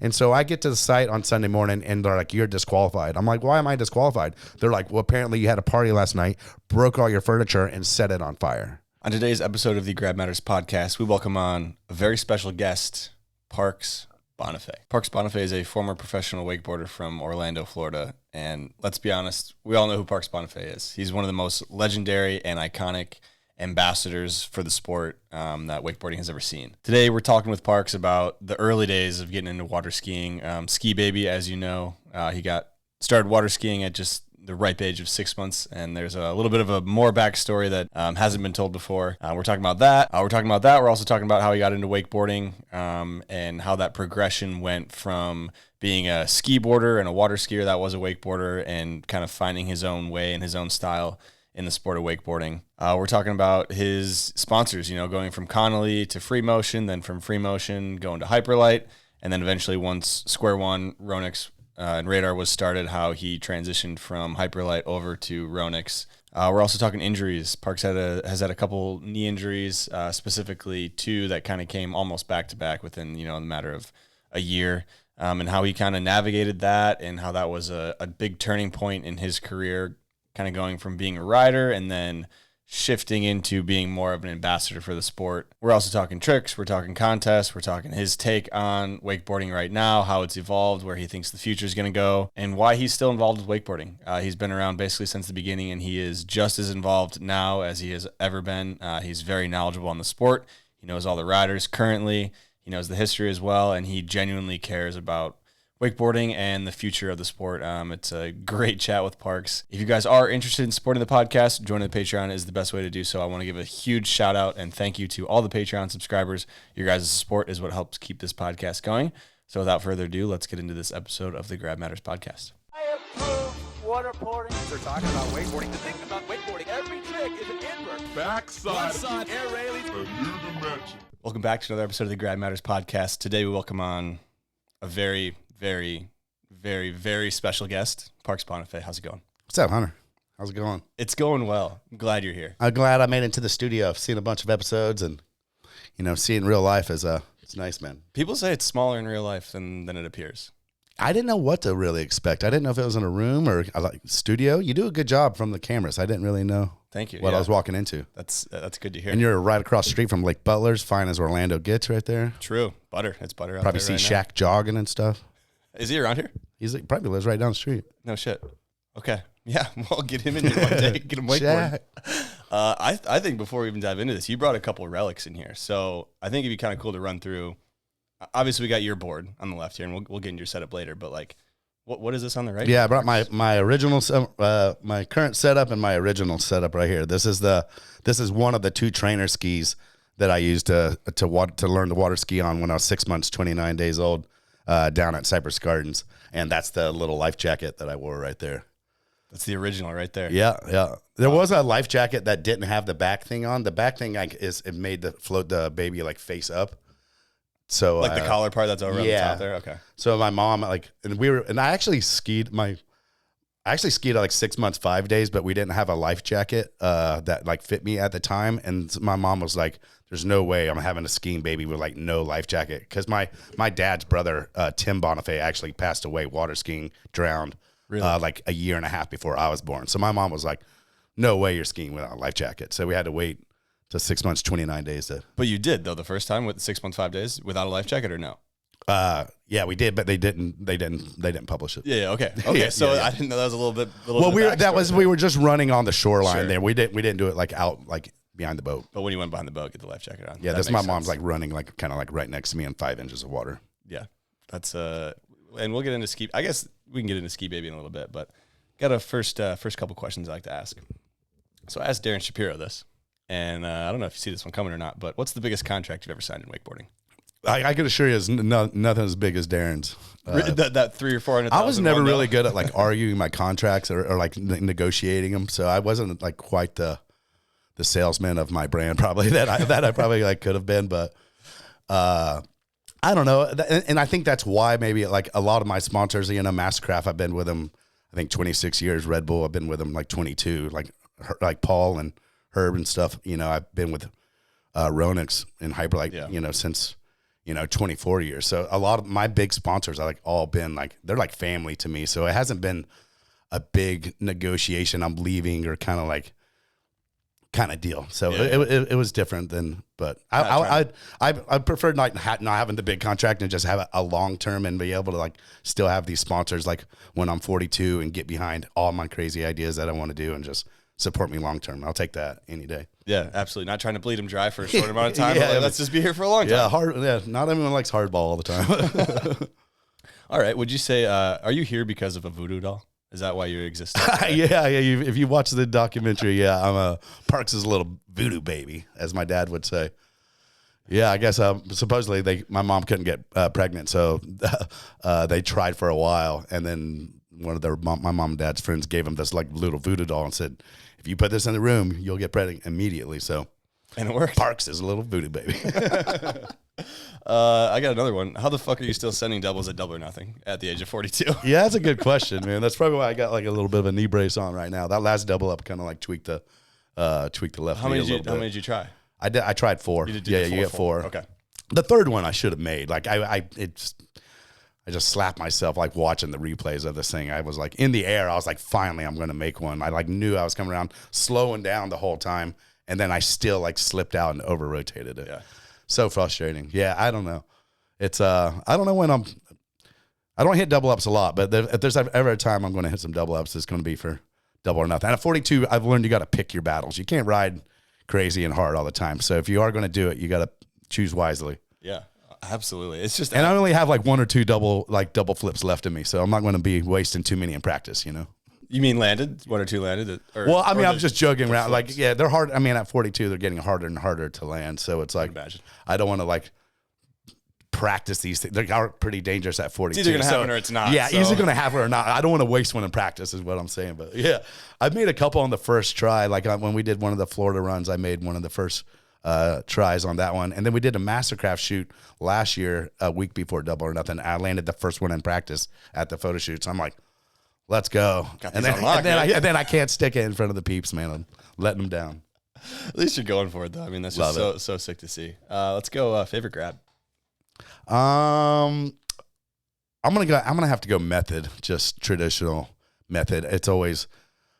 And so I get to the site on Sunday morning and they're like, you're disqualified. I'm like, why am I disqualified? They're like, well, apparently you had a party last night, broke all your furniture and set it on fire. On today's episode of the Grab Matters podcast, we welcome on a very special guest, Parks Bonifay. Parks Bonifay is a former professional wakeboarder from Orlando, Florida. And let's be honest, we all know who Parks Bonifay is. He's one of the most legendary and iconic ambassadors for the sport that wakeboarding has ever seen. Today, we're talking with Parks about the early days of getting into water skiing. Ski baby, as you know, he got started water skiing at just the ripe age of 6 months, and there's a little bit of a more backstory that hasn't been told before. We're talking about that. We're also talking about how he got into wakeboarding and how that progression went from being a ski boarder and a water skier that was a wakeboarder and kind of finding his own way and his own style in the sport of wakeboarding. We're talking about his sponsors, going from Connolly to Freemotion, then from Freemotion going to Hyperlite, and then eventually once Square One, Ronix, and Radar was started, how he transitioned from Hyperlite over to Ronix. We're also talking injuries. Parks has had a couple knee injuries, specifically two that kind of came almost back to back within the matter of a year, and how he kind of navigated that and how that was a big turning point in his career, kind of going from being a rider and then shifting into being more of an ambassador for the sport. We're also talking tricks, we're talking contests, we're talking his take on wakeboarding right now, how it's evolved, where he thinks the future is going to go, and why he's still involved with wakeboarding. He's been around basically since the beginning, and he is just as involved now as he has ever been. He's very knowledgeable on the sport. He knows all the riders currently. He knows the history as well, and he genuinely cares about wakeboarding and the future of the sport. It's a great chat with Parks. If you guys are interested in supporting the podcast, joining the Patreon is the best way to do so. I want to give a huge shout out and thank you to all the Patreon subscribers. Your guys' support is what helps keep this podcast going. So without further ado, let's get into this episode of the Grab Matters podcast. I approve waterboarding. They're talking about wakeboarding. The thing about wakeboarding, every trick is an invert. Backside. Air railing. A new dimension. Welcome back to another episode of the Grab Matters podcast. Today we welcome on a very, very, very, very special guest, Parks Bonifay. How's it going? What's up, Hunter? How's it going? It's going well. I'm glad you're here. I'm glad I made it into the studio. I've seen a bunch of episodes and, seeing real life is it's nice, man. People say it's smaller in real life than it appears. I didn't know what to really expect. I didn't know if it was in a room or like studio. You do a good job from the cameras. I didn't really know. Thank you. What I was walking into. That's good to hear. And you're right across the street from Lake Butler's, fine as Orlando gets right there. True. Butter. It's butter out Probably there see right Shaq jogging and stuff. Now. Is he around here? Probably lives right down the street. No shit. Okay. Yeah. Well, get him in here one day. Get him wakeboarding. I think before we even dive into this, you brought a couple of relics in here. So I think it'd be kind of cool to run through. Obviously, we got your board on the left here, and we'll get into your setup later. But like, what is this on the right? Yeah, I brought my original, my current setup and my original setup right here. This is one of the two trainer skis that I used to learn the water ski on when I was 6 months, 29 days old, down at Cypress Gardens, and that's the little life jacket that I wore right there. That's the original right there. Yeah. There was a life jacket that didn't have the back thing on. The back thing it made the baby like face up. So like the collar part that's over on the top there. Okay. So my mom I actually skied at like 6 months, 5 days, but we didn't have a life jacket that like fit me at the time. And my mom was like, "There's no way I'm having a skiing baby with like no life jacket." Because my dad's brother Tim Bonifay actually passed away water skiing, drowned, like a year and a half before I was born. So my mom was like, "No way you're skiing without a life jacket." So we had to wait to 6 months, 29 days. But you did though the first time with 6 months, 5 days without a life jacket or no? Yeah, we did, but they didn't publish it. Yeah. Okay. Okay. So I didn't know that was a little bit. We were just running on the shoreline there. We didn't do it like out like behind the boat. But when you went behind the boat, get the life jacket on. Yeah, that's my mom's like running like kind of like right next to me in 5 inches of water. Yeah, that's and we'll get into ski. I guess we can get into ski baby in a little bit, but got a first couple questions I like to ask. So I asked Darren Shapiro this, and I don't know if you see this one coming or not, but what's the biggest contract you've ever signed in wakeboarding? I can assure you, it's nothing as big as Darren's. That $300,000 or $400,000. I was never really good at like arguing my contracts or like negotiating them, so I wasn't like quite the salesman of my brand probably that I probably like could have been, but I don't know, and I think that's why maybe like a lot of my sponsors, Mastercraft, I've been with them I think 26 years. RedBull, I've been with them like 22. Like Paul and Herb and stuff. I've been with Ronix and Hyperlite, since 24 years. So a lot of my big sponsors are like all been like, they're like family to me. So it hasn't been a big negotiation. I'm leaving or kind of deal. So it was different than, but I preferred not having the big contract and just have a long term and be able to like still have these sponsors like when I'm 42 and get behind all my crazy ideas that I want to do and just support me long term. I'll take that any day. Yeah, absolutely. Not trying to bleed them dry for a short amount of time. But like, let's just be here for a long time. Not everyone likes hardball all the time. All right. Would you say, are you here because of a voodoo doll? Is that why you exist? Yeah. If you watch the documentary, I'm a Parks' little voodoo baby, as my dad would say. Yeah, I guess supposedly my mom couldn't get pregnant, so they tried for a while, and then one of my mom and dad's friends gave him this like little voodoo doll and said, "If you put this in the room, you'll get pregnant immediately." So, and it worked. Parks is a little voodoo baby. I got another one. How the fuck are you still sending doubles at Double or Nothing at the age of 42? Yeah, that's a good question, man. That's probably why I got like a little bit of a knee brace on right now. That last double up kind of like tweaked the left knee a little bit. How many did you try? I tried 4. You get 4. Okay. The third one I should have made. Like I just slapped myself like watching the replays of this thing. I was like in the air. I was like, finally, I'm going to make one. I like knew I was coming around, slowing down the whole time, and then I still like slipped out and over rotated it. Yeah. So frustrating. Yeah, I don't know. It's I don't know when I don't hit double ups a lot, but if there's ever a time I'm going to hit some double ups, it's going to be for Double or Nothing. And at 42, I've learned you got to pick your battles. You can't ride crazy and hard all the time. So if you are going to do it, you got to choose wisely. Yeah, absolutely. It's just, and I only have like 1 or 2 double flips left in me, so I'm not going to be wasting too many in practice. You mean landed? 1 or 2 landed? Well, I mean, I'm just joking around. Like, yeah, they're hard. I mean, at 42, they're getting harder and harder to land. So it's like, I don't want to like practice these things. They are pretty dangerous at 42. It's either going to happen or it's not. Yeah, either going to happen or not. I don't want to waste one in practice is what I'm saying. But yeah, I've made a couple on the first try. Like when we did one of the Florida runs, I made one of the first tries on that one. And then we did a Mastercraft shoot last year, a week before Double or Nothing. I landed the first one in practice at the photo shoot. So I'm like, let's go. And then I can't stick it in front of the peeps, man. I'm letting them down. At least you're going for it, though. I mean, that's just so sick to see. Let's go favorite grab. I'm gonna have to go method, just traditional method. It's always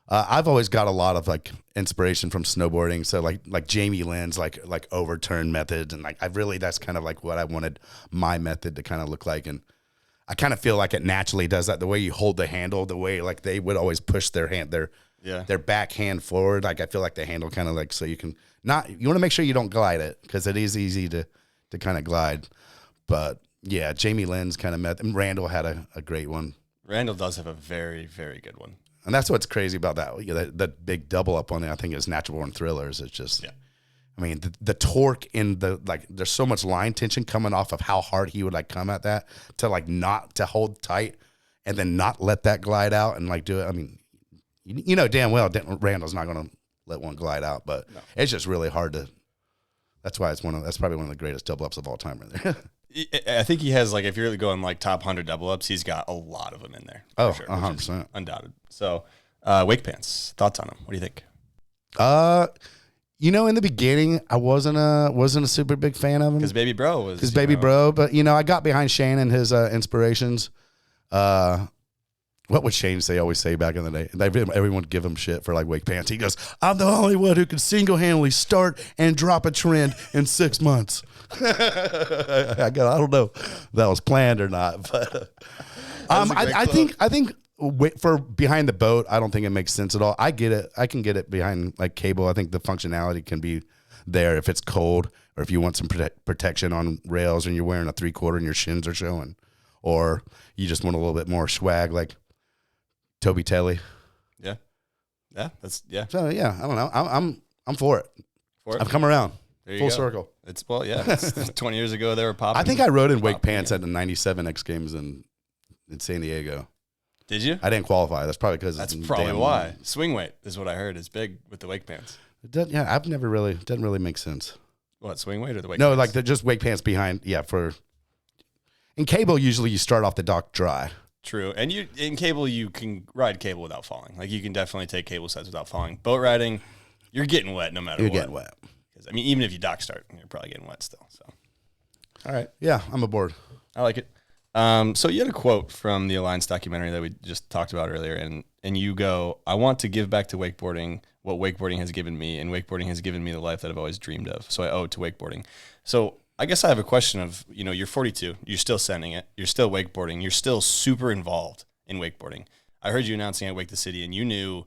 I've always got a lot of like inspiration from snowboarding. So like Jamie Lynn's like overturn methods, and like that's kind of like what I wanted my method to kind of look like. And I kind of feel like it naturally does that. The way you hold the handle, the way like they would always push their back hand forward. Like I feel like the handle kind of like, so you want to make sure you don't glide it, because it is easy to kind of glide. But yeah, Jamie Lynn's kind of method. And Randall had a great one. Randall does have a very, very good one. And that's what's crazy about that. That big double up on it, I think, is Natural Born Thrillers. It's just, I mean, the torque in there's so much line tension coming off of how hard he would like come at that to like not to hold tight and then not let that glide out and like do it. I mean, you know damn well Randall's not going to let one glide out, but it's just really hard to. That's why that's probably one of the greatest double ups of all time, right there. I think he has, like, if you're going like top 100 double ups, he's got a lot of them in there. Oh, sure, 100%. Undoubted. So, wake pants, thoughts on them? What do you think? In the beginning, I wasn't a super big fan of him. Because Baby Bro was. Because Baby Bro, but, I got behind Shane and his inspirations. What would Shane always say back in the day? Everyone would give him shit for like wake pants. He goes, "I'm the only one who can single-handedly start and drop a trend in 6 months." I don't know if that was planned or not, but I think for behind the boat, I don't think it makes sense at all. I get it. I can get it behind like cable. I think the functionality can be there if it's cold or if you want some protection on rails and you're wearing a 3/4 and your shins are showing, or you just want a little bit more swag like Toby Telly. Yeah. So yeah, I don't know. I'm for it. I've come around. Full circle. It's 20 years ago they were popping. I think I rode in wake pants at the 97 X Games in San Diego. Did you? I didn't qualify. That's probably because that's probably why. Swing weight is what I heard is big with the wake pants. Doesn't really make sense. What, swing weight or the wake pants? No, like just wake pants behind. Yeah, in cable usually you start off the dock dry. True. And in cable, you can ride cable without falling. Like, you can definitely take cable sets without falling. Boat riding, you're getting wet no matter what. You're getting wet. I mean, even if you dock start, you're probably getting wet still. So, All right. Yeah, I'm aboard. I like it. So you had a quote from the Alliance documentary that we just talked about earlier, and you go, "I want to give back to wakeboarding what wakeboarding has given me, and wakeboarding has given me the life that I've always dreamed of. So I owe it to wakeboarding." So I guess I have a question of, you're 42, you're still sending it, you're still wakeboarding, you're still super involved in wakeboarding. I heard you announcing at Wake the City, and you knew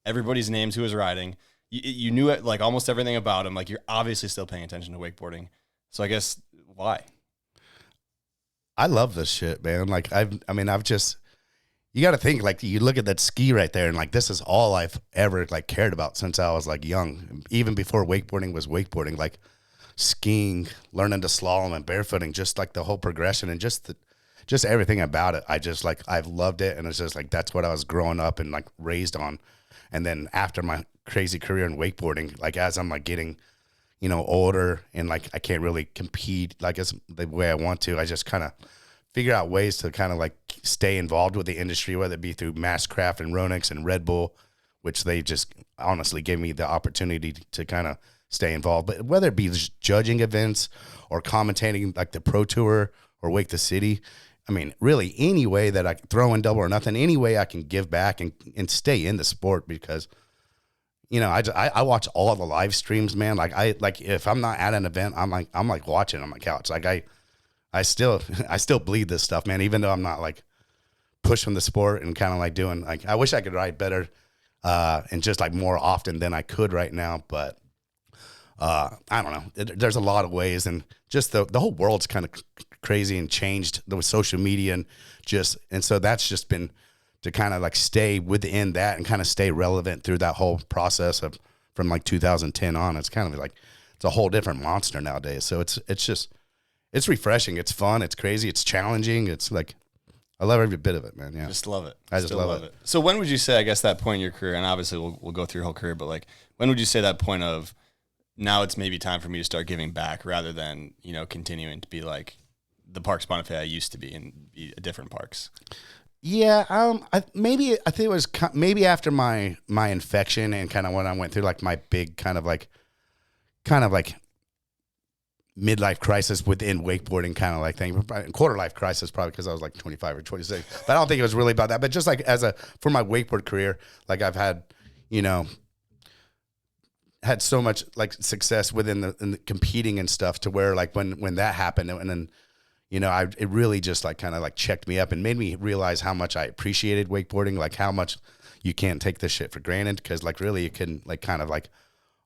everybody's names who was riding. You knew it, like almost everything about them. Like, you're obviously still paying attention to wakeboarding. So I guess why? I love this shit, man. Like I've just, you got to think, like, you look at that ski right there, and like, this is all I've ever like cared about since I was like young, even before wakeboarding was wakeboarding, like skiing, learning to slalom and barefooting, just like the whole progression and just everything about it. I've loved it. And it's just like, that's what I was growing up and like raised on. And then after my crazy career in wakeboarding, like as I'm like getting, older and like I can't really compete like as the way I want to, I just kind of figure out ways to kind of like stay involved with the industry, whether it be through Masscraft and Ronix and RedBull, which they just honestly gave me the opportunity to kind of stay involved. But whether it be just judging events or commentating like the Pro Tour or Wake the City, I mean, really any way that I can throw in Double or Nothing, any way I can give back and stay in the sport, because I watch all the live streams, man. Like if I'm not at an event, I'm like watching on my couch. Like I still bleed this stuff, man, even though I'm not like pushing the sport and kind of like doing, like, I wish I could ride better and just like more often than I could right now. But I don't know. There's a lot of ways, and just the whole world's kind of crazy and changed with social media and so that's just been to kind of like stay within that and kind of stay relevant through that whole process from like 2010 on. It's kind of like, it's a whole different monster nowadays. So it's refreshing. It's fun. It's crazy. It's challenging. It's like, I love every bit of it, man. Yeah. Just love it. I just love it. So when would you say, I guess, that point in your career, and obviously we'll go through your whole career, but like, when would you say that point of, now it's maybe time for me to start giving back rather than, continuing to be like the Parks Bonifay I used to be and be a different Parks? Yeah, I think it was maybe after my infection and kind of when I went through like my big kind of like midlife crisis within wakeboarding kind of like thing, quarter life crisis probably because I was like 25 or 26. But I don't think it was really about that. But just like for my wakeboard career, like I've had, had so much like success within the competing and stuff to where like when that happened and then. It really just like kind of like checked me up and made me realize how much I appreciated wakeboarding, like how much you can't take this shit for granted, because like really you can like kind of like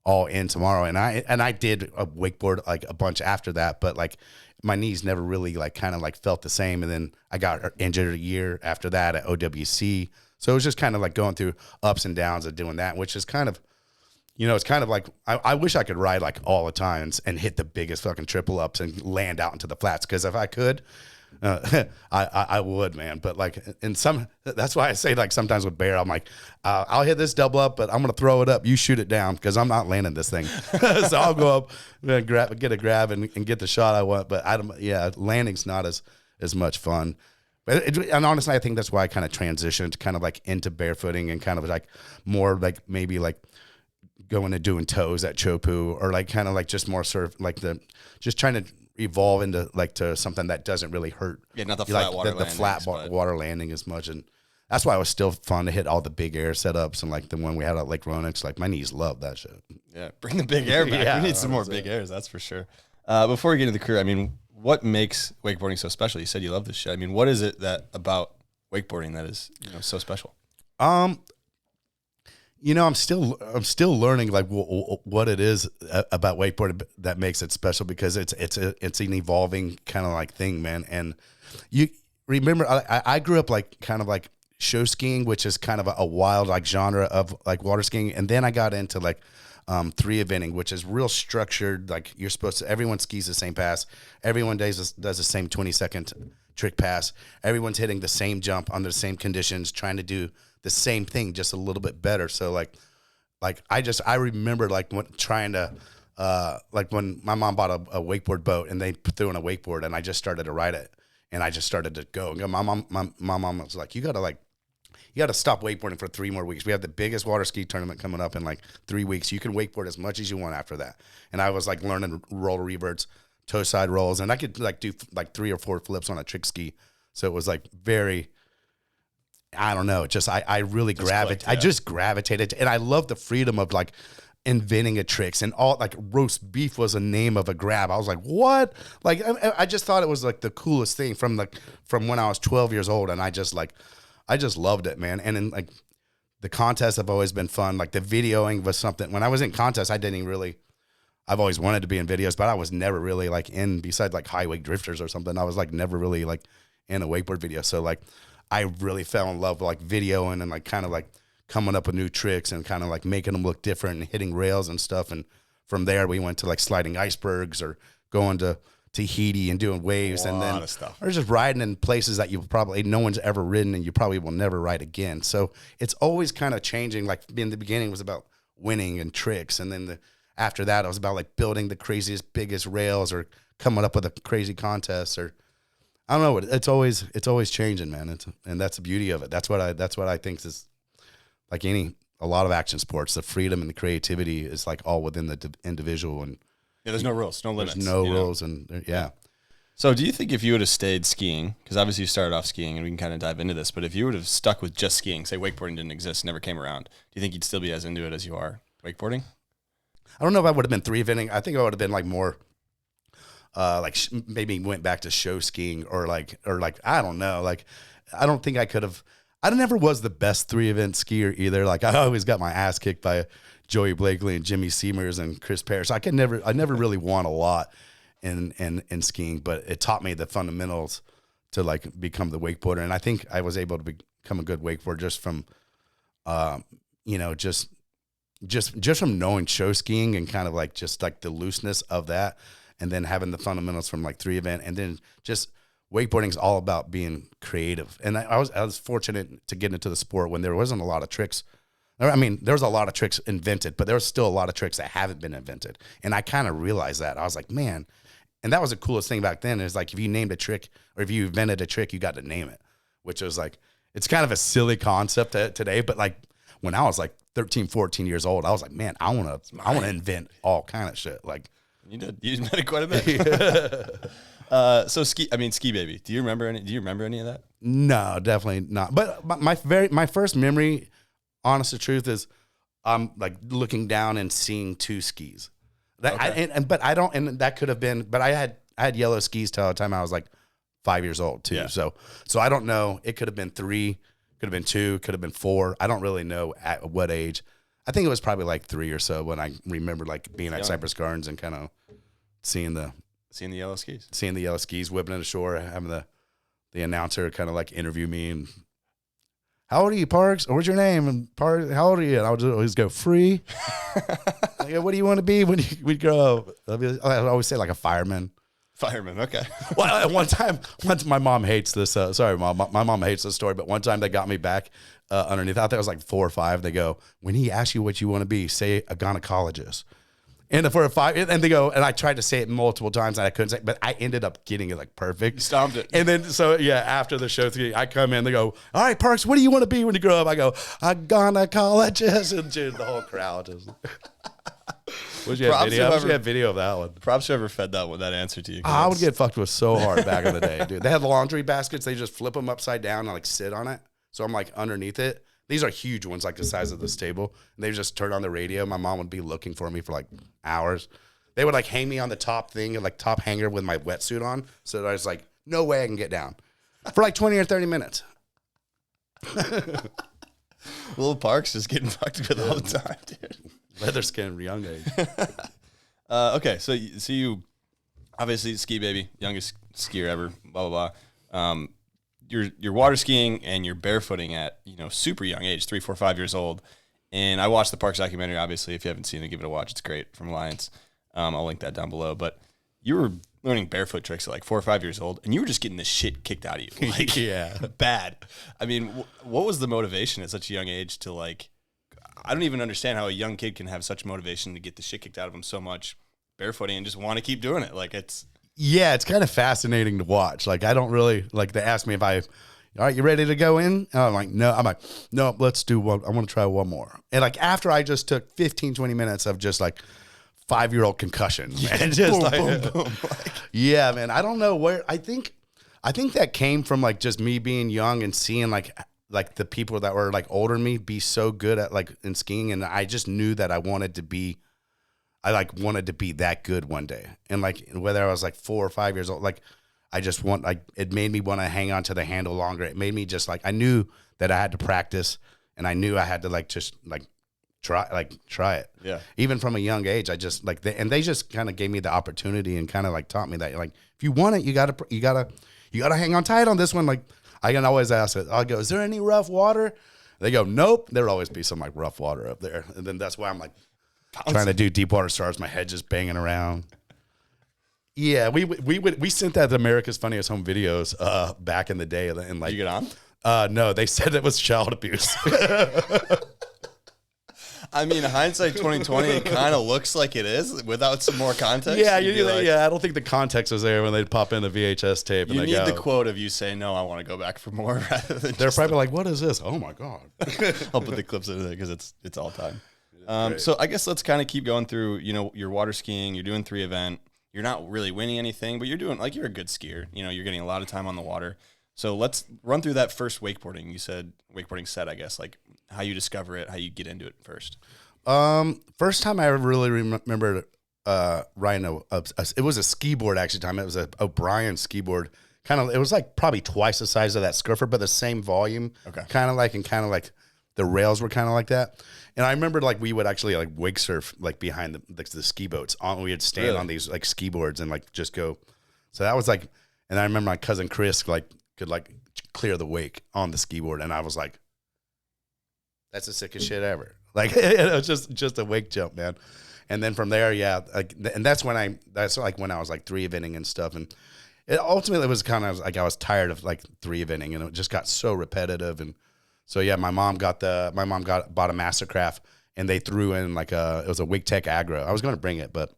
all in tomorrow. And I did a wakeboard like a bunch after that, but like my knees never really like kind of like felt the same. And then I got injured a year after that at OWC. So it was just kind of like going through ups and downs of doing that, which is kind of, it's kind of like, I wish I could ride like all the time and hit the biggest fucking triple ups and land out into the flats. Cause if I could, I would, man. But like that's why I say like sometimes with Bear, I'm like, I'll hit this double up, but I'm going to throw it up. You shoot it down, cause I'm not landing this thing. So I'll go up and get a grab and get the shot I want. But landing's not as much fun. And honestly, I think that's why I kind of transitioned kind of like into barefooting and kind of like more like maybe like going and doing toes at Chopu, or like kind of like just more sort of like just trying to evolve into like to something that doesn't really hurt. Yeah, not the flat water landing. The flat water landing as much. And that's why it was still fun to hit all the big air setups and like the one we had at Lake Ronix. Like my knees love that shit. Yeah, bring the big air back. Yeah, we need some more big airs, that's for sure. Before we get into the career, I mean, what makes wakeboarding so special? You said you love this shit. I mean, what is it that about wakeboarding that is so special? I'm still learning like what it is about wakeboarding that makes it special, because it's an evolving kind of like thing, man. And you remember, I grew up like kind of like show skiing, which is kind of a wild like genre of like water skiing, and then I got into like 3-eventing, which is real structured. Like you're supposed to, everyone skis the same pass, everyone does the same 20-second trick pass, everyone's hitting the same jump under the same conditions, trying to do the same thing, just a little bit better. So like I remember like trying to, like when my mom bought a wakeboard boat and they threw in a wakeboard and I just started to ride it and I just started to go. And my mom was like, you got to stop wakeboarding for 3 more weeks. We have the biggest water ski tournament coming up in like 3 weeks. You can wakeboard as much as you want after that. And I was like learning roller reverts, toe side rolls, and I could like do like 3 or 4 flips on a trick ski. So it was like very, I don't know, just I really gravitated. I just gravitated, and I love the freedom of like inventing a tricks, and all like roast beef was a name of a grab. I was like, what? Like I just thought it was like the coolest thing from when I was 12 years old, and I just loved it, man. And then like the contests have always been fun. Like the videoing was something. When I was in contests, I've always wanted to be in videos, but I was never really like in, besides like highway drifters or something. I was like never really like in a wakeboard video. So like I really fell in love with like videoing and like kind of like coming up with new tricks and kind of like making them look different and hitting rails and stuff. And from there we went to like sliding icebergs or going to Tahiti and doing waves, and then or just riding in places that you probably no one's ever ridden and you probably will never ride again. So it's always kind of changing. Like in the beginning was about winning and tricks, and then after that it was about like building the craziest, biggest rails or coming up with a crazy contest, or I don't know. It's always changing, man. And that's the beauty of it. That's what I think is like a lot of action sports. The freedom and the creativity is like all within the individual, and there's no rules, no limits. There's no rules, and yeah. So do you think if you would have stayed skiing, because obviously you started off skiing, and we can kind of dive into this, but if you would have stuck with just skiing, say wakeboarding didn't exist, never came around, do you think you'd still be as into it as you are wakeboarding? I don't know if I would have been 3-eventing. I think I would have been like more, maybe went back to show skiing or like I don't know. Like I don't think I could have. I never was the best 3-event skier either. Like I always got my ass kicked by Joey Blakely and Jimmy Seamers and Chris Parrish. I never really won a lot in skiing, but it taught me the fundamentals to like become the wakeboarder. And I think I was able to become a good wakeboarder just from, just from knowing show skiing and kind of like just like the looseness of that, and then having the fundamentals from like 3-event, and then just wakeboarding is all about being creative. And I was fortunate to get into the sport when there wasn't a lot of tricks. I mean, there was a lot of tricks invented, but there was still a lot of tricks that haven't been invented. And I kind of realized that. I was like, man, and that was the coolest thing back then is like if you named a trick or if you invented a trick, you got to name it, which was like, it's kind of a silly concept today, but like when I was like 13, 14 years old, I was like, man, I want to invent all kind of shit. Like you invented quite a bit. So ski baby. Do you remember any of that? No, definitely not. But my first memory, honest to truth, is I'm like looking down and seeing 2 skis. But I don't, and that could have been, but I had yellow skis till the time I was like 5 years old too. Yeah. So I don't know. It could have been 3, could have been 2, could have been 4. I don't really know at what age. I think it was probably like 3 or so when I remember like being at Cypress Gardens and kind of seeing the yellow skis, whipping it ashore, having the announcer kind of like interview me and, how old are you, Parks? Or what's your name? And Parks, how old are you? And I would always go, free. I go, what do you want to be when we grow up? I always say like a fireman. Fireman, okay. Well, one time, my mom hates this. Sorry, Mom. My mom hates this story, but one time they got me back underneath. I think it was like 4 or 5. They go, when he asks you what you want to be, say a gynecologist. And for a 5, and they go, and I tried to say it multiple times and I couldn't say it, but I ended up getting it like perfect. You stomped it. And then, after the show, I come in, they go, all right, Parks, what do you want to be when you grow up? I go, a gynecologist. And dude, the whole crowd is. Wish you had video of that one. Props whoever fed that answer to you. I would get fucked with so hard back in the day, dude. They had laundry baskets. They just flip them upside down and like sit on it. So I'm like underneath it. These are huge ones, like the size of this table. And they just turn on the radio. My mom would be looking for me for like hours. They would like hang me on the top thing and like top hanger with my wetsuit on. So I was like, no way I can get down for like 20 or 30 minutes. Little Parks just getting fucked with all the time, dude. Leather skin, young age. Okay, so you obviously ski baby, youngest skier ever, blah blah blah. You're water skiing and you're barefooting at super young age, 3, 4, 5 years old. And I watched the Parks documentary. Obviously, if you haven't seen it, give it a watch. It's great, from Alliance. I'll link that down below. But you were learning barefoot tricks at like 4 or 5 years old, and you were just getting the shit kicked out of you, like bad. I mean, what was the motivation at such a young age to like? I don't even understand how a young kid can have such motivation to get the shit kicked out of him so much barefooting and just want to keep doing it. Like it's kind of fascinating to watch. Like I don't really like. They ask me if all right, you ready to go in? And I'm like, no, let's do one. I want to try one more. And like after I just took 15, 20 minutes of just like 5-year-old concussion, man. Just boom. Yeah, man. I don't know where. I think that came from like just me being young and seeing like the people that were like older than me be so good at like in skiing, and I just knew that I wanted to be that good one day. And like whether I was like 4 or 5 years old, like it made me want to hang on to the handle longer. It made me just like, I knew that I had to practice, and I knew I had to like just like try it. Yeah. Even from a young age, I just like they just kind of gave me the opportunity and kind of like taught me that like, if you want it, you gotta hang on tight on this one. Like I can always ask it. I'll go, is there any rough water? They go, nope. There'll always be some like rough water up there. And then that's why I'm like trying to do deep water stars. My head just banging around. Yeah, we sent that to America's Funniest Home Videos back in the day, and like, you get on? No, they said it was child abuse. I mean, hindsight 2020, it kind of looks like it is without some more context. Yeah, I don't think the context was there when they pop in the VHS tape. You and need the quote of you saying, "No, I want to go back for more." Rather than they're probably like, "What is this? Oh my god!" I'll put the clips in there because it's all time. So I guess let's kind of keep going through. Your water skiing. You're doing 3 event. You're not really winning anything, but you're doing like you're a good skier. You're getting a lot of time on the water. So let's run through that first wakeboarding. You said wakeboarding set, I guess, like how you discover it, how you get into it first. First time I ever really remember riding it was a ski board actually time. It was a O'Brien ski board. It was like probably twice the size of that Scurfer, but the same volume. Okay. Kind of like the rails were kind of like that. And I remember like we would actually like wake surf like behind the ski boats. We would stand on these like ski boards and like just go. So that was like, and I remember my cousin Chris like could like clear the wake on the ski board, and I was like, that's the sickest shit ever. Like it was just a wake jump, man. And then from there, yeah, like, and that's when I was like 3 eventing and stuff, and it ultimately was kind of like I was tired of like 3 eventing, and it just got so repetitive. And so yeah, my mom bought a Mastercraft, and they threw in like it was a Wake Tech Agro. I was going to bring it, but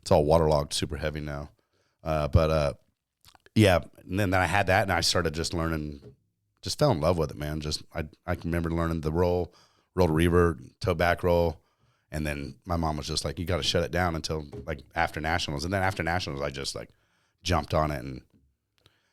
it's all waterlogged, super heavy now. Yeah, and then I had that, and I started just learning, just fell in love with it, man. Just I can remember learning the roll revert, toe back roll, and then my mom was just like, you got to shut it down until like after nationals, and then after nationals, I just like jumped on it, and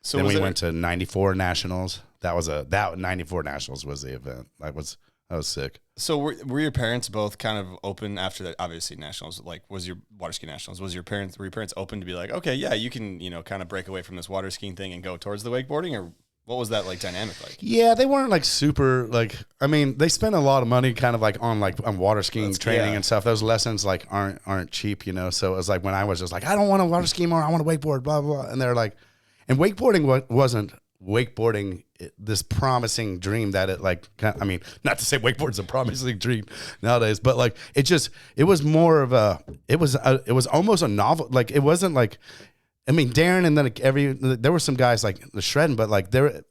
so then we went to 94 nationals. That 94 nationals was the event. That was sick. So were your parents both kind of open after that? Obviously nationals, like was your water ski nationals, were your parents open to be like, okay, yeah, you can, kind of break away from this water skiing thing and go towards the wakeboarding, or what was that like dynamic like? Yeah, they weren't like super like, I mean, they spent a lot of money kind of like on water skiing training and stuff. Those lessons like aren't cheap, So it was like when I was just like, I don't want to water ski more, I want to wakeboard, blah, blah, blah. And they're like, and wakeboarding wasn't wakeboarding this promising dream that it like, I mean, not to say wakeboard's a promising dream nowadays, but like it was more of it was almost a novel. Like it wasn't like, I mean, Darren and then there were some guys like the shredding, but like the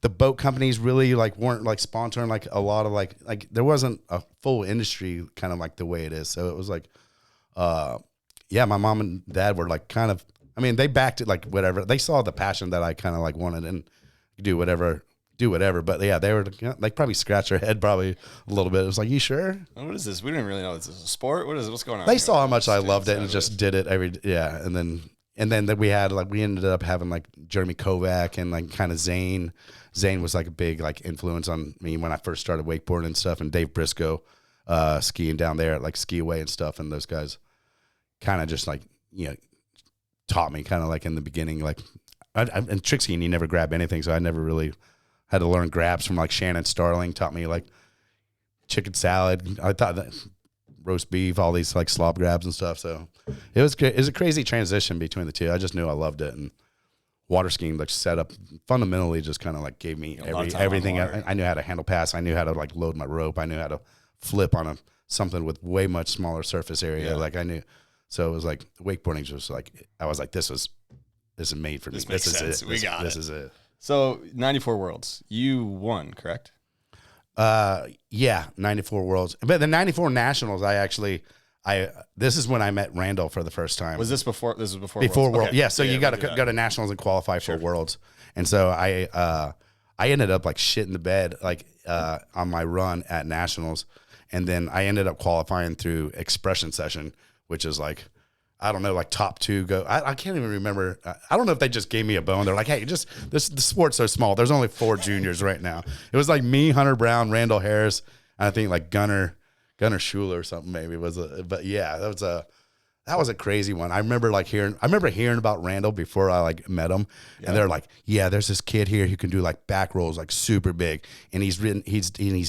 boat companies really like weren't like sponsoring like a lot of like there wasn't a full industry kind of like the way it is. So it was like, yeah, my mom and dad were like kind of, I mean, they backed it like whatever. They saw the passion that I kind of like wanted and do whatever. But yeah, they were like probably scratch their head probably a little bit. It was like, you sure? What is this? We didn't really know. Is this a sport? What's going on? They saw how much I loved it and just did it and then we had like, we ended up having like Jeremy Kovac and like kind of Zane. Zane was like a big like influence on me when I first started wakeboarding and stuff, and Dave Briscoe skiing down there at like Ski Away and stuff. And those guys kind of just like, taught me kind of like in the beginning, like and trick skiing, you never grab anything. So I never really had to learn grabs from like Shannon Starling, taught me like chicken salad. I thought that roast beef, all these like slop grabs and stuff. So it was a crazy transition between the two. I just knew I loved it, and water skiing like set up fundamentally just kind of like gave me everything. I knew how to handle pass. I knew how to like load my rope. I knew how to flip on something with way much smaller surface area. Yeah. Like I knew. So it was like wakeboarding was like, I was like, this is made for me. This is it. This is it. So 94 Worlds, you won, correct? Yeah, 94 Worlds. But the 94 Nationals, this is when I met Randall for the first time. Was this before? This was before Worlds. Okay. Yeah, so you got to go to Nationals and qualify for Worlds. And so I ended up like shit in the bed like on my run at Nationals. And then I ended up qualifying through Expression Session, which is like, I don't know, like top 2 go. I can't even remember. I don't know if they just gave me a bone. They're like, hey, the sport's so small. There's only 4 juniors right now. It was like me, Hunter Brown, Randall Harris, and I think like Gunnar Schuler or something maybe but yeah, that was a crazy one. I remember hearing about Randall before I like met him, and they're like, yeah, there's this kid here who can do like back rolls like super big, and he's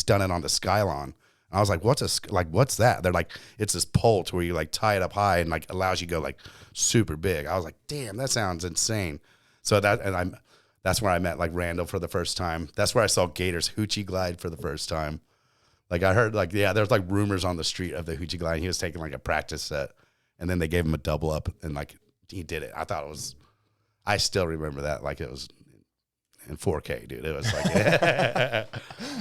done it on the Skylon. I was like, what's that? They're like, it's this pole to where you like tie it up high and like allows you to go like super big. I was like, damn, that sounds insane. So that's where I met like Randall for the first time. That's where I saw Gator's Hoochie Glide for the first time. Like I heard like, yeah, there's like rumors on the street of the Hoochie Glide. And he was taking like a practice set, and then they gave him a double up, and like he did it. I still remember that like it was in 4K, dude. It was like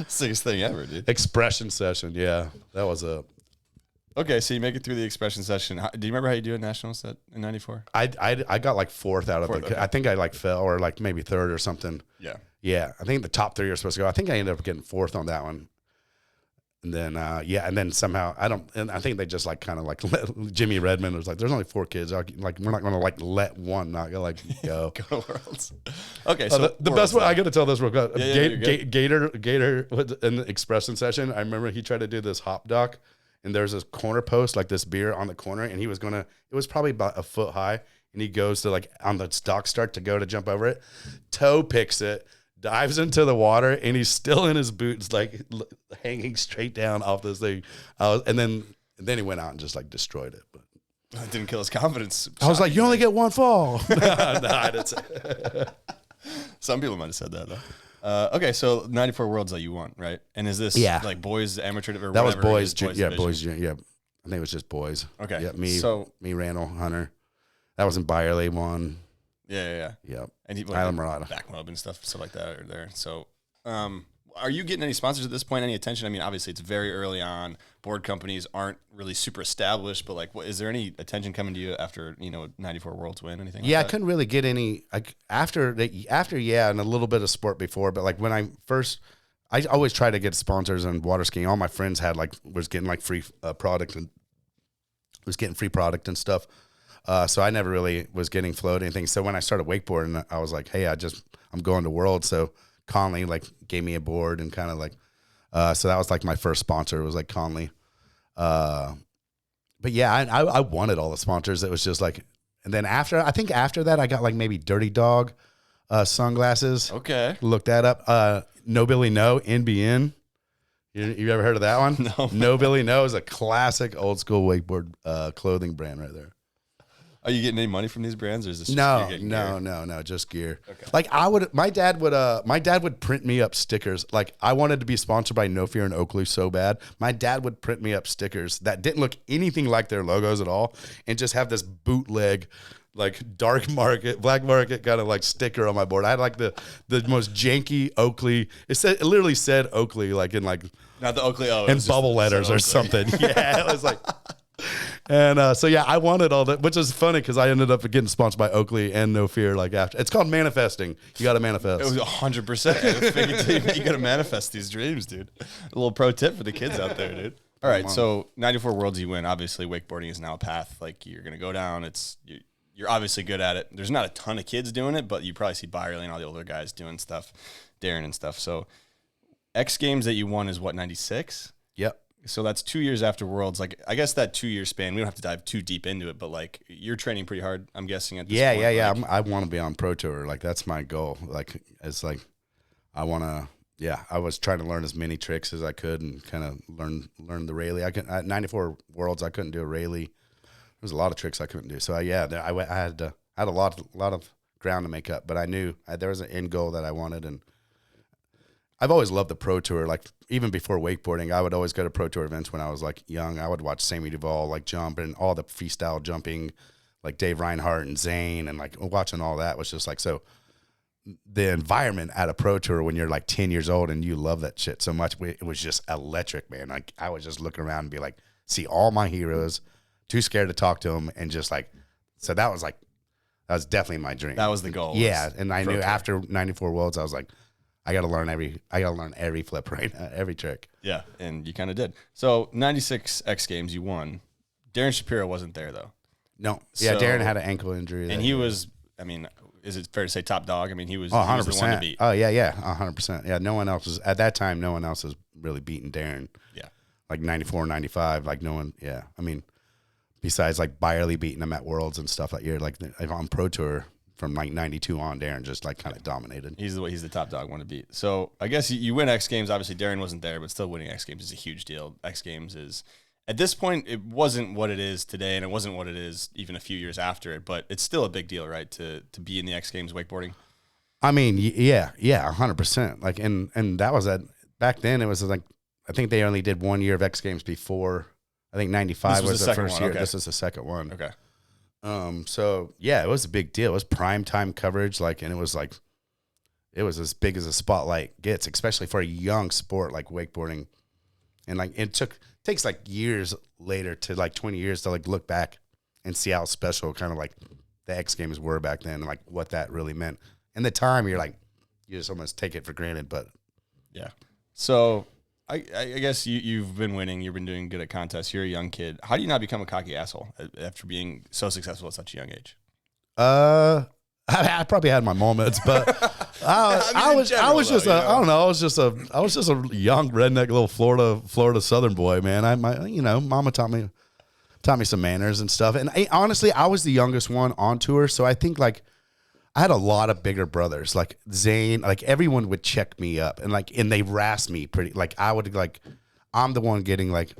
sickest thing ever, dude. Expression session. Yeah, that was a. Okay, so you make it through the expression session. Do you remember how you do a national set in '94? I got like 4th out of okay. I think I like fell or like maybe 3rd or something. Yeah. I think the top 3 are supposed to go. I think I ended up getting 4th on that one. And then and then somehow I think they just like kind of like Jimmy Redmond was like, there's only 4 kids. Like we're not gonna like let one not go like go. Go to Worlds. Okay, so the best one I got to tell this real quick. Gator in the expression session. I remember he tried to do this hop dock, and there's this corner post like this beer on the corner, and it was probably about a foot high, and he goes to like on the dock start to go to jump over it, toe picks it, dives into the water, and he's still in his boots, like hanging straight down off this thing. And then he went out and just like destroyed it. But that didn't kill his confidence. I was like, you only get one fall. No, I didn't say. Some people might have said that though. Okay, so 94 Worlds that you won, right? And is this like boys amateur or that whatever? Was boys, boys, yeah. I think it was just boys. Okay, yeah, me, Randall, Hunter. That was in Byerly one. Yeah. Yep. And he Island Marauder. Backmob and stuff like that are there. So, are you getting any sponsors at this point? Any attention? I mean, obviously it's very early on. Board companies aren't really super established, but like, is there any attention coming to you after 94 Worlds win? Anything? Yeah, like that? I couldn't really get any after yeah, and a little bit of sport before, but like when I always try to get sponsors on water skiing. All my friends had was getting like free product and was getting free product and stuff. So I never really was getting float or anything. So when I started wakeboarding, I was like, hey, I'm going to Worlds. So Conley like gave me a board and kind of like, so that was like my first sponsor. It was like Conley. But yeah, I wanted all the sponsors. It was just like, and then after that, I got like maybe Dirty Dog sunglasses. Okay. Look that up. No Billy No, NBN. You ever heard of that one? No. No Billy No is a classic old school wakeboard clothing brand right there. Are you getting any money from these brands, or is this just no, just gear. Okay. Like my dad would print me up stickers. Like I wanted to be sponsored by No Fear in Oakley so bad. My dad would print me up stickers that didn't look anything like their logos at all, and just have this bootleg, like black market kind of like sticker on my board. I had like the most janky Oakley. It literally said Oakley, like in like not the Oakley in bubble letters or something. Yeah, it was like. And so yeah, I wanted all that, which is funny because I ended up getting sponsored by Oakley and No Fear. Like after, it's called manifesting. You got to manifest. It was 100%. You got to manifest these dreams, dude. A little pro tip for the kids out there, dude. All right, so 94 Worlds you win. Obviously, wakeboarding is now a path. Like you're gonna go down. You're obviously good at it. There's not a ton of kids doing it, but you probably see Byerly and all the older guys doing stuff, Darren and stuff. So X Games that you won is what, 96? Yep. So that's 2 years after Worlds. Like, I guess that 2 year span, we don't have to dive too deep into it, but like you're training pretty hard, I'm guessing at this point. Yeah. Like, I want to be on Pro Tour. Like that's my goal. Like it's like I want to. Yeah, I was trying to learn as many tricks as I could and kind of learn the Rayleigh. At 94 Worlds, I couldn't do a Rayleigh. There's a lot of tricks I couldn't do. So I had a lot of ground to make up, but I knew there was an end goal that I wanted, and I've always loved the Pro Tour. Like even before wakeboarding, I would always go to Pro Tour events when I was like young. I would watch Sammy Duvall like jump and all the freestyle jumping, like Dave Reinhardt and Zane, and like watching all that was just like so. The environment at a Pro Tour when you're like 10 years old and you love that shit so much, it was just electric, man. Like I was just looking around and be like, see all my heroes, too scared to talk to them, and just like, so that was definitely my dream. that was the goal. Yeah, and I Pro knew Tour. after 94 Worlds, I was like, I got to learn every flip right now, every trick. Yeah, and you kind of did. So 96 X Games, you won. Darren Shapiro wasn't there though. No. Yeah, So- Darren had an ankle injury. And he was, I mean, is it fair to say top dog? I mean, he was, Oh, he was 100%. the one to beat. Oh, yeah, 100%. Yeah, no one else was, at that time, no one else was really beating Darren. Yeah. Like 94, 95, like no one, yeah. I mean, besides like Byerly beating him at Worlds and stuff that year, like on Pro Tour from like 92 on, Darren just like kind of dominated. He's the top dog one to beat. So I guess you win X Games. Obviously, Darren wasn't there, but still winning X Games is a huge deal. X Games is, at this point, it wasn't what it is today, and it wasn't what it is even a few years after it, but it's still a big deal, right, to be in the X Games wakeboarding? I mean, yeah, 100%. Like, and that was back then it was like, I think they only did 1 year of X Games before. I think 95 was the first year. Okay. This is the second one. Okay. So yeah, it was a big deal. It was prime time coverage, like, and it was as big as a spotlight gets, especially for a young sport like wakeboarding. And like, it takes like years later to like 20 years to like look back and see how special kind of like the X Games were back then and like what that really meant. And the time you're like, you just almost take it for granted, but yeah. So I guess you've been winning. You've been doing good at contests. You're a young kid. How do you not become a cocky asshole after being so successful at such a young age? I probably had my moments, but I was just a young redneck little Florida Southern boy, man. Mama taught me some manners and stuff. And honestly, I was the youngest one on tour, so I think like I had a lot of bigger brothers, like Zane, like everyone would check me up and they rasped me pretty, like I would like, I'm the one getting like,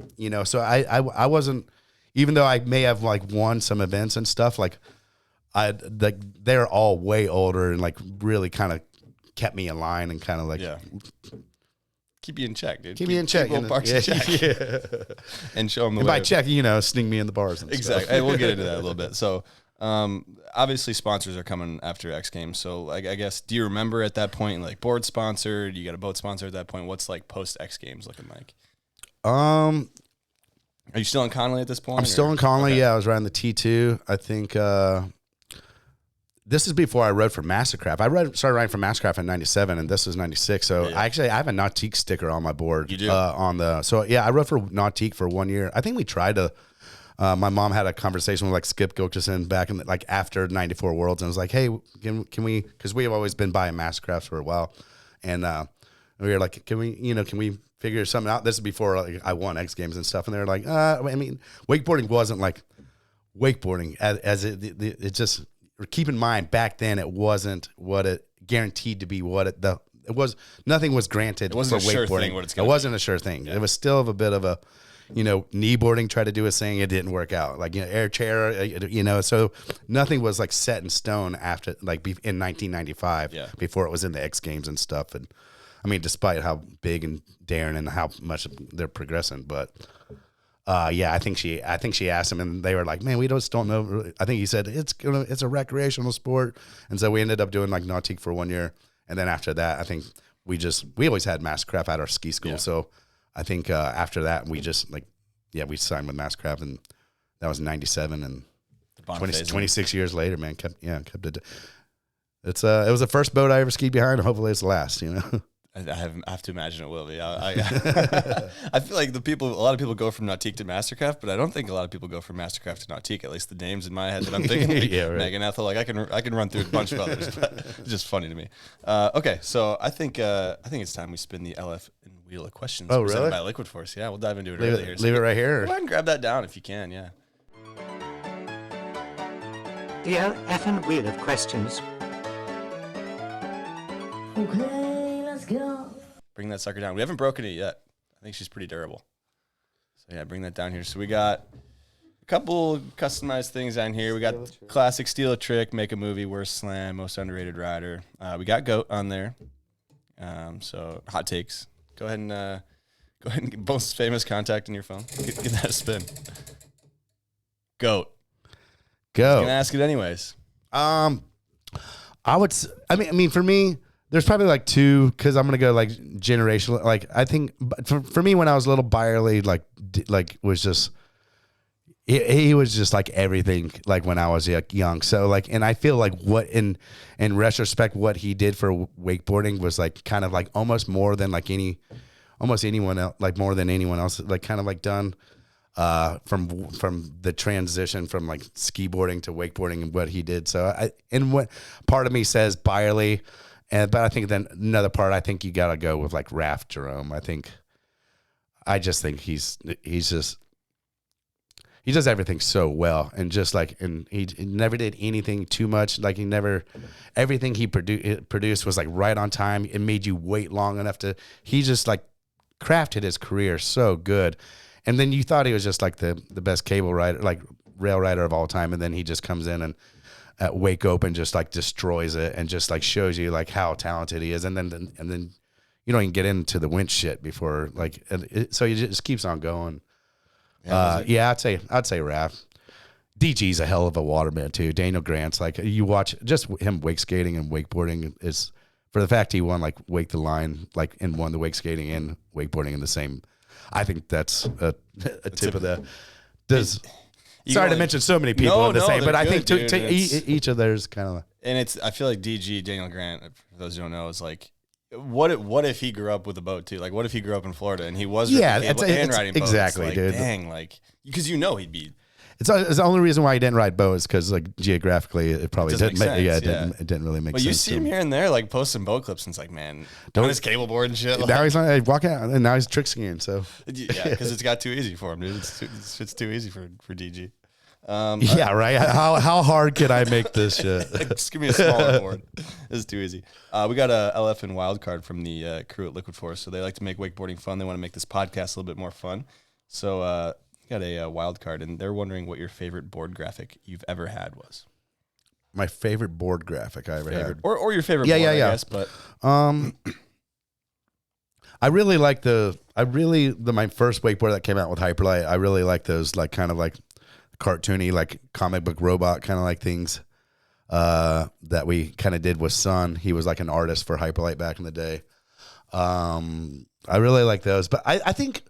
so I wasn't, even though I may have like won some events and stuff, like they're all way older and like really kind of kept me in line and kind of like, keep you in check, dude. Keep me in check. Parks in check. Yeah. And show them the and way. by check, sneak me in the bars and exactly. stuff. Hey, we'll get into that a little bit. So, obviously sponsors are coming after X Games. So like, I guess, do you remember at that point, like board sponsor, do you got a boat sponsor at that point? What's like post X Games looking like? Are you still in Connolly at this point? I'm still in Connolly. Okay. Yeah. I was riding the T2. I think, this is before I rode for Mastercraft. I started riding for Mastercraft in 97 and this is 96. So I have a Nautique sticker on my board. You do? I rode for Nautique for 1 year. I think we tried to, my mom had a conversation with like Skip Gilcherson back in like after 94 Worlds and was like, hey, can we, cause we have always been buying Mastercrafts for a while. And, we were like, can we figure something out? This is before like, I won X Games and stuff. And they were like, wakeboarding wasn't like wakeboarding as it just, keep in mind back then it wasn't what it guaranteed to be. It was. Nothing was granted. It wasn't for a sure wakeboarding. thing. What it's it wasn't a sure thing. Yeah. It was still a bit of a, kneeboarding tried to do a thing. It didn't work out. Like air chair. So nothing was like set in stone after like in 1995. Yeah. Before it was in the X Games and stuff. And I mean, despite how big and Darren and how much they're progressing, but. I think she asked him, and they were like, "Man, we just don't know." I think he said it's a recreational sport, and so we ended up doing like Nautique for 1 year, and then after that, I think we always had Mastercraft at our ski school, so I think after that we just we signed with Mastercraft, and that was in 97, and 26 years later, man, kept it. It was the first boat I ever skied behind, and hopefully it's the last, I have to imagine it will be. I feel like a lot of people go from Nautique to Mastercraft, but I don't think a lot of people go from Mastercraft to Nautique. At least the names in my head that I'm thinking, like yeah, right. Megan Ethel. Like I can run through a bunch of others. But it's just funny to me. Okay, so I think it's time we spin the LF'n wheel of questions. Oh, presented really? by Liquid Force. Yeah, we'll dive into it leave early here. Leave it right here. Go ahead and grab that down if you can. Yeah. The LF'n wheel of questions. Okay, let's go. Bring that sucker down. We haven't broken it yet. I think she's pretty durable. So yeah, bring that down here. So we got a couple customized things on here. We got classic steal a trick, make a movie, worst slam, most underrated rider. We got goat on there. So hot takes. Go ahead and get most famous contact in your phone. Get that a spin. Goat. Go. I'm gonna ask it anyways. I mean, for me, there's probably like two, because I'm gonna go like generational. Like I think for me, when I was a little, Byerly was just he was just like everything. Like when I was young, so like, and I feel like what in retrospect, what he did for wakeboarding was like kind of like almost more than like anyone else, like more than anyone else, like kind of like done. from the transition from like ski boarding to wakeboarding and what he did. So what part of me says Byerly, but I think then another part, I think you got to go with like Raph Derome. I just think he does everything so well, and just like, and he never did anything too much. Like everything he produced was like right on time. It made you wait long enough he just like crafted his career so good. And then you thought he was just like the best cable rider, like rail rider of all time. And then he just comes in and at Wake Open just like destroys it and just like shows you like how talented he is. And then you don't even get into the winch shit before like, so he just keeps on going. I'd say Raph. DG's a hell of a waterman too. Daniel Grant's like, you watch just him wake skating and wakeboarding is, for the fact he won like Wake the Line, like, and won the wake skating and wakeboarding in the same. I think that's a tip of the. Sorry to mention so many people in the same, but I think each of theirs kind of. And I feel like DG, Daniel Grant, for those who don't know, is like, what if he grew up with a boat too? Like, what if he grew up in Florida and he was riding boats? Exactly, like, dude. Dang, like, because he'd be. It's the only reason why he didn't ride boats, because like geographically it probably didn't make sense. It didn't really make sense. But you see him here and there like posting boat clips, and it's like, man, on his cable board and shit. Now he's on walking out, and now he's trick skiing. So yeah, because it's got too easy for him, dude. It's too easy for DG. Yeah, right. How hard can I make this shit? Just give me a smaller board. It's too easy. We got a LF'n wild card from the crew at Liquid Force, so they like to make wakeboarding fun. They want to make this podcast a little bit more fun. So got a wild card, and they're wondering what your favorite board graphic you've ever had was. My favorite board graphic I ever had, or your favorite board, I guess. But I really like my first wakeboard that came out with Hyperlite. I really like those like kind of like cartoony, like comic book robot kind of like things that we kind of did with Sun. He was like an artist for Hyperlite back in the day. I really like those, but I think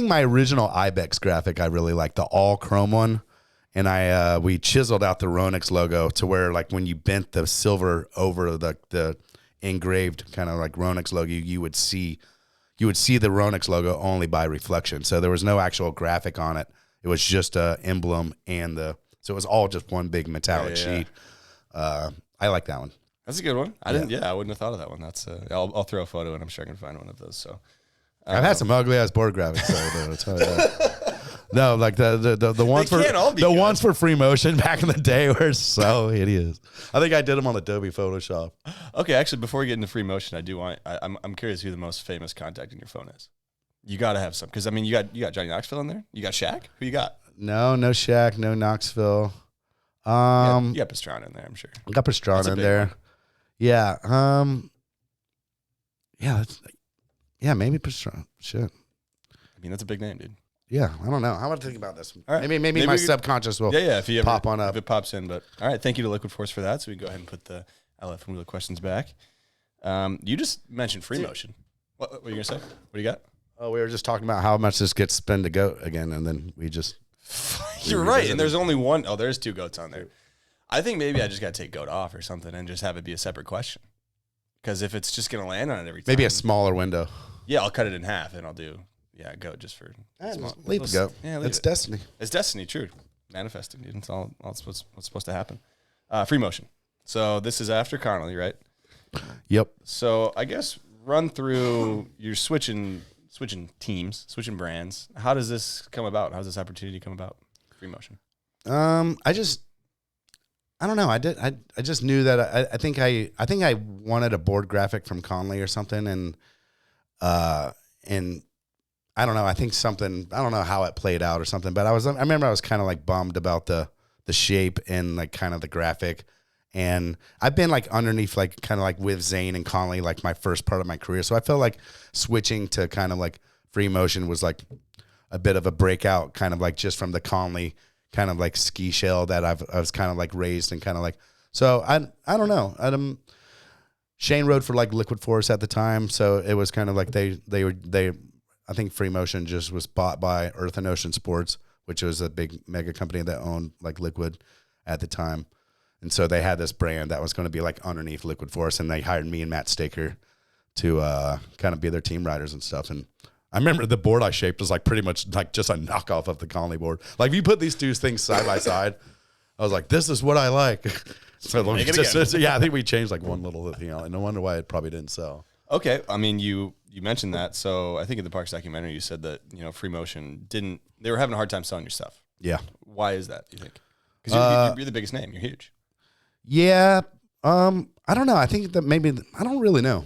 my original Ibex graphic I really like, the all chrome one, and we chiseled out the Ronix logo to where like when you bent the silver over the engraved kind of like Ronix logo, you would see the Ronix logo only by reflection. So there was no actual graphic on it. It was just a emblem so it was all just one big metallic sheet. I like that one. That's a good one. I wouldn't have thought of that one. That's I'll throw a photo and I'm sure I can find one of those. So I've had some ugly ass board graphics. I'll tell you that. No, like the ones ones for Freemotion back in the day were so hideous. I think I did them on Adobe Photoshop. Okay, actually, before we get into Freemotion, I'm curious who the most famous contact in your phone is. You got to have some, because I mean, you got Johnny Knoxville in there. You got Shaq. Who you got? No Shaq, no Knoxville. You got Pastrana in there, I'm sure. I got Pastrana in there. One. Yeah. Yeah, maybe Pastrana. Shit. I mean, that's a big name, dude. Yeah, I don't know. I want to think about this. All right. Maybe my subconscious will if you ever, pop on up. If it pops in. But all right, thank you to Liquid Force for that. So we can go ahead and put the LF'n wheel of questions back. You just mentioned Freemotion. What were you going to say? What do you got? Oh, we were just talking about how much this gets spent to goat again, and then we just... You're right, and there's only one. Oh, there's two goats on there. I think maybe I just got to take goat off or something and just have it be a separate question. Because if it's just going to land on it every time... Maybe a smaller window. Yeah, I'll cut it in half, and I'll do... Yeah, goat just for... Leave the goat. Yeah, it's destiny. It's destiny, true. Manifesting, dude. It's all what's supposed to happen. Freemotion. So this is after Connolly, right? Yep. So I guess run through your switching teams, switching brands. How does this come about? How does this opportunity come about? Freemotion. I don't know. I just knew that I think I wanted a board graphic from Conley or something, and I don't know. I think something. I don't know how it played out or something, but I remember I was kind of like bummed about the shape and like kind of the graphic. And I've been like underneath, like kind of like with Zane and Conley, like my first part of my career. So I felt like switching to kind of like Freemotion was like a bit of a breakout, kind of like just from the Conley kind of like ski shell that I was kind of like raised and kind of like. So I don't know. Shane rode for like Liquid Force at the time, so it was kind of like they I think Freemotion just was bought by Earth and Ocean Sports, which was a big mega company that owned like Liquid at the time. And so they had this brand that was going to be like underneath Liquid Force, and they hired me and Matt Staker to kind of be their team riders and stuff. And I remember the board I shaped was like pretty much like just a knockoff of the Conley board. Like if you put these two things side by side, I was like, this is what I like. So Make it again. yeah, I think we changed like one little thing out. No wonder why it probably didn't sell. Okay, I mean, you mentioned that, so I think in the Parks documentary you said that Freemotion they were having a hard time selling your stuff. Yeah. Why is that? Do you think? Because you're the biggest name. You're huge. Yeah. I don't know. I think that maybe I don't really know.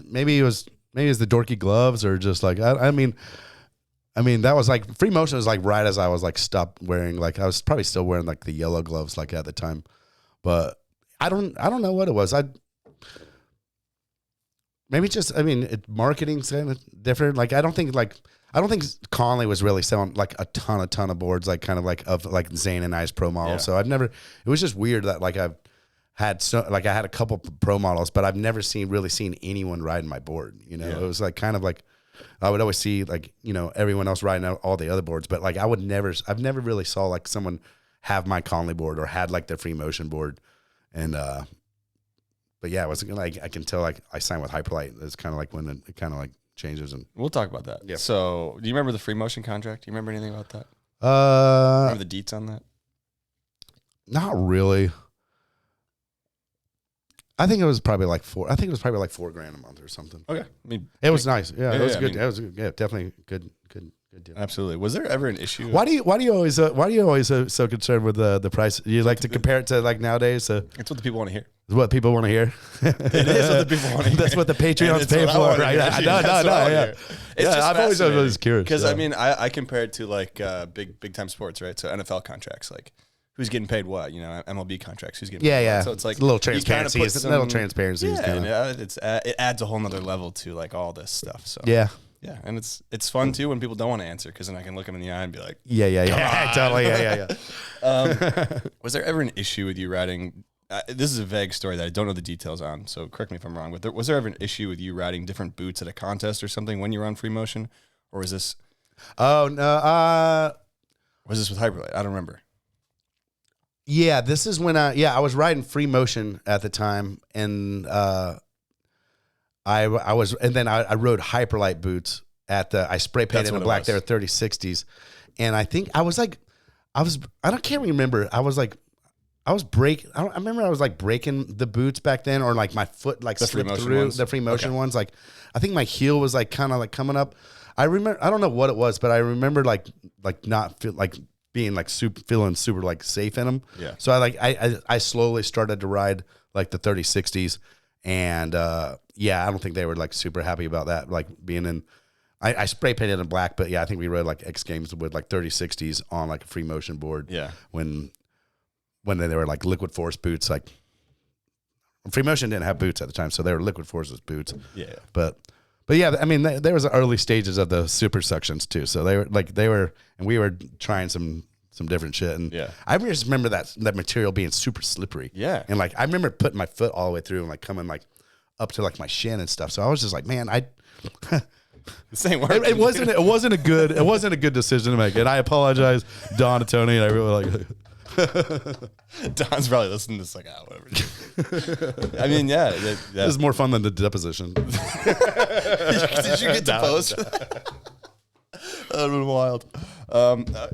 Maybe it was the dorky gloves or just like I mean that was like Freemotion was like right as I was like stopped wearing, like I was probably still wearing like the yellow gloves like at the time, but I don't know what it was. Maybe just, marketing's kind of different. Like, I don't think Conley was really selling like a ton of boards, like kind of like of like Zane and I's pro models. Yeah. So it was just weird that like I had a couple pro models, but I've never really seen anyone riding my board. You know, Yeah. It was like kind of like I would always see like, everyone else riding out all the other boards, but like I've never really saw like someone have my Conley board or had like the Freemotion board. And, but yeah, it was like I can tell like I signed with Hyperlite. It's kind of like when it kind of like changes. And We'll talk about that. Yeah. So, do you remember the Freemotion contract? Do you remember anything about that? Remember the deets on that? Not really. I think it was probably like $4,000 a month or something. Okay. I mean, It was nice. Yeah, it was yeah, good. I mean- It was definitely good deal. absolutely. Was there ever an issue? Why do you always so concerned with the price? You like to compare it to like nowadays? It's what the people want to hear. Is what people want to hear. It is what the people want to hear. That's what the Patreon's And paying it's what I for, wanna right? hear. Yeah, That's what I wanna yeah. hear. It's just I've always was curious. Because yeah. I mean, I compare it to like big time sports, right? So NFL contracts, like who's getting paid what? MLB contracts, who's getting paid Yeah. what? So it's like a little you kinda transparency. put It's a little transparency. Yeah, and it adds a whole nother level to like all this stuff. So Yeah. yeah, and it's fun too when people don't want to answer because then I can look them in the eye and be like, Yeah. Totally. Yeah. was there ever an issue with you riding? This is a vague story that I don't know the details on, so correct me if I'm wrong. But was there ever an issue with you riding different boots at a contest or something when you were on Freemotion, or was this? Oh no. Was this with Hyperlite? I don't remember. Yeah, this is when I was riding Freemotion at the time, and I rode Hyperlite boots I spray painted in black. They were 3060s, and I think I can't remember. I remember I was like breaking the boots back then, or like my foot like slipped through ones? the Freemotion Okay. ones. Like I think my heel was like kind of like coming up. I don't know what it was, but I remember like not feel like being like feeling super like safe in them. Yeah. So I slowly started to ride like the 3060s, and I don't think they were like super happy about that. Like being in, I spray painted in black, but yeah, I think we rode like X Games with like 3060s on like a Freemotion board. Yeah. When they were like liquid force boots, like Freemotion didn't have boots at the time, so they were liquid forces boots. Yeah. But yeah, I mean, there was early stages of the super suctions too. So and we were trying some different shit. And Yeah. I just remember that material being super slippery. Yeah. And like, I remember putting my foot all the way through and like coming like up to like my shin and stuff. So I was just like, man, This ain't working. it wasn't a good decision to make. And I apologize, Don and Tony, and I really like Don's probably listening to this like, whatever. I mean, yeah. this is more fun than the deposition. Did you get to post? That would have been wild.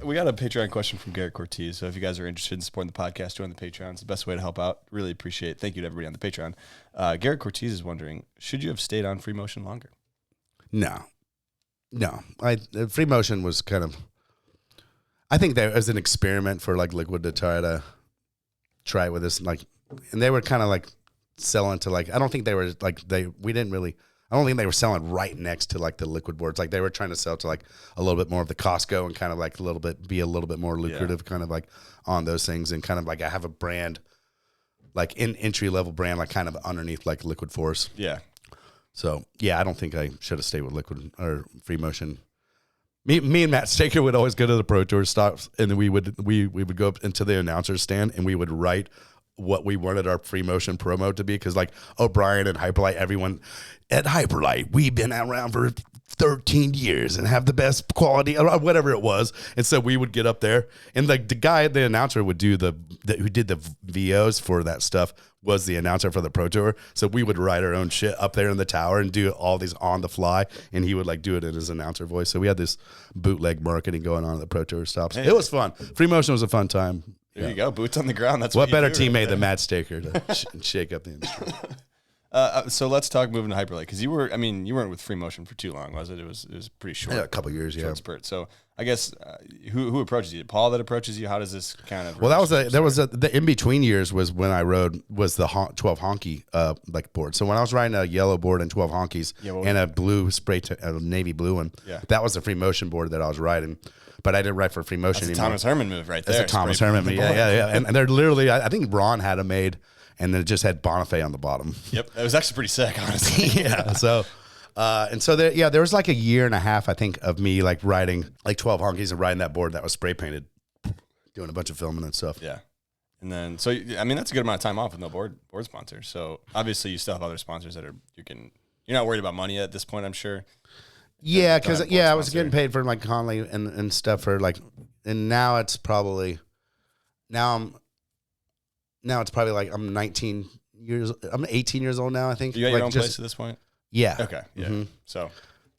We got a Patreon question from Garrett Cortez. So if you guys are interested in supporting the podcast, join the Patreon. It's the best way to help out. Really appreciate it. Thank you to everybody on the Patreon. Garrett Cortez is wondering, should you have stayed on Freemotion longer? No. Freemotion was kind of, I think there was an experiment for like Liquid to try it with this, like, and they were kind of like selling to like, I don't think they were like, I don't think they were selling right next to like the Liquid boards. Like they were trying to sell to like a little bit more of the Costco and kind of like be a little bit more lucrative kind of like on those things. And kind of like I have a brand, like an entry level brand, like kind of underneath like Liquid Force. Yeah. So yeah, I don't think I should have stayed with Liquid or Freemotion. Me and Matt Staker would always go to the Pro Tour stops, and then we would go up into the announcer's stand, and we would write what we wanted our Freemotion promo to be, because like O'Brien and Hyperlite, everyone at Hyperlite, we've been around for 13 years and have the best quality, or whatever it was. And so we would get up there, and like the announcer would do who did the VOs for that stuff was the announcer for the Pro Tour. So we would write our own shit up there in the tower and do all these on the fly. And he would like do it in his announcer voice. So we had this bootleg marketing going on at the Pro Tour stops. It was fun. Freemotion was a fun time. There you go. Boots on the ground. That's what what better you do, teammate right than Matt Staker to shake up the industry. So let's talk moving to Hyperlite, because you weren't with Freemotion for too long, was it? It was pretty short. Yeah, a couple years, short spurt. So I guess who approaches you? Paul that approaches you? How does this kind of? Well, the in between years was when I rode was the 12 honky like board. So when I was riding a yellow board and 12 honkies and a blue a navy blue one, that was the Freemotion board that I was riding. But I didn't ride for Freemotion anymore. That's a Thomas Herman move right there. That's a Thomas Herman move. Yeah. And they're literally, I think Ron had them made, and then it just had Bonifay on the bottom. Yep, it was actually pretty sick, honestly. Yeah. So, there was like a year and a half, I think, of me like riding like 12 honkies and riding that board that was spray painted, doing a bunch of filming and stuff. Yeah. And then, so I mean, that's a good amount of time off with no board sponsor. So obviously, you still have other sponsors that you're not worried about money at this point, I'm sure. Yeah, because I was getting paid for like Conley and stuff for like, and now it's probably like I'm 18 years old now, I think. You got like your own place at this point? Yeah. Okay. Yeah. Mm-hmm. So.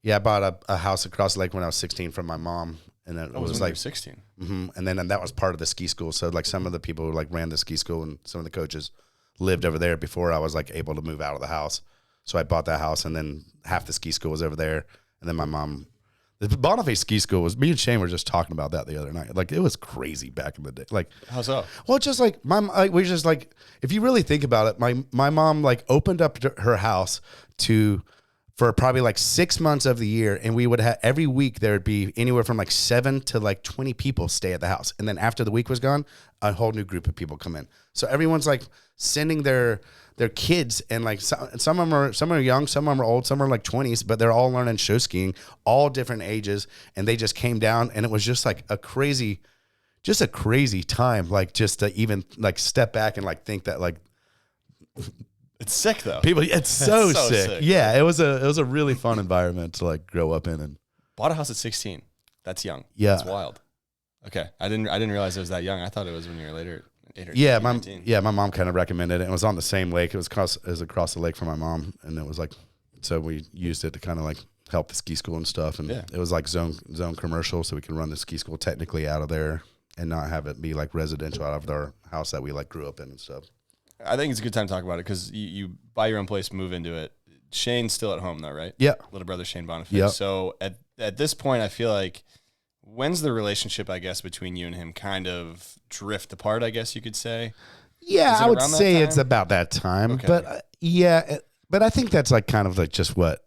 Yeah, I bought a house across the lake when I was 16 from my mom, and then it was like 16. Mm-hmm, and that was part of the ski school. So like some of the people who like ran the ski school and some of the coaches lived over there before I was like able to move out of the house. So I bought that house, and then half the ski school was over there. And then my mom, the Bonifay ski school was, me and Shane were just talking about that the other night. Like it was crazy back in the day. Like how so? Well, just like we just like, if you really think about it, my mom like opened up her house for probably like 6 months of the year, and we would have every week there would be anywhere from like 7 to like 20 people stay at the house, and then after the week was gone, a whole new group of people come in. So everyone's like sending their kids, and like some of them are young, some of them are old, some are like 20s, but they're all learning show skiing, all different ages, and they just came down, and it was just like a crazy time, like just to even like step back and like think that like. It's sick though. It's so sick. Yeah, it was a really fun environment to like grow up in. And bought a house at 16. That's young. Yeah, that's wild. Okay, I didn't realize it was that young. I thought it was when you were later. 8 or yeah, 19. My mom kind of recommended it. It was on the same lake. It was across the lake from my mom, and it was like, so we used it to kind of like help the ski school and stuff. And it was like zone commercial, so we can run the ski school technically out of there and not have it be like residential out of our house that we like grew up in and stuff. I think it's a good time to talk about it because you buy your own place, move into it. Shane's still at home though, right? Yeah. Little brother Shane Bonifay. Yep. So at this point, I feel like, when's the relationship, I guess, between you and him kind of drift apart, I guess you could say? Yeah, I would say it's about that time. Okay. But but I think that's like kind of like just what.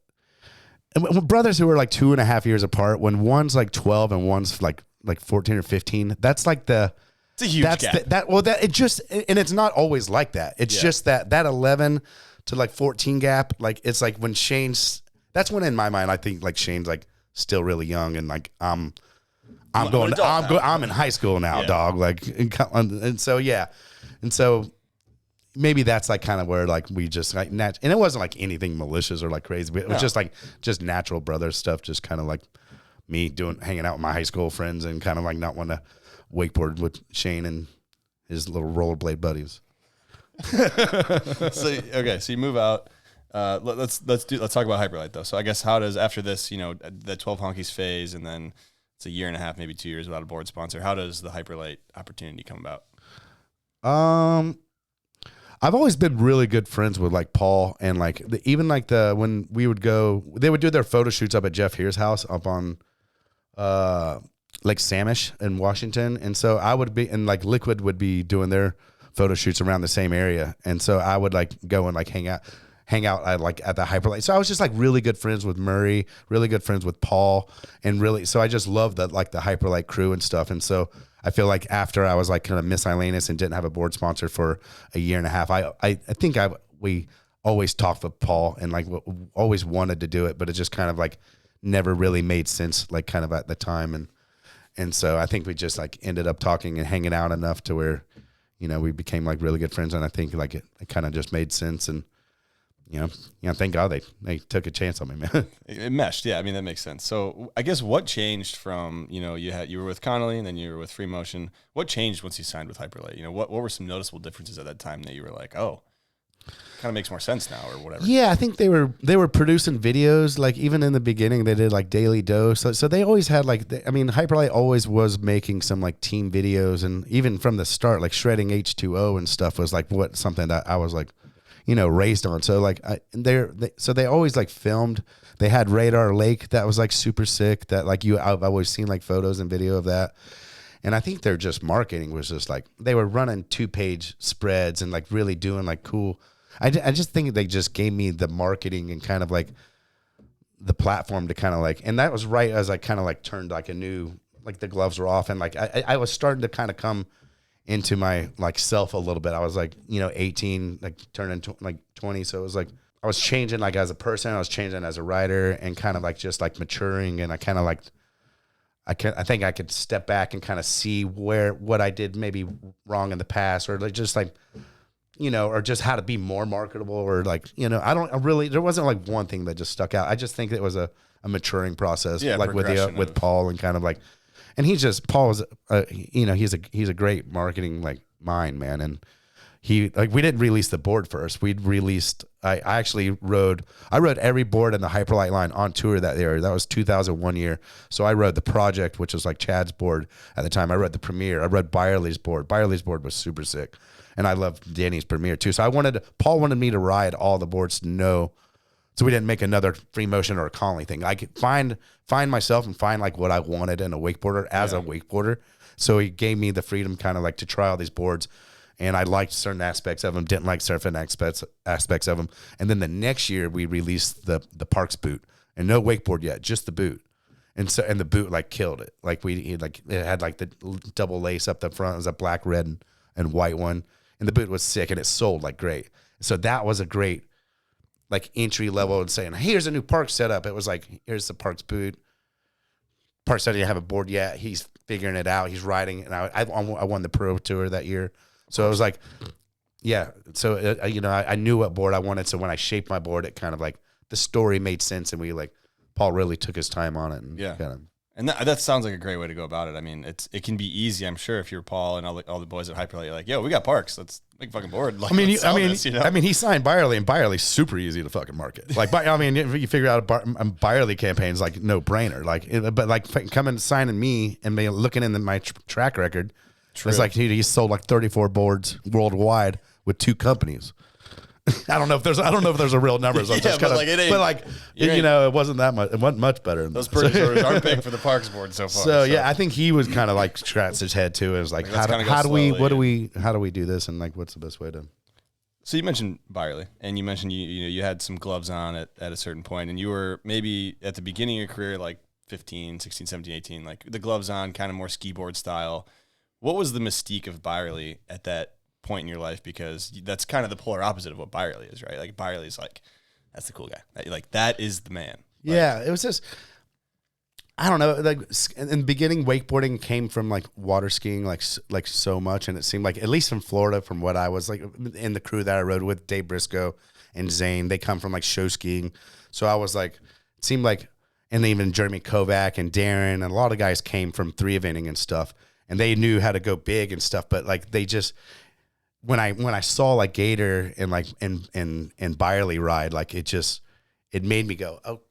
And when brothers who are like 2.5 years apart, when one's like 12 and one's like 14 or 15, that's like the. It's a huge gap. And it's not always like that. It's just that 11 to like 14 gap. Like it's like when that's when in my mind I think like Shane's like still really young, and like I'm in high school now, dog. Like and so maybe that's like kind of where like we just like and it wasn't like anything malicious or like crazy, but it was just natural brother stuff, just kind of like me hanging out with my high school friends and kind of like not want to wakeboard with Shane and his little rollerblade buddies. So you move out. Let's talk about Hyperlite though. So I guess how does, after this, the 12 honkies phase, and then it's a year and a half, maybe 2 years without a board sponsor, how does the Hyperlite opportunity come about? I've always been really good friends with like Paul, and like when we would go, they would do their photo shoots up at Jeff Here's house up on like Samish in Washington. And so I would be, and like Liquid would be doing their photo shoots around the same area. And so I would like go and like hang out at the Hyperlite. So I was just like really good friends with Murray, really good friends with Paul, and really, so I just loved the Hyperlite crew and stuff. And so I feel like after I was like kind of miscellaneous and didn't have a board sponsor for a year and a half, I think we always talked with Paul and like always wanted to do it, but it just kind of like never really made sense, like kind of at the time. And so I think we just like ended up talking and hanging out enough to where, we became like really good friends. And I think like it kind of just made sense. And, thank God they took a chance on me, man. It meshed. Yeah. I mean, that makes sense. So I guess what changed from, you were with Connolly and then you were with Freemotion. What changed once you signed with Hyperlite? What were some noticeable differences at that time that you were like, oh, Kind of makes more sense now, or whatever. Yeah, I think they were producing videos. Like even in the beginning, they did like Daily Dose. So they always had like, Hyperlite always was making some like team videos, and even from the start, like shredding H2O and stuff was like something that I was like, raised on. So like so they always like filmed. They had Radar Lake that was like super sick. That like I've always seen like photos and video of that. And I think their just marketing was just like they were running 2-page spreads and like really doing like cool. I just think they just gave me the marketing and kind of like the platform to kind of like, and that was right as I kind of like turned like a new, like the gloves were off and like I was starting to kind of come into my like self a little bit. I was like, 18, like turning like 20. So it was like, I was changing like as a person, I was changing as a rider and kind of like just like maturing. And I kind of like, I think I could step back and kind of see what I did maybe wrong in the past or like just like, or just how to be more marketable or like, there wasn't like one thing that just stuck out. I just think it was a maturing process, like with Paul and kind of like, and Paul is, he's a great marketing like mind, man. And we didn't release the board first. I actually rode every board in the Hyperlite line on tour that year. That was 2001 year. So I rode the Project, which was like Chad's board at the time. I rode the Premier. I rode Byerly's board. Byerly's board was super sick. And I loved Danny's Premier too. So Paul wanted me to ride all the boards to know, so we didn't make another Freemotion or a Conley thing. I could find myself and find like what I wanted in a wakeboarder as a wakeboarder. So he gave me the freedom kind of like to try all these boards. And I liked certain aspects of them, didn't like certain aspects of them. And then the next year we released the Parks boot and no wakeboard yet, just the boot. And the boot like killed it. Like it had like the double lace up the front. It was a black, red, and white one. And the boot was sick and it sold like great. So that was a great like entry level and saying, here's a new Parks setup. It was like, here's the Parks boot. Parks didn't have a board yet. He's figuring it out. He's riding. And I won the Pro Tour that year. So it was like, yeah. So, I knew what board I wanted. So when I shaped my board, it kind of like the story made sense. And Paul really took his time on it. And kind of, and that sounds like a great way to go about it. I mean, it can be easy, I'm sure, if you're Paul and all the boys at Hyperlite, you're like, yo, we got Parks. Let's make a fucking board. Like, he signed Byerly, and Byerly's super easy to fucking market. Like, if you figure out a Byerly campaign's like no brainer. Like, but like coming signing me and me looking in my track record, it's like he sold like 34 boards worldwide with 2 companies. I don't know if there's a real number. So it wasn't that much. It wasn't much better. Those purchase aren't big for the Parks board so far. So yeah, I think he was kind of like scratched his head too. It was like, how do we do this, and like what's the best way to? So you mentioned Byerly, and you mentioned you had some gloves on at a certain point, and you were maybe at the beginning of your career, like 15, 16, 17, 18, like the gloves on, kind of more ski board style. What was the mystique of Byerly at that point in your life? Because that's kind of the polar opposite of what Byerly is, right? Like Byerly's like, that's the cool guy. Like that is the man. Yeah, it was just, I don't know. Like in the beginning, wakeboarding came from like water skiing, like so much, and it seemed like at least from Florida, from what I was like in the crew that I rode with, Dave Briscoe and Zane, they come from like show skiing. So I was like, it seemed like, and even Jeremy Kovac and Darren and a lot of guys came from 3-eventing and stuff, and they knew how to go big and stuff. But like they just, when I saw like Gator and like and Byerly ride, like it made me go, oh,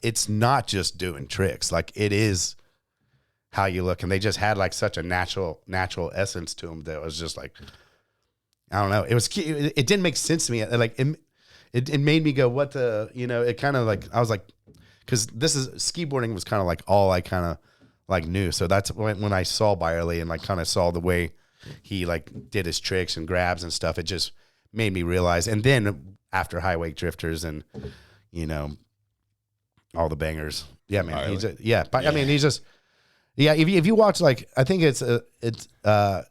it's not just doing tricks. Like it is how you look. And they just had like such a natural essence to them that was just like, I don't know. It didn't make sense to me. Like it made me go, what the, it kind of like, I was like, cause skiboarding was kind of like all I kind of like knew. So that's when I saw Byerly and like kind of saw the way he like did his tricks and grabs and stuff, it just made me realize. And then after High Wake Drifters and, all the bangers. Yeah, man. He's I mean, he's just, if you watch, like, I think it's the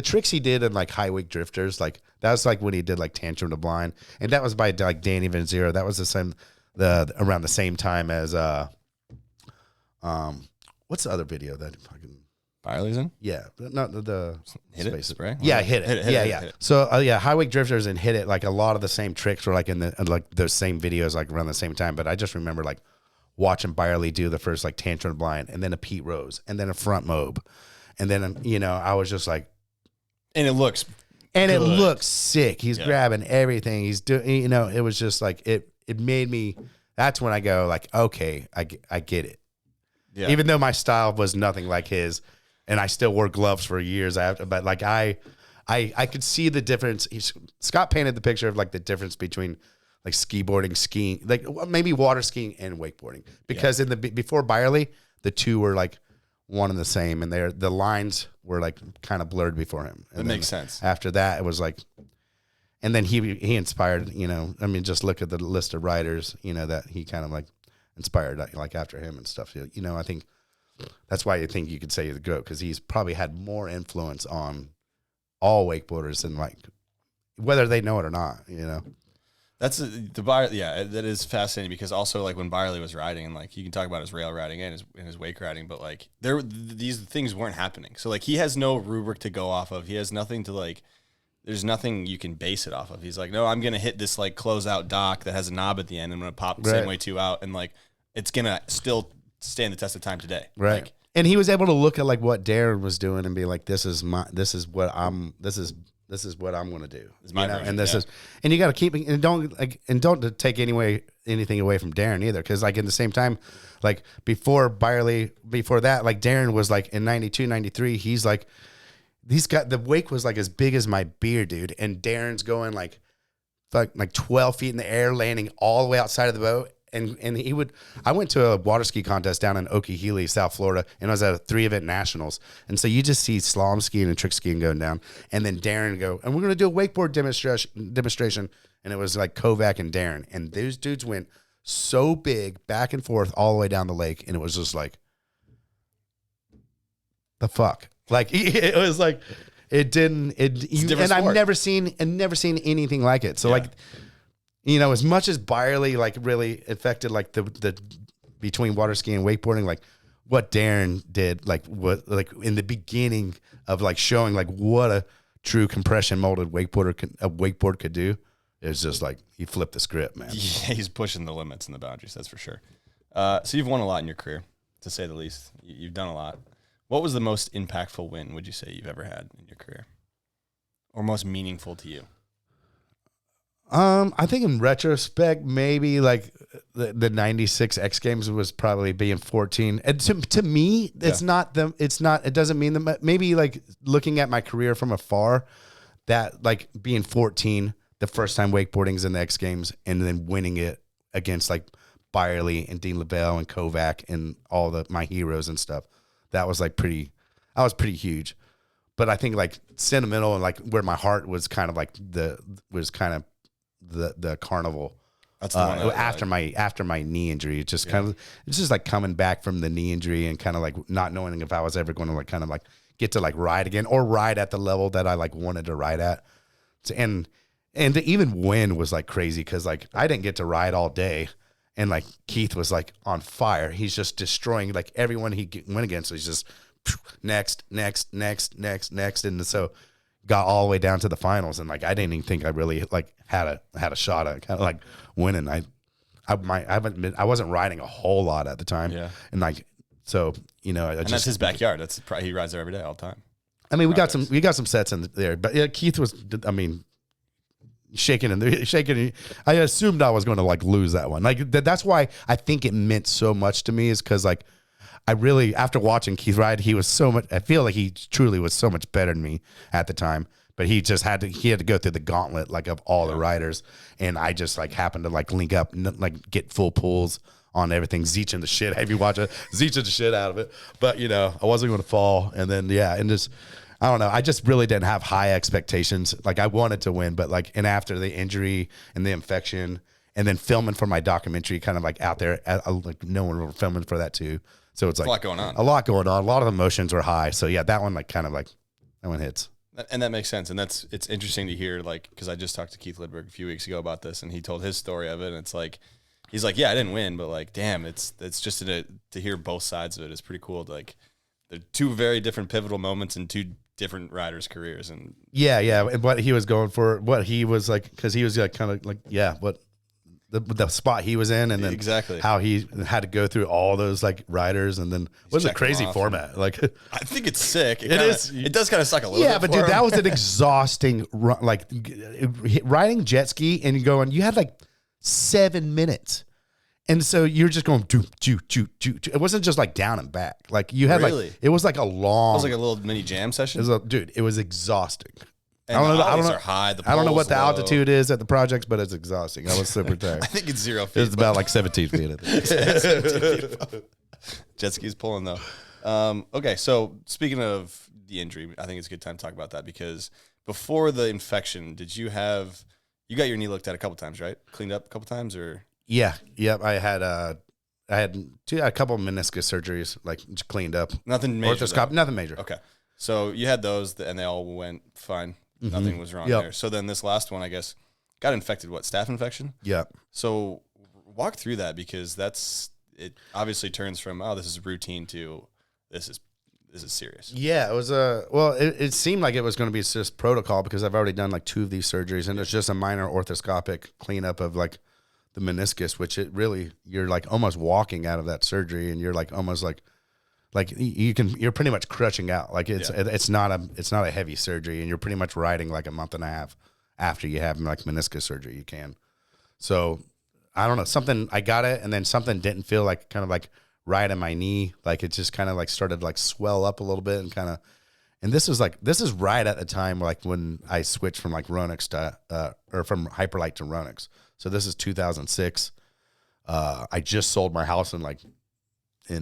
tricks he did in like High Wake Drifters, like that was like when he did like Tantrum to Blind, and that was by like Danny Vanzero. That was around the same time as what's the other video that fucking Byerly's in? Yeah, not the Hit It spray. Yeah, Hit It. So High Wake Drifters and Hit It, like a lot of the same tricks were like in the same videos, like around the same time. But I just remember like watching Byerly do the first like Tantrum to Blind, and then a Pete Rose, and then a front mob, and then I was just like, and it looks And it good. looks sick. He's grabbing everything. He's doing, it was just like, it made me, that's when I go like, okay, I get it. Yeah. Even though my style was nothing like his, and I still wore gloves for years after, but like I could see the difference. Scott painted the picture of like the difference between like skiboarding, skiing, like maybe water skiing and wakeboarding, because in the before Byerly, the two were like one and the same, and the lines were like kind of blurred before him. And that makes sense. After that, it was like, and then he inspired. Just look at the list of riders, that he kind of like inspired, like after him and stuff. I think that's why you think you could say he's the GOAT, because he's probably had more influence on all wakeboarders than like whether they know it or not. That's the Byerly. Yeah, that is fascinating, because also like when Byerly was riding, and like you can talk about his rail riding and his wake riding, but like these things weren't happening. So like he has no rubric to go off of. He has nothing to like. There's nothing you can base it off of. He's like, no, I'm gonna hit this like closeout dock that has a knob at the end. I'm gonna pop the same way two out, and like it's gonna still stand the test of time today. Right. Like, and he was able to look at like what Darren was doing and be like, this is what I'm going to do. It's my version, and this is, and you got to keep, and don't take anything away from Darren either. Cause like in the same time, like before Byerly, before that, like Darren was like in 92, 93, he's got, the wake was like as big as my beard, dude. And Darren's going like 12 feet in the air, landing all the way outside of the boat. And I went to a water ski contest down in Okeechobee, South Florida, and I was at a 3-event nationals. And so you just see slalom skiing and trick skiing going down, and then Darren go, and we're going to do a wakeboard demonstration. And it was like Kovac and Darren, and those dudes went so big back and forth all the way down the lake. And it was just like, the fuck? Like, it was like, and I've never seen anything like it. So like, as much as Byerly like really affected like the between water skiing and wakeboarding, like what Darren did, like what like in the beginning of like showing like what a true compression molded wakeboard could do, it's just like he flipped the script, man. Yeah, he's pushing the limits and the boundaries, that's for sure. So you've won a lot in your career, to say the least. You've done a lot. What was the most impactful win, would you say, you've ever had in your career, or most meaningful to you? I think in retrospect, maybe like the 96 X Games was probably being 14. And to me, it doesn't mean that, maybe like looking at my career from afar, that like being 14, the first time wakeboarding's in the X Games, and then winning it against like Byerly and Dean LaBelle and Kovac and all my heroes and stuff. That was like pretty huge. But I think like sentimental, and like where my heart was kind of like the carnival. That's the one after my knee injury. It's just like coming back from the knee injury and kind of like not knowing if I was ever going to like kind of like get to like ride again or ride at the level that I like wanted to ride at. And to even win was like crazy, because like I didn't get to ride all day, and like Keith was like on fire. He's just destroying like everyone he went against. So he's just next, and so got all the way down to the finals, and like I didn't even think I really like had a shot at kind of like winning. I wasn't riding a whole lot at the time, and like so that's his backyard. That's probably, he rides there every day, all the time. I mean, we got some sets in there, but yeah, Keith was, I mean, shaking. I assumed I was going to like lose that one. Like that's why I think it meant so much to me, is because like I really, after watching Keith ride, he was so much, I feel like he truly was so much better than me at the time, but he just had to go through the gauntlet like of all the riders. And I just like happened to like link up, like get full pulls on everything, zeeching the shit. If you watch it, zeeching the shit out of it. But I wasn't going to fall. And then, and just, I don't know. I just really didn't have high expectations. Like I wanted to win, but like, and after the injury and the infection, and then filming for my documentary, kind of like out there, like no one were filming for that too. So it's like a lot going on. A lot of emotions were high. So yeah, that one like kind of like that one hits. And that makes sense. And it's interesting to hear, like, because I just talked to Keith Lidberg a few weeks ago about this, and he told his story of it. And it's like, he's like, yeah, I didn't win, but like, damn, it's just to hear both sides of it is pretty cool. Like, they're two very different pivotal moments in two different riders' careers. And yeah, and what he was going for, what he was like, because he was like kind of like, yeah, what the spot he was in, and then Exactly. how he had to go through all those like riders, and then it was a checked them crazy off format. Like I think it's sick. It is. It does kind of suck a little bit. yeah, but for dude, him. that was an exhausting run. Like riding jet ski and going, you had like 7 minutes. And so you're just going, doo, doo, doo, doo, doo. It wasn't just like down and back. Like you had Really? like, it was like a long, It was like a little mini jam session. dude, it was exhausting. And the ollies are high. The I don't know what pole's the low. altitude is at the projects, but it's exhausting. I was super tired. I think it's 0 feet. It's about like 17 feet. I think. Jet skis pulling though. Okay, so speaking of the injury, I think it's a good time to talk about that because before the infection, you got your knee looked at a couple times, right? Cleaned up a couple times, or Yeah. Yep. I had a couple of meniscus surgeries, like just cleaned up. nothing major? Orthoscopic, though? nothing major. Okay, so you had those, and they all went fine. Nothing was wrong Yep. there. So then this last one, I guess, got infected. What, staph infection? Yep. So walk through that because it obviously turns from, oh, this is routine to this is serious. Yeah, it was it seemed like it was going to be just protocol because I've already done like 2 of these surgeries, and it's just a minor orthoscopic cleanup of like the meniscus, which it really, you're like almost walking out of that surgery, and you're like almost like you're pretty much crutching out. Like it's not a heavy surgery, and you're pretty much riding like a month and a half after you have like meniscus surgery. You can. So I don't know, I got it, and then something didn't feel like kind of like right in my knee. Like it just kind of like started to like swell up a little bit and this is right at the time like when I switched from like Ronix to or from Hyperlite to Ronix. So this is 2006. I just sold my house in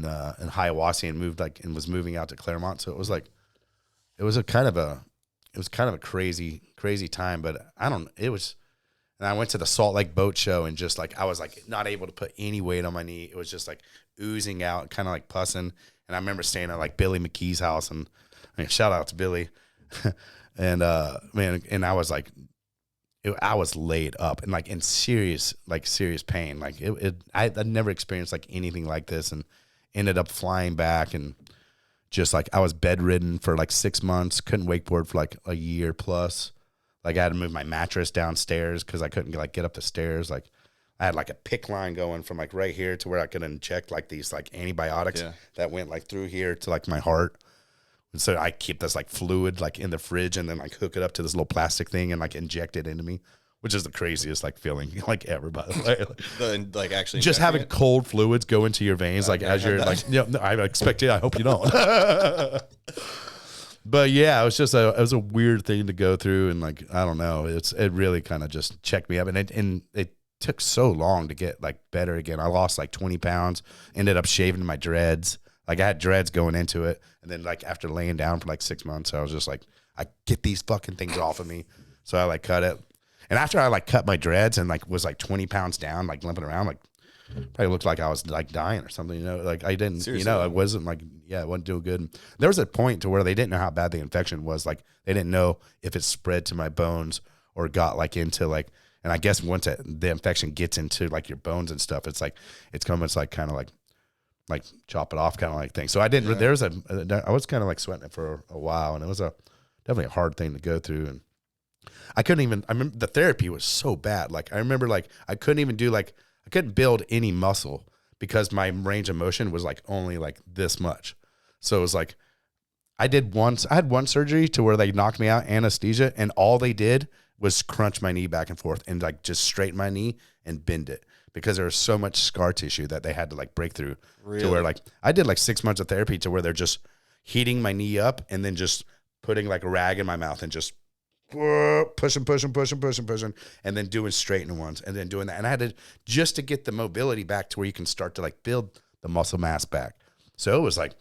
Hiawassee and moved and was moving out to Claremont. So it was kind of a crazy time, but and I went to the Salt Lake Boat Show and just like, I was like not able to put any weight on my knee. It was just like oozing out, kind of like pussing. And I remember staying at like Billy McKee's house, and shout out to Billy. And and I was like, I was laid up and like in serious pain. Like I'd never experienced like anything like this, and ended up flying back, and just like I was bedridden for like 6 months, couldn't wakeboard for like a year plus. Like I had to move my mattress downstairs because I couldn't like get up the stairs. Like I had like a pick line going from like right here to where I could inject like these like antibiotics that went like through here to like my heart. And so I keep this like fluid like in the fridge and then like hook it up to this little plastic thing and like inject it into me, which is the craziest like feeling like ever, by the way. Like actually just having it? cold fluids go into your veins like as you're like, I expect it. I hope you don't. But yeah, it was a weird thing to go through, and like I don't know, it really kind of just checked me up, and it took so long to get like better again. I lost like 20 pounds, ended up shaving my dreads. Like I had dreads going into it, and then like after laying down for like 6 months, I was just like, I get these fucking things off of me. So I like cut it, and after I like cut my dreads and like was like 20 pounds down, like limping around, like probably looked like I was like dying or something, you know, like I didn't, Seriously? I wasn't like, it wasn't doing good. And there was a point to where they didn't know how bad the infection was. Like they didn't know if it spread to my bones or got like into like, and I guess once the infection gets into like your bones and stuff, it's like, it's almost like kind of like chop it off kind of like thing. So I didn't, I was kind of like sweating it for a while, and it was definitely a hard thing to go through. And I remember the therapy was so bad. Like I remember like, I couldn't build any muscle because my range of motion was like only like this much. So it was like, I had one surgery to where they knocked me out, anesthesia, and all they did was crunch my knee back and forth and like just straighten my knee and bend it because there was so much scar tissue that they had to like break through. Really? To where like I did like 6 months of therapy to where they're just heating my knee up and then just putting like a rag in my mouth and just pushing, and then doing straightening ones and then doing that. And I had to get the mobility back to where you can start to like build the muscle mass back. So it was like,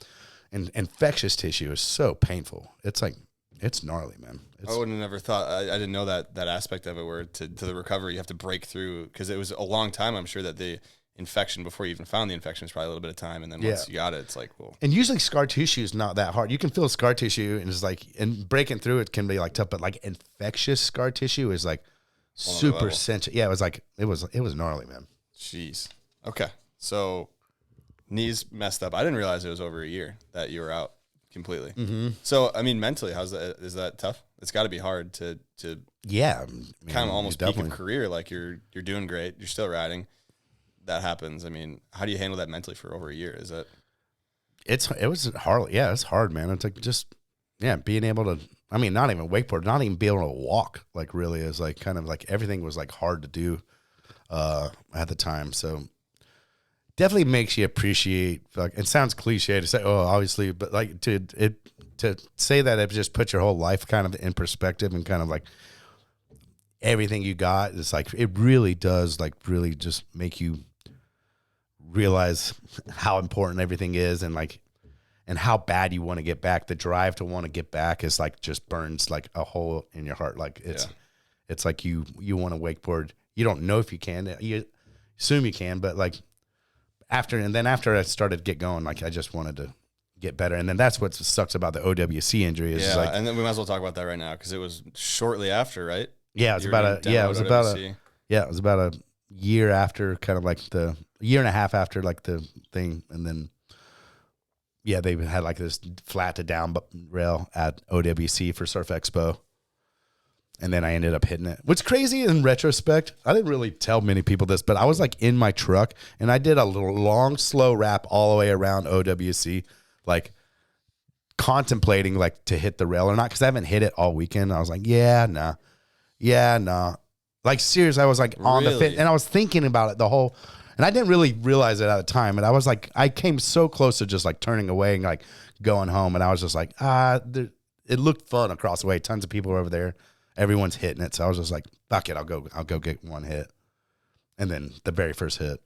and infectious tissue is so painful. It's like, it's gnarly, man. I wouldn't have never thought. I didn't know that aspect of it, where to the recovery you have to break through, because it was a long time. I'm sure that the infection, before you even found the infection, is probably a little bit of time, and then once you got it, it's like, well. And usually scar tissue is not that hard. You can feel scar tissue, and it's like, and breaking through it can be like tough, but like infectious scar tissue is like super sensitive. Yeah, it was like it was gnarly, man. Jeez. Okay, so knees messed up. I didn't realize it was over a year that you were out completely. Mm-hmm. So I mean, mentally, how's that? Is that tough? it's got to be hard to Yeah, I mean, kind of almost peak definitely. of career. Like you're doing great, you're still riding. That happens. I mean, how do you handle that mentally for over a year? Is that? It was hard. Yeah, it's hard, man. It's like just being able to. I mean, not even wakeboard, not even being able to walk. Like really is like kind of like everything was like hard to do at the time. So definitely makes you appreciate. Like it sounds cliche to say, oh, obviously, but like to say that it just puts your whole life kind of in perspective and kind of like everything you got is like it really does like really just make you realize how important everything is and like and how bad you want to get back. The drive to want to get back is like just burns like a hole in your heart. Like it's like you want to wakeboard. You don't know if you can. You assume you can, but like after I started to get going, like I just wanted to get better. And then that's what sucks about the OWC injury is like, and then we might as well talk about that right now because it was shortly after, right? Yeah, it was about a year after, kind of like the year and a half after like the thing, and then they had like this flat to down rail at OWC for Surf Expo, and then I ended up hitting it. What's crazy in retrospect, I didn't really tell many people this, but I was like in my truck and I did a little long slow wrap all the way around OWC, like contemplating like to hit the rail or not because I haven't hit it all weekend. I was like, nah. Like seriously, I was like on the fit, and I was thinking about it the whole, and I didn't really realize it at the time. And I was like, I came so close to just like turning away and like going home, and I was just like, it looked fun across the way. Tons of people were over there, everyone's hitting it, so I was just like, fuck it, I'll go get one hit, and then the very first hit.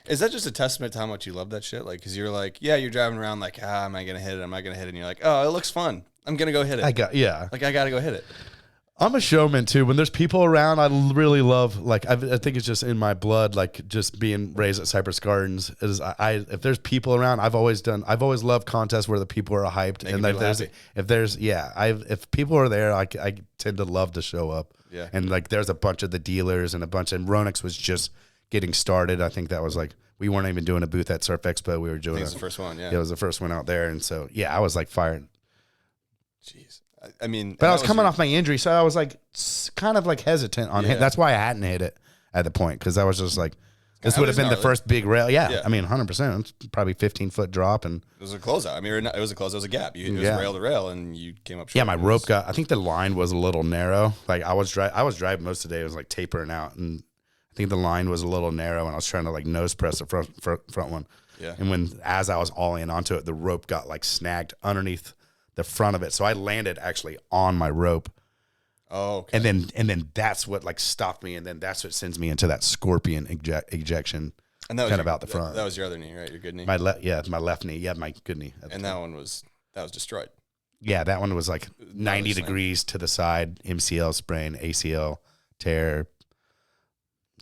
Is that just a testament to how much you love that shit? Like, because you're like, you're driving around like, am I gonna hit it? Am I gonna hit it? And you're like, oh, it looks fun. I'm gonna go hit it. I gotta go hit it. I'm a showman too. When there's people around, I really love, like, I think it's just in my blood, like just being raised at Cypress Gardens is if there's people around, I've always loved contests where the people are hyped. And if people are there, I tend to love to show up. Yeah. And like, there's a bunch of the dealers and and Ronix was just getting started. I think that was like, we weren't even doing a booth at Surf Expo. We were doing it was the first one. Yeah. It was the first one out there. And so, I was like fired. Jeez. I mean, but I was coming off my injury, so I was like kind of like hesitant on it. That's why I hadn't hit it at the point, because I was just like, this would have been the first big rail. Yeah. I mean, 100%. It's probably 15-foot drop, and it was a closeout. I mean, it was a closeout. It was a gap. It was rail to rail, and you came up short. Yeah, my rope got. I think the line was a little narrow. Like I was driving most of the day. It was like tapering out, and I think the line was a little narrow, and I was trying to like nose press the front one. Yeah. And as I was ollie onto it, the rope got like snagged underneath the front of it, so I landed actually on my rope. Oh, okay. And then that's what like stopped me, and then that's what sends me into that scorpion ejection. And that was kind of out the front. That was your other knee, right? Your good knee. My left knee. Yeah, my good knee. And that one was destroyed. Yeah, that one was like 90 degrees to the side. MCL sprain, ACL tear.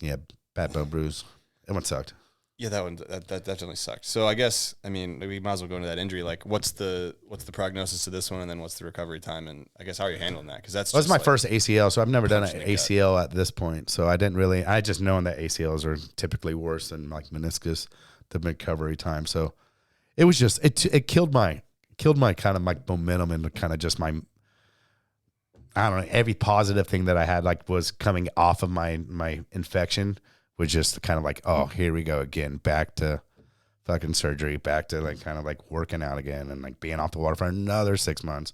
Yeah, bad bone bruise. That one sucked. Yeah, that definitely sucked. So I guess, I mean, we might as well go into that injury. Like, what's the prognosis to this one, and then what's the recovery time, and I guess how are you handling that? Because that's my first ACL, so I've never done an ACL at this point. So I just known that ACLs are typically worse than like meniscus, the recovery time. So it was just it killed my kind of my momentum and kind of just my, I don't know, every positive thing that I had like was coming off of my infection. Was just kind of like, oh, here we go again, back to fucking surgery, back to like kind of like working out again and like being off the water for another 6 months.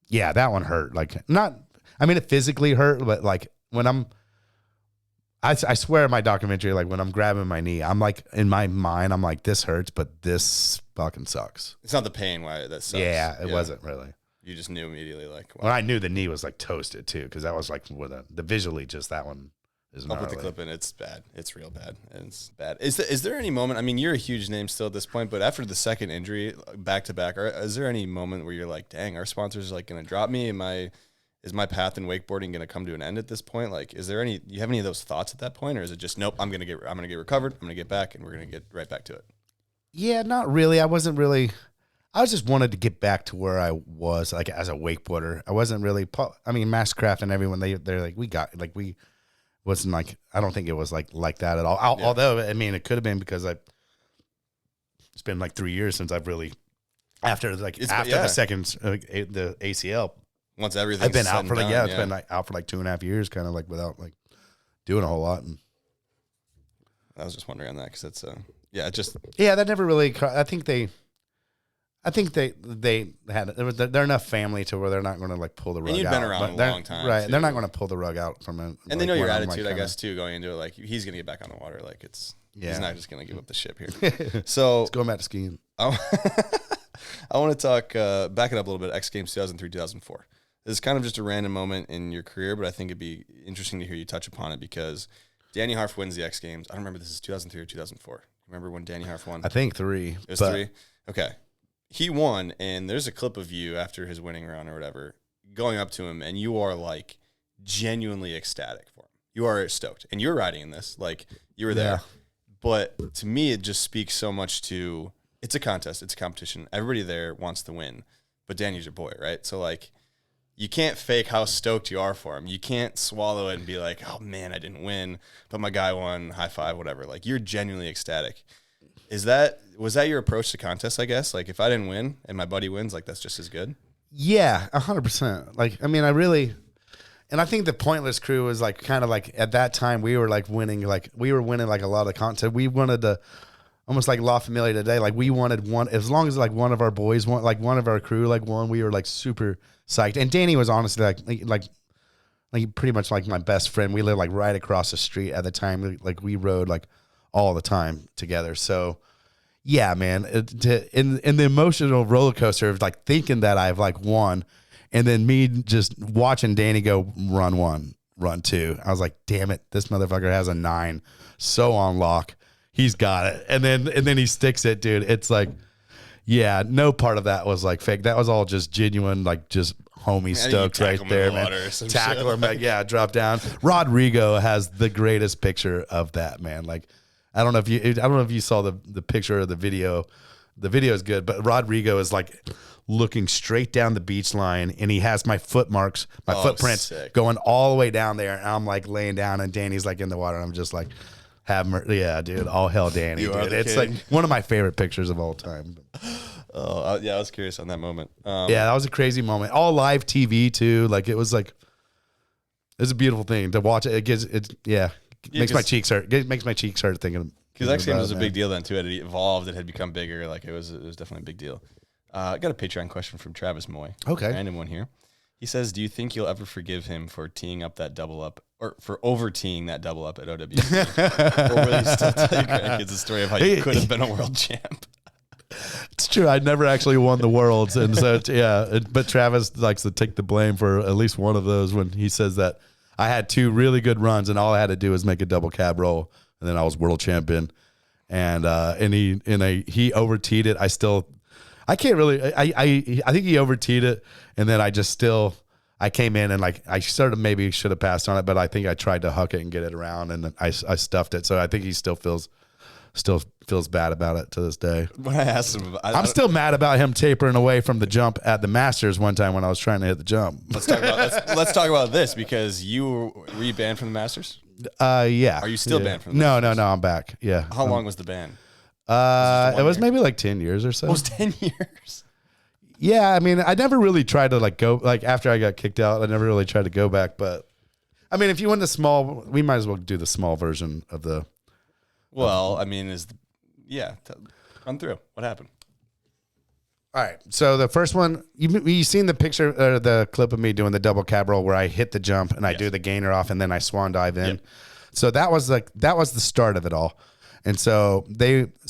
Yeah, that one hurt. Like it physically hurt, but like when I swear in my documentary, like when I'm grabbing my knee, I'm like, in my mind, I'm like, this hurts, but this fucking sucks. It's not the pain why that sucks. Yeah, it wasn't really. You just knew immediately, like. Well, I knew the knee was like toasted too, because that was like the visually just that one. I'll put the clip in. It's bad. It's real bad. It's bad. Is there any moment? I mean, you're a huge name still at this point, but after the second injury, back to back, is there any moment where you're like, "Dang, our sponsors are like going to drop me? Is my path in wakeboarding going to come to an end at this point? Like, is there any? Do you have any of those thoughts at that point, or is it just nope? I'm gonna get recovered. I'm gonna get back, and we're gonna get right back to it. Yeah, not really. I wasn't really. I just wanted to get back to where I was, like as a wakeboarder. I wasn't really. I mean, Mastercraft and everyone they're like we wasn't like, I don't think it was like that at all. Although, I mean, it could have been because it's been like 3 years since I've really, after the second, the ACL. once everything's I've been said out and for like done, it's been like out for like 2.5 years, kind of like without like doing a whole lot. And I was just wondering on that because it's it just that never really. I think they had they're enough family to where they're not going to like pull the rug out. And you've been around a long time, right? too. They're not going to pull the rug out from it. and they know your attitude, I guess, too, going into it. Like he's gonna get back on the water. Like he's not just gonna give up the ship here. So Let's go back to skiing. I want to talk, back it up a little bit, X Games 2003, 2004. This is kind of just a random moment in your career, but I think it'd be interesting to hear you touch upon it because Danny Harf wins the X Games. I don't remember if this is 2003 or 2004. Remember when Danny Harf won? I think 3. It was 3? Okay. He won, and there's a clip of you after his winning run or whatever, going up to him, and you are, like, genuinely ecstatic for him. You are stoked. And you're riding in this. Like, you were there. Yeah. But to me, it just speaks so much to, it's a contest. It's a competition. Everybody there wants to win. But Danny's your boy, right? So, like, you can't fake how stoked you are for him. You can't swallow it and be like, oh, man, I didn't win, but my guy won, high five, whatever. Like, you're genuinely ecstatic. Was that your approach to contests, I guess? Like, if I didn't win and my buddy wins, like, that's just as good? Yeah, 100%. Like, I mean, and I think the Pointless crew was like kind of like at that time we were winning like a lot of content. We wanted to almost like La Familia today. Like we wanted one, as long as like one of our boys won, like one of our crew like won, we were like super psyched. And Danny was honestly like pretty much like my best friend. We lived like right across the street at the time. Like we rode like all the time together. So yeah, man, in the emotional roller coaster of like thinking that I've like won, and then me just watching Danny go run 1, run 2. I was like, damn it, this motherfucker has a 9 so on lock. He's got it. And then he sticks it, dude. It's like, yeah, no part of that was like fake. That was all just genuine, like just homie stoked right there, man. Tackle him, like, drop down. Rodrigo has the greatest picture of that, man. Like, I don't know if you saw the picture or the video. The video is good, but Rodrigo is like looking straight down the beach line, and he has my footmarks, footprints sick. going all the way down there. And I'm like laying down, and Danny's like in the water, and I'm just like, yeah, dude, all hell Danny, dude. It's like one of my favorite pictures of all time. Oh, yeah, I was curious on that moment. Yeah, that was a crazy moment. All live TV too. Like it was a beautiful thing to watch. Makes my cheeks hurt. It makes my cheeks hurt thinking. Because X Games was a big deal then too. It had evolved. It had become bigger. Like it was definitely a big deal. I got a Patreon question from Travis Moy. Okay, random one here. He says, "Do you think you'll ever forgive him for teeing up that double up, or for over teeing that double up at OWC? Or will you still tell your grandkids the story of how you could have been a world champ?" It's true. I never actually won the worlds, and so but Travis likes to take the blame for at least one of those when he says that I had 2 really good runs, and all I had to do was make a double cab roll, and then I was world champion. And he over-teed it. I can't really. I think he over-teed it, and then I came in and like I sort of maybe should have passed on it, but I think I tried to huck it and get it around, and I stuffed it. So I think he still feels bad about it to this day. When I asked him, I'm still mad about him tapering away from the jump at the Masters one time when I was trying to hit the jump. Let's talk about this because were you banned from the Masters? Yeah. Are you still banned from the No, Masters? no, I'm back. Yeah. How long was the ban? It was maybe like 10 years or so. It was 10 years. Yeah, I mean, I never really tried to like go like after I got kicked out. I never really tried to go back, but I mean, if you win the small, we might as well do the small version of the. Well, I mean, run through what happened. All right, so the first one, you seen the picture or the clip of me doing the double cab roll where I hit the jump and I do the gainer off and then I swan dive in. Yep. So that was the start of it all. And so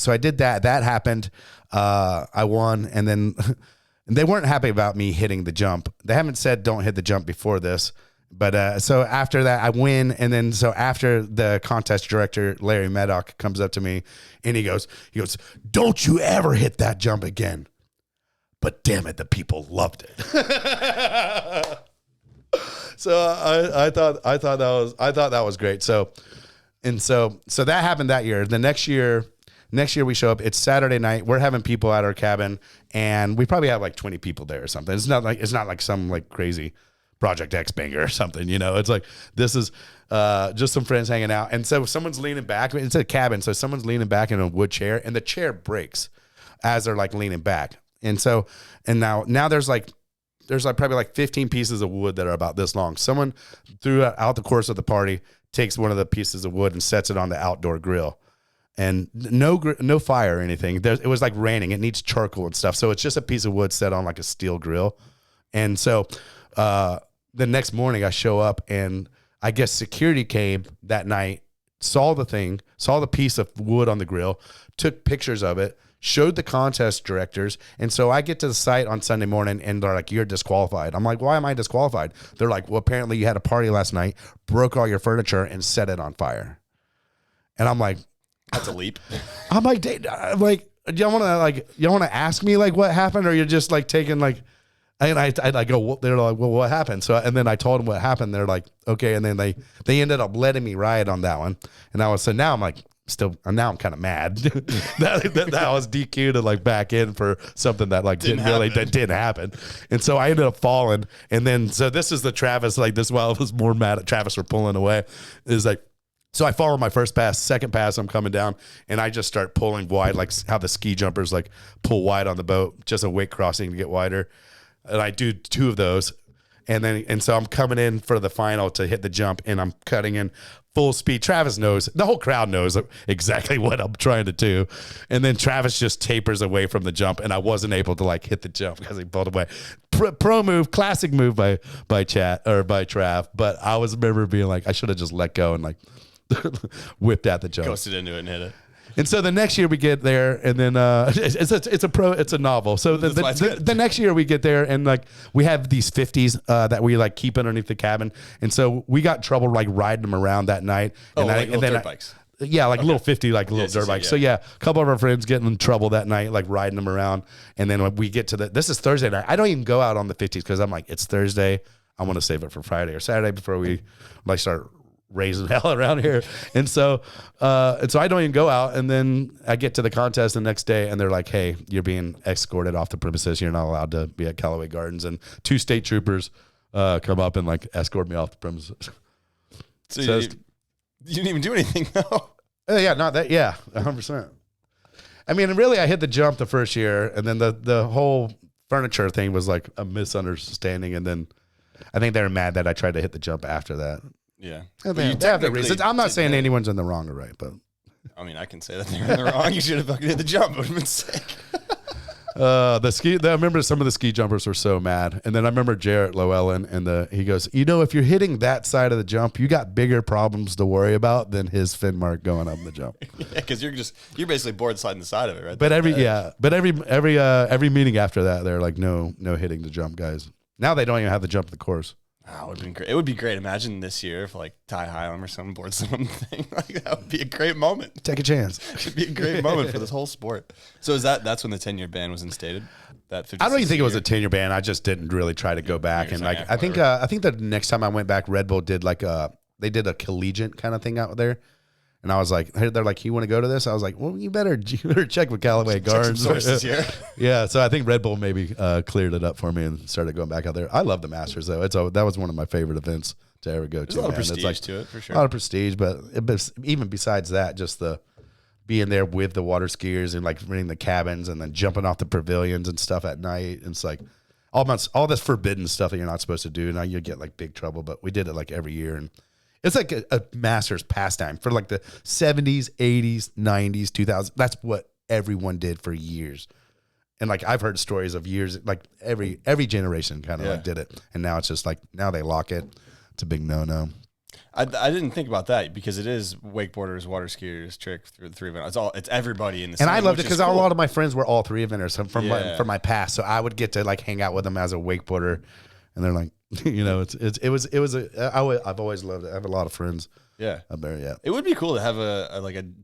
I did that. That happened. I won, and then they weren't happy about me hitting the jump. They haven't said don't hit the jump before this, but so after that I win, and then so after the contest director Larry Maddock comes up to me and he goes, "Don't you ever hit that jump again." But damn it, the people loved it. So I thought that was great. So that happened that year. The next year we show up. It's Saturday night. We're having people at our cabin, and we probably have like 20 people there or something. It's not like some like crazy Project X banger or something. You know, it's like this is just some friends hanging out. And so someone's leaning back. It's a cabin, so someone's leaning back in a wood chair, and the chair breaks as they're like leaning back. And so, and now there's like there's like probably like 15 pieces of wood that are about this long. Someone throughout the course of the party takes one of the pieces of wood and sets it on the outdoor grill, and no fire or anything. It was like raining. It needs charcoal and stuff. So it's just a piece of wood set on like a steel grill. And so the next morning I show up, and I guess security came that night, saw the piece of wood on the grill, took pictures of it, showed the contest directors. And so I get to the site on Sunday morning, and they're like, you're disqualified. I'm like, why am I disqualified? They're like, well, apparently you had a party last night, broke all your furniture, and set it on fire. And I'm like, that's a leap. I'm like, y'all want to ask me like what happened, or you're just like taking like, and I go, they're like, well, what happened? So, and then I told them what happened. They're like, okay. And then they ended up letting me ride on that one. And so now I'm like, now I'm kind of mad that I was DQ'd and like back in for something that like that didn't happen. And so I ended up falling. And then, so this is the Travis, like this, while I was more mad at Travis for pulling away, is like, so I follow my first pass, second pass, I'm coming down, and I just start pulling wide, like how the ski jumpers like pull wide on the boat, just a wake crossing to get wider. And I do 2 of those. And so I'm coming in for the final to hit the jump, and I'm cutting in full speed. Travis knows, the whole crowd knows exactly what I'm trying to do. And then Travis just tapers away from the jump, and I wasn't able to like hit the jump because he pulled away. Pro move, classic move by Trav. But I remember being like, I should have just let go and like whipped at the jump. Ghosted into it and hit it. And so the next year we get there, and then it's a novel. So the next year we get there, and like we have these 50s that we like keep underneath the cabin, and so we got in trouble like riding them around that night. Dirt bikes. Yeah, like little 50, like little dirt bikes. Yeah. So yeah, a couple of our friends getting in trouble that night, like riding them around. And then when we get to this is Thursday night. I don't even go out on the 50s because I'm like, it's Thursday. I want to save it for Friday or Saturday before we like start raising hell around here. And so I don't even go out. And then I get to the contest the next day, and they're like, hey, you're being escorted off the premises. You're not allowed to be at Callaway Gardens. And 2 state troopers come up and like escort me off the premises. So you didn't even do anything though. Yeah, not that. Yeah, 100%. I mean, really, I hit the jump the first year, and then the whole furniture thing was like a misunderstanding. And then I think they were mad that I tried to hit the jump after that. Yeah. They have their reasons. I'm not saying anyone's in the wrong or right, but I mean, I can say that they're in the wrong. You should have fucking hit the jump. It would have been sick. I remember some of the ski jumpers were so mad. And then I remember Jarrett Llewellyn, and he goes, if you're hitting that side of the jump, you got bigger problems to worry about than his fin mark going up the jump. Yeah, because you're basically board sliding the side of it, right? But every meeting after that, they're like, no hitting the jump, guys. Now they don't even have the jump of the course. Oh, it would have been great. It would be great. Imagine this year if like Ty Higham or some board something. Like that would be a great moment. Take a chance. It would be a great moment for this whole sport. So that's when the 10-year ban was instated? I don't even think it was a 10-year ban. I just didn't really try to go back. And like I think the next time I went back, RedBull did like they did a collegiate kind of thing out there. And I was like, they're like, you want to go to this? I was like, well, you better check with Callaway Gardens. Sources here. Yeah, so I think RedBull maybe cleared it up for me and started going back out there. I love the Masters though. That was one of my favorite events to ever go to. There's a lot of prestige to it, for sure. A lot of prestige, but even besides that, just the being there with the water skiers and like renting the cabins and then jumping off the pavilions and stuff at night. And it's like all this forbidden stuff that you're not supposed to do. Now you get like big trouble, but we did it like every year, and it's like a Masters pastime for like the 70s, 80s, 90s, 2000s. That's what everyone did for years. And like I've heard stories of years, like every generation kind of like did it. And now it's just like, now they lock it. It's a big no-no. I didn't think about that because it is wakeboarders, water skiers, trick through the 3 events. It's everybody in the scene. And I loved it because cool. A lot of my friends were all 3 eventers from my past. So I would get to like hang out with them as a wakeboarder, and they're like, I've always loved it. I have a lot of friends. Yeah, up there. Yeah, it would be cool to have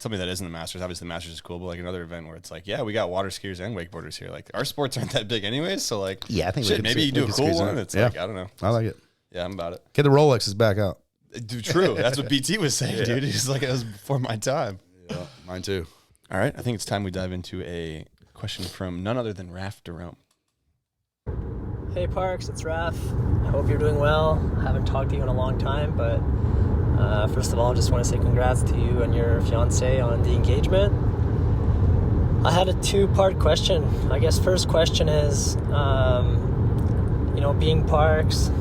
something that isn't the Masters. Obviously, the Masters is cool, but like another event where it's like, yeah, we got water skiers and wakeboarders here. Like our sports aren't that big anyways, so like, yeah, I think maybe you do a cool one. It's like, I don't know. I like it. Yeah, I'm about it. Get the Rolexes back out. Dude, true. That's what BT was saying, dude. He's like, it was before my time. Yeah, mine too. All right, I think it's time we dive into a question from none other than Raph Derome. Hey Parks, it's Raph. I hope you're doing well. Haven't talked to you in a long time, but first of all, I just want to say congrats to you and your fiance on the engagement. I had a 2-part question. I guess first question is, being Parks,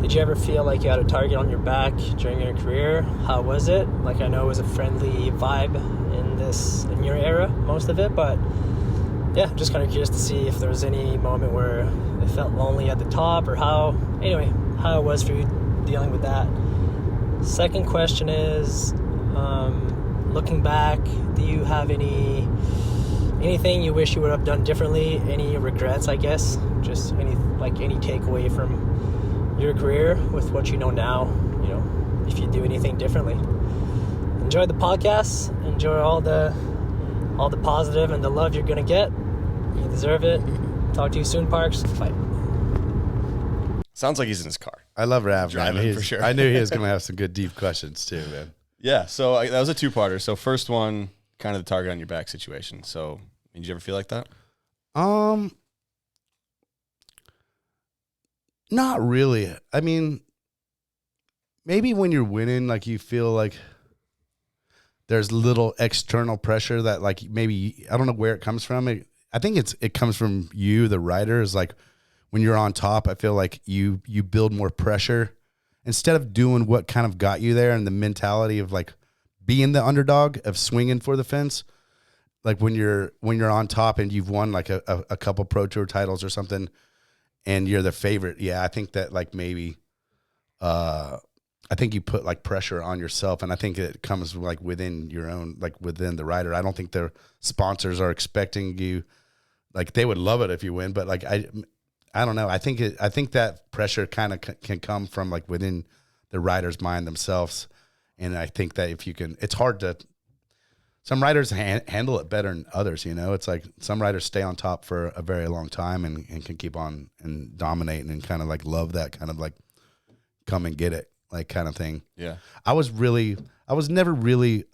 did you ever feel like you had a target on your back during your career? How was it? Like, I know it was a friendly vibe in your era, most of it, but yeah, just kind of curious to see if there was any moment where it felt lonely at the top, or how it was for you dealing with that. Second question is, looking back, do you have anything you wish you would have done differently? Any regrets, I guess? Just any takeaway from your career with what you know now, if you do anything differently. Enjoy the podcast. Enjoy all the positive and the love you're going to get. You deserve it. Talk to you soon, Parks. Bye. Sounds like he's in his car. I love Raph, Driving, for sure. I knew he was going to have some good deep questions too, man. Yeah, so that was a two-parter. So first one, kind of the target on your back situation. So did you ever feel like that? Not really. I mean, maybe when you're winning, like you feel like there's little external pressure that like maybe, I don't know where it comes from. I think it comes from you, the rider, is like when you're on top, I feel like you build more pressure instead of doing what kind of got you there, and the mentality of like being the underdog, of swinging for the fence. Like when you're on top and you've won like a couple Pro Tour titles or something, and you're the favorite. Yeah, I think that like maybe, I think you put like pressure on yourself, and I think it comes like within your own, like within the rider. I don't think their sponsors are expecting you, like they would love it if you win, but like I don't know. I think that pressure kind of can come from like within the rider's mind themselves, and I think that if you can, it's hard to. Some riders handle it better than others. It's like some riders stay on top for a very long time and can keep on and dominate and kind of like love that kind of like come and get it like kind of thing. Yeah, I was never really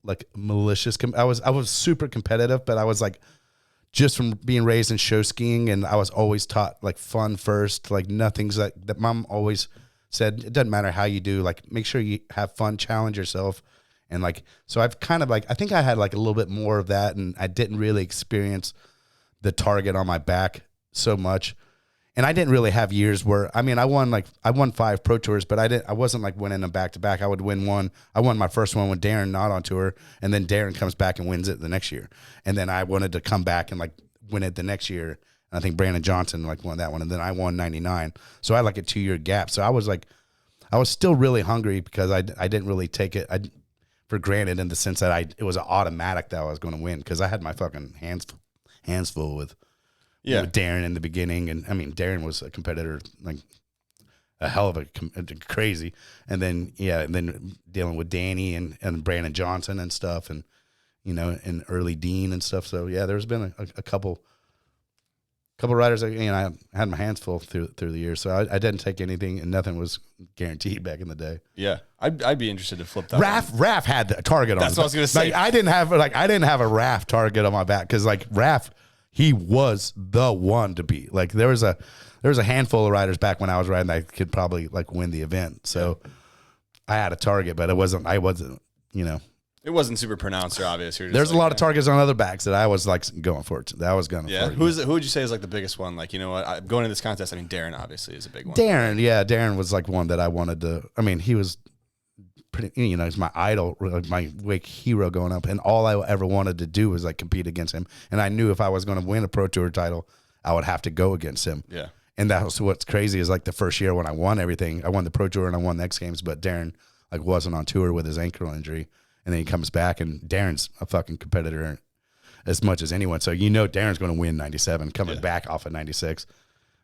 like malicious. I was super competitive, but I was like, just from being raised in show skiing, and I was always taught like fun first. Like nothing's like that. Mom always said it doesn't matter how you do. Like make sure you have fun, challenge yourself. And like, so I've kind of like, I think I had like a little bit more of that, and I didn't really experience the target on my back so much. And I didn't really have years where, I mean, I won 5 Pro Tours, but I wasn't like winning them back to back. I would win one. I won my first one with Darren not on tour, and then Darren comes back and wins it the next year. And then I wanted to come back and like win it the next year. And I think Brandon Johnson like won that one, and then I won 99. So I had like a 2-year gap. So I was still really hungry because I didn't really take it for granted in the sense that it was an automatic that I was going to win, because I had my fucking hands full with Darren in the beginning. And I mean, Darren was a competitor, like a hell of a crazy. And then, and then dealing with Danny and Brandon Johnson and stuff, and, and early Dean and stuff. So yeah, there's been a couple riders that, I had my hands full through the years. So I didn't take anything, and nothing was guaranteed back in the day. Yeah. I'd be interested to flip that. Raph had a target on That's what I was going to say. Like, I didn't have a Raph target on my back, because like Raph, he was the one to beat. Like there was a handful of riders back when I was riding that could probably like win the event. So I had a target, but I wasn't, It wasn't super pronounced or obvious. There's a lot of targets on other backs that I was like going for. That was going. Yeah. Who would you say is like the biggest one? Like, going into this contest, I mean, Darren obviously is a big one. Darren was like one that I wanted to. I mean, he was pretty. He's my idol, like my wake hero going up, and all I ever wanted to do was like compete against him. And I knew if I was going to win a Pro Tour title, I would have to go against him. Yeah. And that was what's crazy is like the first year when I won everything, I won the Pro Tour and I won the X Games, but Darren like wasn't on tour with his ankle injury. And then he comes back, and Darren's a fucking competitor as much as anyone. So Darren's going to win 97, coming back off of 96.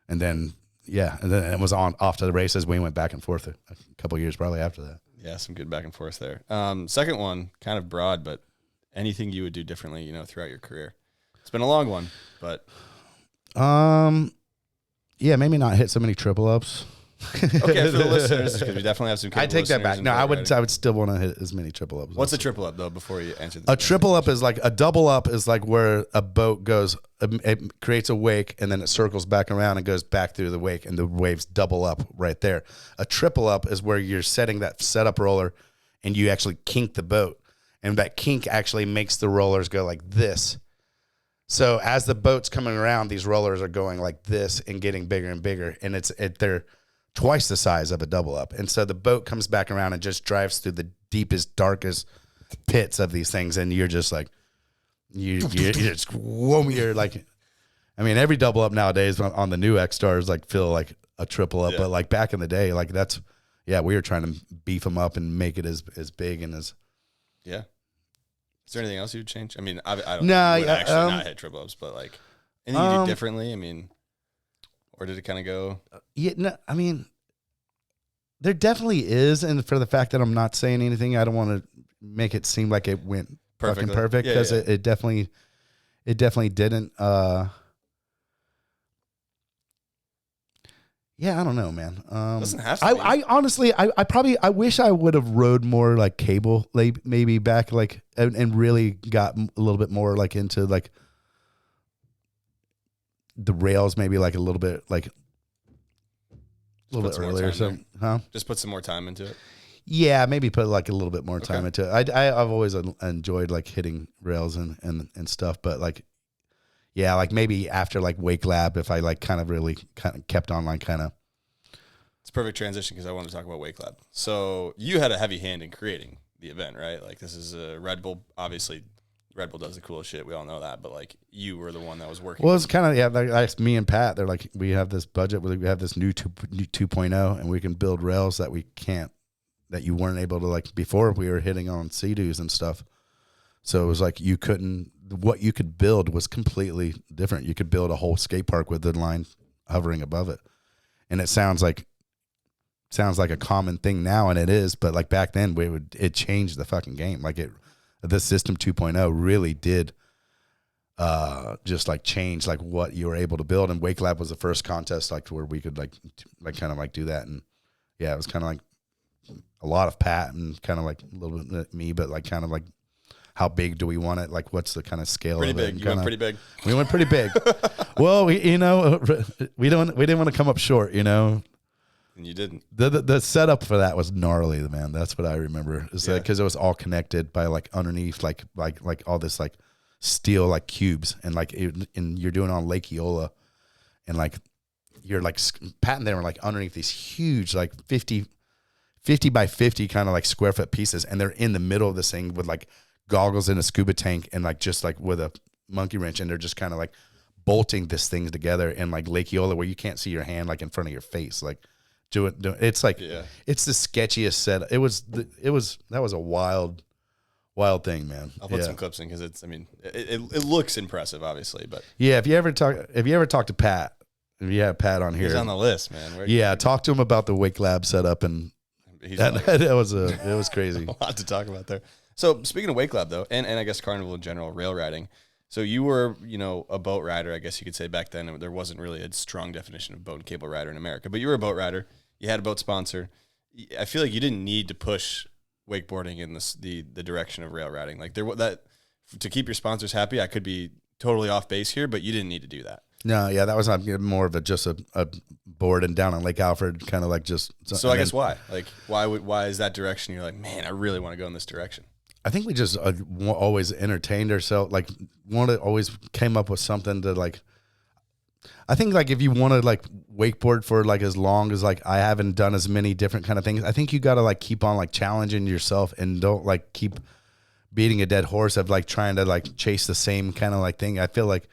And then, and then it was off to the races. We went back and forth a couple of years probably after that. Yeah, some good back and forth there. Second one, kind of broad, but anything you would do differently, throughout your career? It's been a long one, but. Maybe not hit so many triple ups. Okay, for the listeners, because we definitely have some. I take that back. No, I would still want to hit as many triple ups. What's a triple up though? Before you answer, a triple up is like a double up is like where a boat goes, it creates a wake, and then it circles back around and goes back through the wake, and the waves double up right there. A triple up is where you're setting that setup roller, and you actually kink the boat, and that kink actually makes the rollers go like this. So as the boat's coming around, these rollers are going like this and getting bigger and bigger, and they're twice the size of a double up. And so the boat comes back around and just drives through the deepest, darkest pits of these things, and you're just like, you're just, whoa, you're like, I mean, every double up nowadays on the new X Stars like feel like a triple up, but like back in the day, like we were trying to beef them up and make it as big and as. Yeah. Is there anything else you'd change? I mean, I don't actually not hit triple ups, but like anything you do differently? I mean, or did it kind of go? Yeah, no, I mean, there definitely is, and for the fact that I'm not saying anything, I don't want to make it seem like it went fucking perfect because it definitely didn't. Yeah, I don't know, man. Doesn't have to I honestly, I wish I would have rode more like cable, like maybe back, like and really got a little bit more like into like the rails, maybe like a little bit earlier or something, huh? Just put some more time into it. Yeah, maybe put like a little bit more time into it. I've always enjoyed like hitting rails and stuff, but like. Yeah, like maybe after like Wakelab, if I like kind of really kind of kept on like kind of. It's a perfect transition because I want to talk about Wakelab. So you had a heavy hand in creating the event, right? Like this is a RedBull. Obviously, RedBull does the coolest shit. We all know that. But like you were the one that was working. Well, it's kind of like me and Pat. They're like, we have this budget. We have this new 2.0, and we can build rails that you weren't able to like before. We were hitting on Sea-Doos and stuff. So it was like what you could build was completely different. You could build a whole skate park with the line hovering above it. And it sounds like a common thing now, and it is, but like back then it changed the fucking game. Like the system 2.0 really did just like change like what you were able to build. And Wakelab was the first contest like where we could like kind of like do that. And yeah, it was kind of like a lot of Pat and kind of like a little bit me, but like kind of like how big do we want it? Like, what's the kind of scale? Pretty of big. it? You went pretty big. We went pretty big. Well, we didn't want to come up short, And you didn't. The setup for that was gnarly, man. That's what I remember. Is that because it was all connected by like underneath, like all this like steel like cubes, and like and you're doing it on Lake Eola, and like you're like patting them like underneath these huge like 50 by 50 kind of like square foot pieces, and they're in the middle of this thing with like goggles in a scuba tank and like just like with a monkey wrench, and they're just kind of like bolting this thing together in like Lake Eola where you can't see your hand like in front of your face. Like do it. It's like it's the sketchiest setup. That was a wild thing, man. I'll put some clips in because it looks impressive, obviously. But yeah, if you ever talk to Pat, if you have Pat on here, he's on the list, man. Talk to him about the Wakelab setup, and it was crazy. A lot to talk about there. So speaking of Wakelab though, and I guess Carnival in general, rail riding. So you were, a boat rider, I guess you could say back then. There wasn't really a strong definition of boat and cable rider in America, but you were a boat rider. You had a boat sponsor. I feel like you didn't need to push wakeboarding in the direction of rail riding. Like to keep your sponsors happy. I could be totally off base here, but you didn't need to do that. No, yeah, that was not more of just a board and down on Lake Alfred, kind of like just. So I guess why? Like why is that direction? You're like, man, I really want to go in this direction. I think we just always entertained ourselves. Like, always came up with something to like. I think like if you want to like wakeboard for like as long as like I haven't done as many different kind of things, I think you got to like keep on like challenging yourself and don't like keep beating a dead horse of like trying to like chase the same kind of like thing. I feel like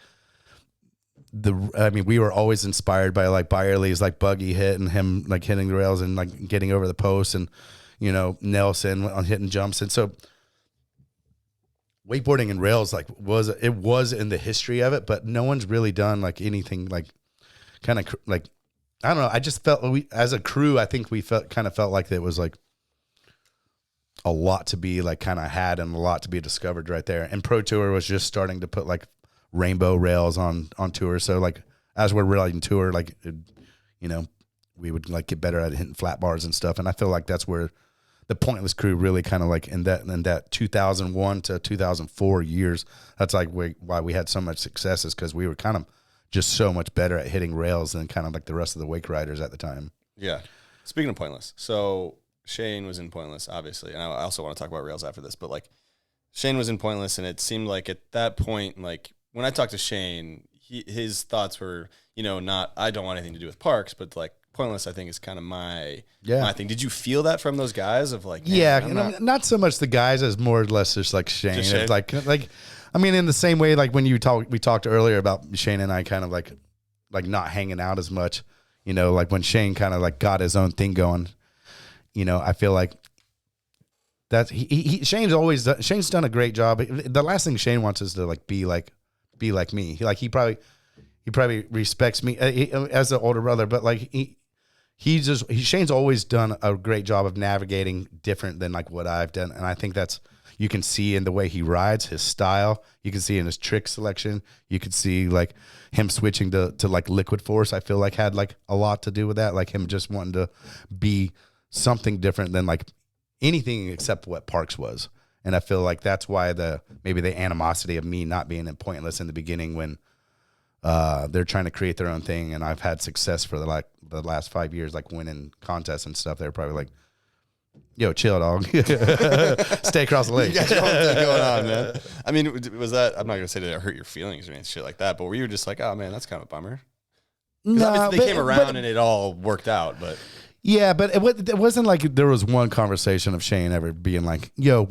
we were always inspired by like Byerly's like buggy hit and him like hitting the rails and like getting over the post, and Nelson on hitting jumps. And so wakeboarding and rails like was in the history of it, but no one's really done like anything like kind of like, I don't know. I just felt as a crew, I think we felt like it was like a lot to be like kind of had and a lot to be discovered right there. And Pro Tour was just starting to put like rainbow rails on tour. So like as we're riding tour, like, we would like get better at hitting flat bars and stuff. And I feel like that's where the Pointless crew really kind of like in that 2001 to 2004 years, that's like why we had so much success, is because we were kind of just so much better at hitting rails than kind of like the rest of the wake riders at the time. Yeah. Speaking of Pointless, so Shane was in Pointless, obviously, and I also want to talk about rails after this, but like Shane was in Pointless, and it seemed like at that point, like when I talked to Shane, his thoughts were, not I don't want anything to do with parks, but like pointless. I think is kind of my thing. Did you feel that from those guys of like, not so much the guys as more or less just like Shane. Just Shane? Like I mean, in the same way, like when we talked earlier about Shane and I kind of like not hanging out as much. Like when Shane kind of like got his own thing going. I feel like that Shane's done a great job. The last thing Shane wants is to like be like me. He probably respects me as an older brother, but like Shane's always done a great job of navigating different than like what I've done, and I think that's you can see in the way he rides, his style. You can see in his trick selection. You can see like him switching to like liquid force. I feel like had like a lot to do with that, like him just wanting to be something different than like anything except what Parks was. And I feel like that's why maybe the animosity of me not being in Pointless in the beginning when they're trying to create their own thing, and I've had success for the last 5 years, like winning contests and stuff. They're probably like, "Yo, chill, dog. Stay across the lake." You got your own thing going on, man. I mean, was that? I'm not gonna say that it hurt your feelings or anything shit like that, but were you just like, "Oh man, that's kind of a bummer"? No, they came around and it all worked out, but. Yeah, but it wasn't like there was one conversation of Shane ever being like, "Yo,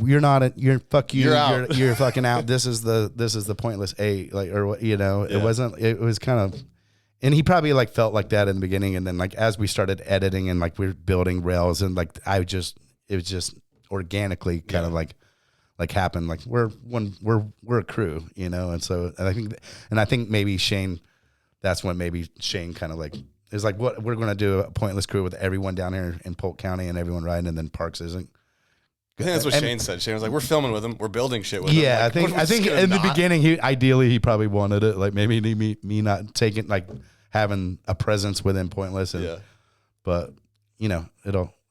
fuck you, you're out. You're fucking out. This is the Pointless 8," like, or it wasn't. It was kind of, and he probably like felt like that in the beginning, and then like as we started editing and like we were building rails and like it was just organically kind of like happened. Like we're a crew, and so and I think maybe Shane, that's when maybe Shane kind of like. It's like, what we're going to do a Pointless crew with everyone down here in Polk County and everyone riding, and then Parks isn't. I think that's what Shane said. Shane was like, "We're filming with him. We're building shit with him." Yeah, like, I think in the beginning, he probably wanted it. Like maybe me not taking like having a presence within Pointless. But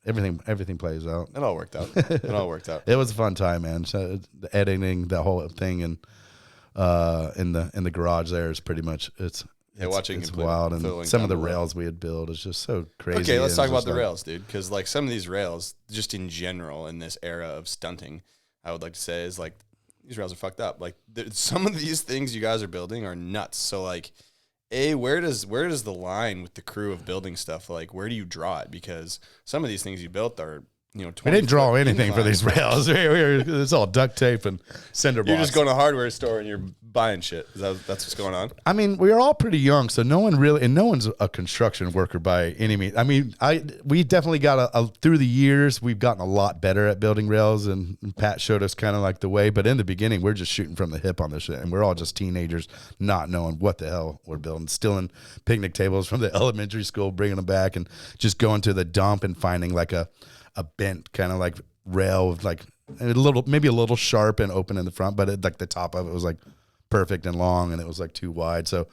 everything plays out. It all worked out. It all worked out. It was a fun time, man. So the editing, the whole thing, and in the garage there is pretty much it's wild, and some of the rails we had built is just so crazy. Okay, let's talk about the rails, dude, because like some of these rails, just in general, in this era of stunting, I would like to say is like these rails are fucked up. Like some of these things you guys are building are nuts. So like, where does the line with the crew of building stuff? Like, where do you draw it? Because some of these things you built are. We didn't draw anything for these rails. It's all duct tape and cinder blocks. You're just going to a hardware store and you're buying shit. That's what's going on? I mean, we are all pretty young, so no one's a construction worker by any means. I mean, we definitely got through the years, we've gotten a lot better at building rails, and Pat showed us kind of like the way. But in the beginning, we're just shooting from the hip on this shit, and we're all just teenagers not knowing what the hell we're building. Stealing picnic tables from the elementary school, bringing them back, and just going to the dump and finding like a bent kind of like rail with like maybe a little sharp and open in the front, but like the top of it was like perfect and long, and it was like too wide. So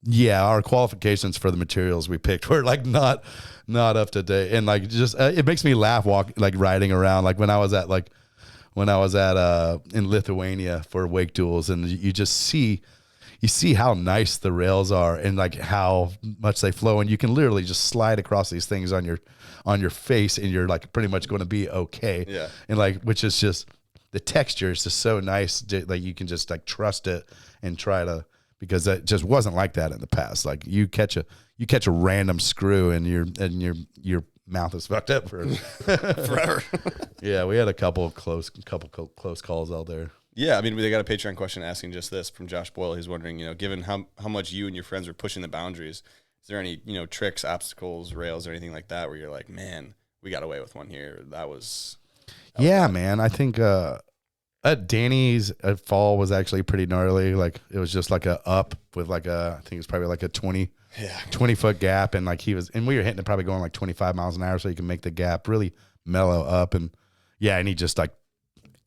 yeah, our qualifications for the materials we picked were like not up to date, and like just it makes me laugh riding around like when I was at in Lithuania for Wake Duels, and you just see how nice the rails are and like how much they flow, and you can literally just slide across these things on your face, and you're like pretty much going to be okay. Yeah. And like, which is just the texture is just so nice. Like you can just like trust it and try to, because that just wasn't like that in the past. Like you catch a random screw and your mouth is fucked up for forever. Yeah. We had a couple close calls out there. Yeah, I mean, they got a Patreon question asking just this from Josh Boyle. He's wondering, given how much you and your friends were pushing the boundaries, is there any, tricks, obstacles, rails, or anything like that where you're like, man, we got away with one here? That was man. I think Danny's fall was actually pretty gnarly. Like it was just like a up with like I think it was probably like a 20 foot gap, and like and we were hitting it probably going like 25 miles an hour, so you can make the gap really mellow up, and he just like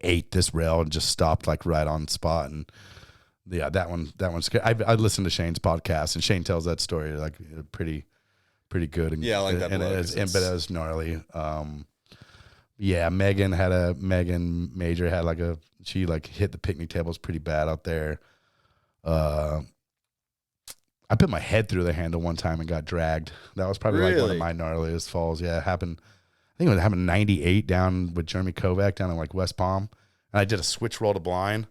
ate this rail and just stopped like right on spot. And yeah, that one's scary. I listened to Shane's podcast, and Shane tells that story like pretty good. And, I like that. But it was gnarly. Megan Major had she hit the picnic tables pretty bad out there. I put my head through the handle one time and got dragged. That was probably like one of my gnarliest falls. Yeah, it happened. I think it happened in 98 down with Jeremy Kovac down in like West Palm. And I did a switch roll to blind.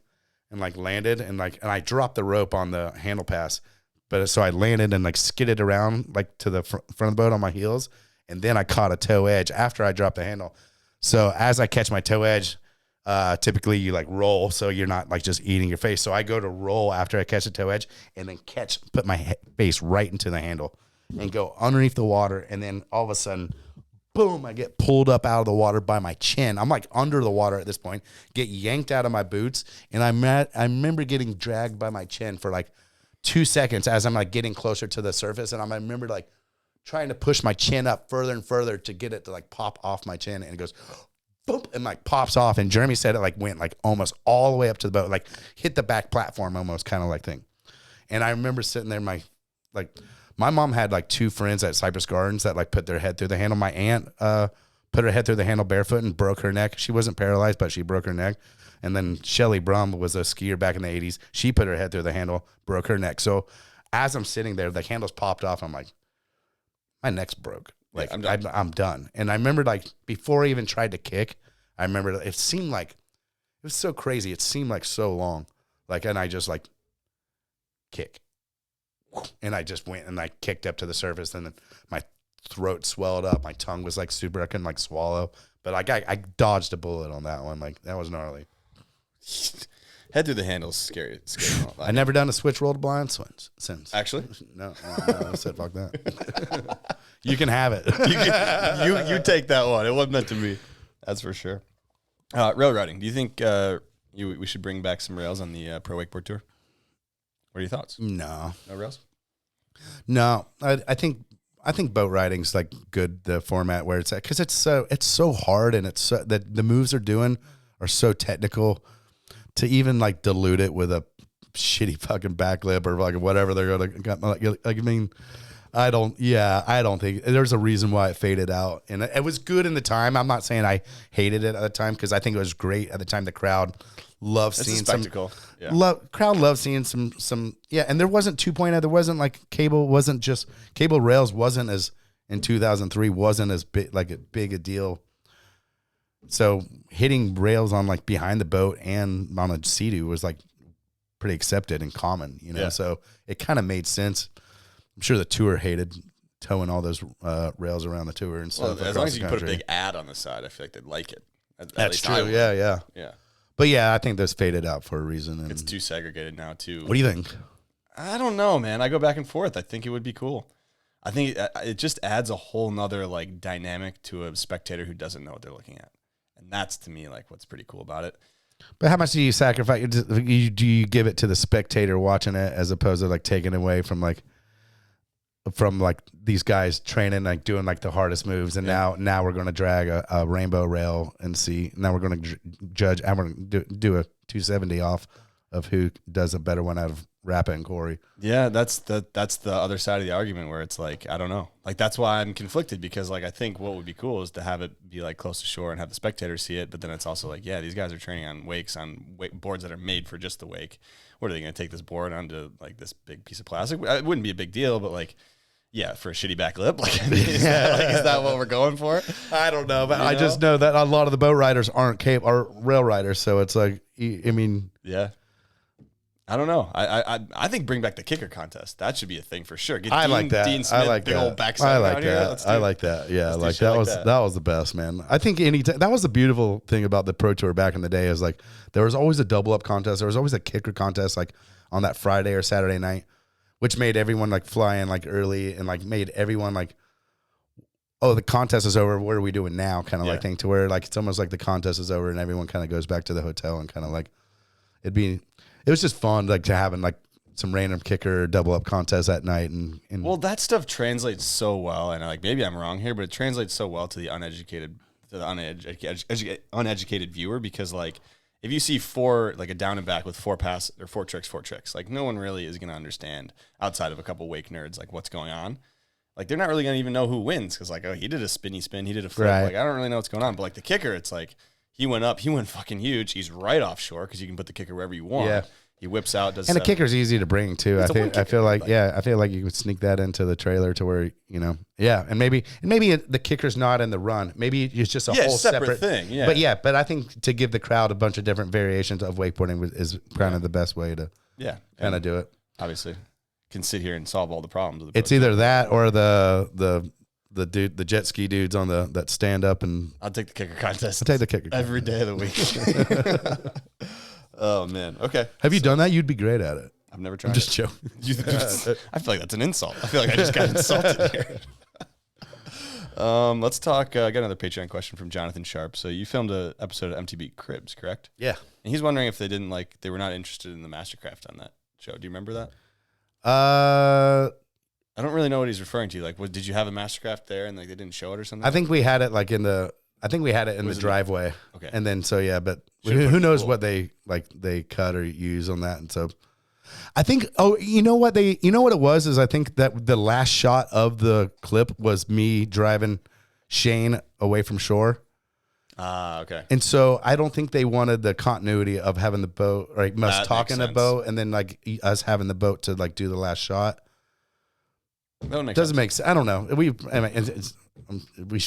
and like landed and I dropped the rope on the handle pass. But so I landed and like skidded around like to the front of the boat on my heels. And then I caught a toe edge after I dropped the handle. So as I catch my toe edge, typically you like roll. So you're not like just eating your face. So I go to roll after I catch the toe edge and then put my face right into the handle and go underneath the water. And then all of a sudden, boom, I get pulled up out of the water by my chin. I'm like under the water at this point, get yanked out of my boots. And I remember getting dragged by my chin for like 2 seconds as I'm like getting closer to the surface. And I remember like trying to push my chin up further and further to get it to like pop off my chin. And it goes, boom, and like pops off. And Jeremy said it like went like almost all the way up to the boat, like hit the back platform almost kind of like thing. And I remember sitting there, my mom had like 2 friends at Cypress Gardens that like put their head through the handle. My aunt put her head through the handle barefoot and broke her neck. She wasn't paralyzed, but she broke her neck. And then Shelly Brum was a skier back in the 80s. She put her head through the handle, broke her neck. So as I'm sitting there, the handles popped off. I'm like, my neck's broke. Like, yeah, I'm done. And I remember like before I even tried to kick, I remember it seemed like, it was so crazy. It seemed like so long. Like, and I just like kick. And I just went and I kicked up to the surface, and then my throat swelled up. My tongue was like super, I couldn't like swallow. But like I dodged a bullet on that one. Like that was gnarly. Head through the handle's scary. I never done a switch roll to blind since. Actually? No, I said fuck that. You can have it. You take that one. It wasn't meant to be. That's for sure. Rail riding. Do you think we should bring back some rails on the Pro Wakeboard Tour? What are your thoughts? No rails. No, I think boat riding's like good, the format where it's at, because it's so hard, and it's so, that the moves they're doing are so technical. To even like dilute it with a shitty fucking backlip or like whatever they're gonna I mean, I don't think there's a reason why it faded out, and it was good in the time. I'm not saying I hated it at the time, because I think it was great at the time. The crowd loved seeing some spectacle. Crowd loved seeing some. Yeah, and there wasn't 2.0. There wasn't like cable rails wasn't as in 2003 wasn't as big a deal. So hitting rails on like behind the boat and on a Sea-Doo was like pretty accepted and common, you know. Yeah. So it kind of made sense. I'm sure the tour hated towing all those rails around the tour and stuff. Well, as long as you put a big ad on the side, I feel like they'd like it. That's true. Yeah. But yeah, I think this faded out for a reason. And it's too segregated now too. What do you think? I don't know, man. I go back and forth. I think it would be cool. I think it just adds a whole nother like dynamic to a spectator who doesn't know what they're looking at. And that's, to me, like what's pretty cool about it. But how much do you sacrifice? Do you give it to the spectator watching it as opposed to like taking away from these guys training, like doing like the hardest moves, and now we're going to drag a rainbow rail and see. Now we're going to judge. I'm going to do a 270 off of who does a better one out of Raph and Corey. Yeah, that's the other side of the argument where it's like, I don't know. Like that's why I'm conflicted, because like I think what would be cool is to have it be like close to shore and have the spectators see it, but then it's also like, yeah, these guys are training on wakes on boards that are made for just the wake. What are they going to take this board onto like this big piece of plastic? It wouldn't be a big deal, but like, yeah, for a shitty back lip, like, I mean, is that what we're going for? I don't know, but I just know that a lot of the boat riders are rail riders, so it's like, I mean, yeah. I don't know. I think bring back the kicker contest. That should be a thing for sure. Get I like that. Dean Smith, I like big that. old backside. I like that. I like that. Yeah, like that was that was the best, man. I think that was the beautiful thing about the Pro Tour back in the day, is like there was always a double up contest. There was always a kicker contest, like on that Friday or Saturday night, which made everyone like fly in like early, and like made everyone like, oh, the contest is over. What are we doing now? Kind of like thing, to where like it's almost like the contest is over and everyone kind of goes back to the hotel, and kind of like it was just fun, like to having like some random kicker double up contest at night, and well, that stuff translates so well, and like maybe I'm wrong here, but it translates so well to the uneducated viewer, because like if you see like a down and back with four tricks, like no one really is gonna understand outside of a couple wake nerds like what's going on. Like they're not really gonna even know who wins, because like, oh, he did a spinny spin, he did a flip, right. Like I don't really know what's going on, but like the kicker, it's like he went fucking huge. He's right offshore because you can put the kicker wherever you want. Yeah. He whips out, does And the seven. kicker's easy to bring too. It's a one I feel kicker, like I feel like you could sneak that into the trailer to where and maybe the kicker's not in the run. Maybe it's just a whole separate thing. Yeah, but I think to give the crowd a bunch of different variations of wakeboarding is kind of the best way to kind of do it. Obviously, can sit here and solve all the problems. Of the It's boat. either that or the jet ski dudes on that stand up and I'll take the kicker contest. I'll take the kicker every day of the week. Oh man. Okay. Have you done that? You'd be great at it. I've never tried. I'm just it. joking. I feel like that's an insult. I feel like I just got insulted here. Let's talk. I got another Patreon question from Jonathan Sharp. So you filmed an episode of MTV Cribs, correct? Yeah. And he's wondering if they were not interested in the Mastercraft on that show. Do you remember that? I don't really know what he's referring to. Like, did you have a Mastercraft there and like they didn't show it or something? I think we had it in the driveway. Okay. And then but Should've who put knows cool. what they cut or use on that. And so I think you know what it was is I think that the last shot of the clip was me driving Shane away from shore. Okay. And so I don't think they wanted the continuity of having the boat, like us That talking makes the boat and then like us having the boat to like do the last shot. That makes Doesn't sense. make sense. I don't know. We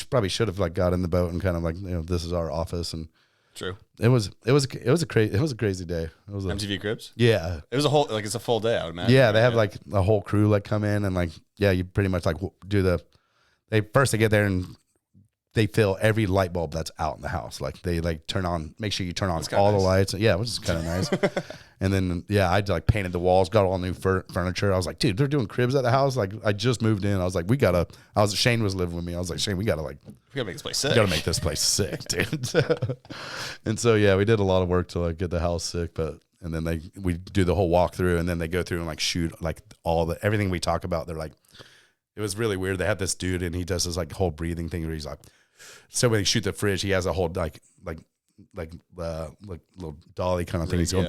probably should have like got in the boat and kind of like this is our office and True. it was a crazy day. It was MTV Cribs. yeah. It was it's a full day. I would imagine. Yeah, they have like a whole crew like come in and like you pretty much like do they get there and they fill every light bulb that's out in the house. Like they like make sure you turn on all the lights. Yeah, which is kind of nice. And then I like painted the walls, got all new furniture. I was like, dude, they're doing cribs at the house. Like I just moved in. I was like, Shane was living with me. I was like, Shane, we gotta make this place sick. Gotta make this place sick, dude. And so we did a lot of work to like get the house sick, and then we do the whole walkthrough and then they go through and like shoot like everything we talk about. They're like, it was really weird. They had this dude and he does this like whole breathing thing where he's like, so when they shoot the fridge, he has a whole like little dolly kind of thing. He's going,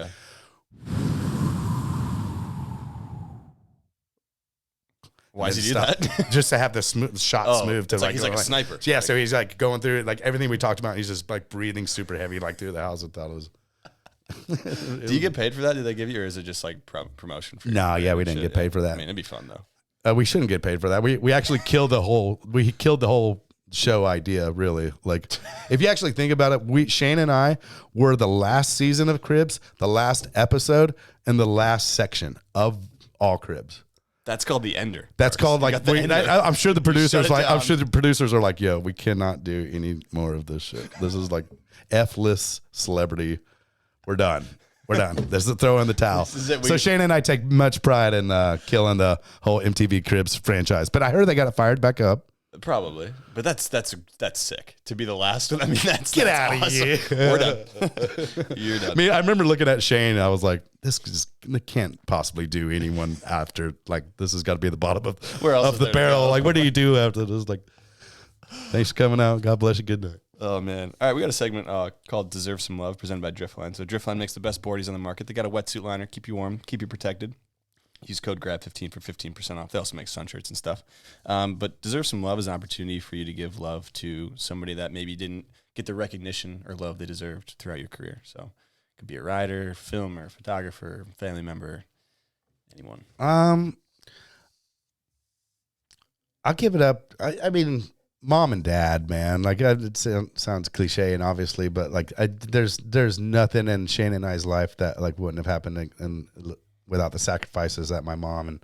why does he do that? Just to have the shot smooth. To it's like he's like a sniper. Yeah, so he's like going through it, like everything we talked about. He's just like breathing super heavy, like through the house. I thought it was. Do you get paid for that? Did they give you, or is it just like promotion? For No, we didn't get paid for that. I mean, it'd be fun though. We shouldn't get paid for that. We actually killed the whole show idea. Really, like if you actually think about it, Shane and I were the last season of Cribs, the last episode, and the last section of all Cribs. That's called the ender. That's called like. I'm sure the producers are like, yo, we cannot do any more of this shit. This is like F-list celebrity. We're done. This is a throw in the towel. So Shane and I take much pride in killing the whole MTV Cribs franchise. But I heard they got it fired back up. Probably, but that's sick to be the last one. I mean, Get out of awesome. here. We're done. You're done. I mean, I remember looking at Shane. And I was like, they can't possibly do anyone after. Like, this has got to be the bottom of the barrel. Like, what do you do after this? Like, thanks for coming out. God bless you. Good night. Oh man! All right, we got a segment called "Deserve Some Love" presented by Driftline. So Driftline makes the best boardies on the market. They got a wetsuit liner, keep you warm, keep you protected. Use code GRAB15 for 15% off. They also make sun shirts and stuff. But Deserve Some Love is an opportunity for you to give love to somebody that maybe didn't get the recognition or love they deserved throughout your career. So it could be a writer, filmer, photographer, family member, anyone. I'll give it up. I mean, mom and dad, man. Like, it sounds cliche and obviously, but like, there's nothing in Shane and I's life that like wouldn't have happened without the sacrifices that my mom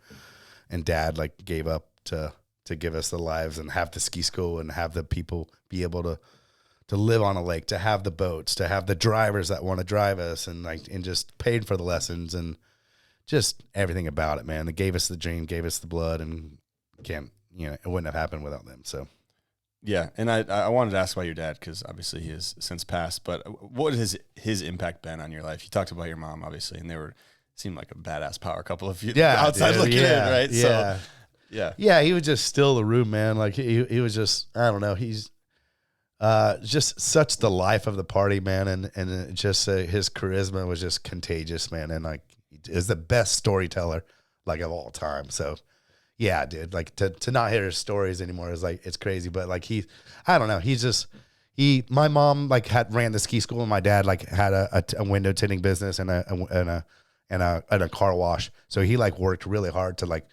and dad like gave up to give us the lives and have the ski school and have the people be able to live on a lake, to have the boats, to have the drivers that want to drive us and just paid for the lessons and just everything about it, man. They gave us the dream, gave us the blood, and it wouldn't have happened without them. So. Yeah, and I wanted to ask about your dad because obviously he has since passed. But what has his impact been on your life? You talked about your mom, obviously, and seemed like a badass power couple of you outside looking in, right? Yeah. So, yeah, he was just still the room, man. Like he was just, I don't know, he's just such the life of the party, man, and just his charisma was just contagious, man, and like is the best storyteller like of all time. So. Yeah, dude. Like to not hear his stories anymore is like it's crazy. But like I don't know. My mom like ran the ski school, and my dad like had a window tinting business and and a car wash. So he like worked really hard to like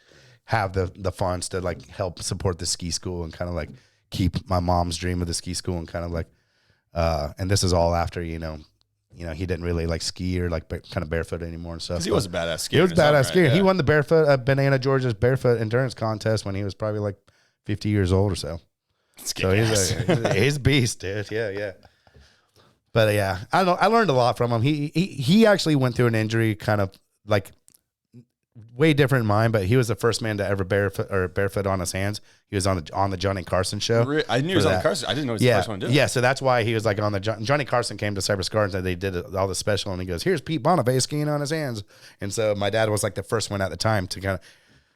have the funds to like help support the ski school and kind of like keep my mom's dream of the ski school and kind of like, and this is all after, he didn't really like ski or like kind of barefoot anymore and stuff. Because he was a badass skier. He was a badass skier. Right? He won the barefoot Banana George's barefoot endurance contest when he was probably like 50 years old or so. So he's a beast, dude. Yeah. But yeah, I learned a lot from him. He actually went through an injury kind of like way different than mine, but he was the first man to ever barefoot on his hands. He was on the Johnny Carson show. I knew he was on the Carson. I didn't know he was the first one to do it. Yeah, so that's why he was like on the Johnny Carson came to Cypress Gardens and they did all the special and he goes, here's Pete Bonifay skiing on his hands. And so my dad was like the first one at the time to kind of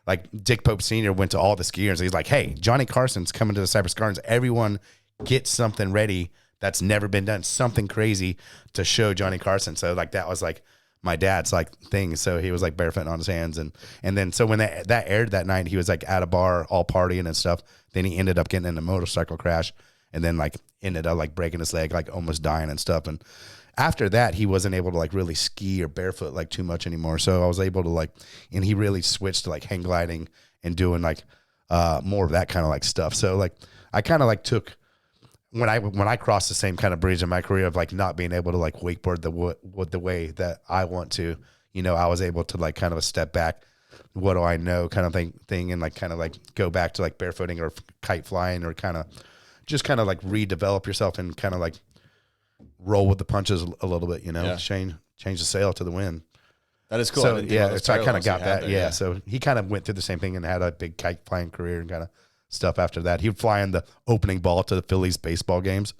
like Dick Pope Sr. went to all the skiers. He's like, hey, Johnny Carson's coming to the Cypress Gardens. Everyone get something ready that's never been done, something crazy to show Johnny Carson. So like that was like my dad's like thing. So he was like barefoot on his hands. And then so when that aired that night, he was like at a bar all partying and stuff. Then he ended up getting in a motorcycle crash and then like ended up like breaking his leg, like almost dying and stuff. And after that, he wasn't able to like really ski or barefoot like too much anymore. So I was able to like, and he really switched to like hang gliding and doing like more of that kind of like stuff. So like I kind of like took, when I crossed the same kind of bridge in my career of like not being able to like wakeboard the way that I want to, I was able to like kind of a step back. What do I know kind of thing and like kind of like go back to like barefooting or kite flying or kind of like redevelop yourself and kind of like roll with the punches a little bit, change the sail to the wind. That is cool. So yeah, so I kind of got that. There, yeah. So he kind of went through the same thing and had a big kite flying career and kind of stuff after that. He would fly in the opening ball to the Phillies baseball games.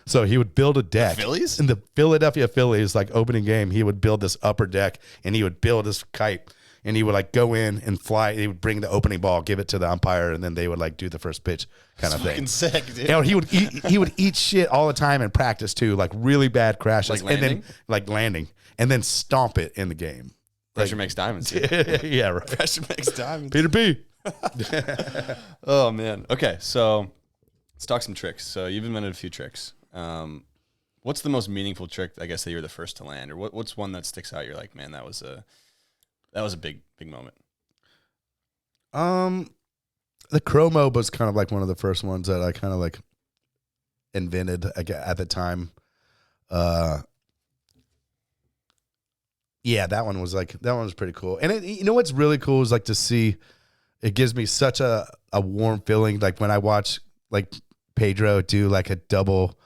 So he would build a deck. The Phillies? In the Philadelphia Phillies, like opening game, he would build this upper deck and he would build his kite and he would like go in and fly. He would bring the opening ball, give it to the umpire, and then they would like do the first pitch kind of thing. Sick, dude. He would eat shit all the time in practice too, like really bad crashes. Like landing? And then like landing and then stomp it in the game. Pressure makes diamonds. Yeah, right. Pressure makes diamonds. Peter P. Oh man. Okay, so let's talk some tricks. So you've invented a few tricks. What's the most meaningful trick, I guess, that you were the first to land, or what's one that sticks out? You're like, man, that was a big moment. The Chromo was kind of like one of the first ones that I kind of like invented at the time. Yeah, that one was pretty cool. And what's really cool is like to see. It gives me such a warm feeling, like when I watch like Pedro do like a double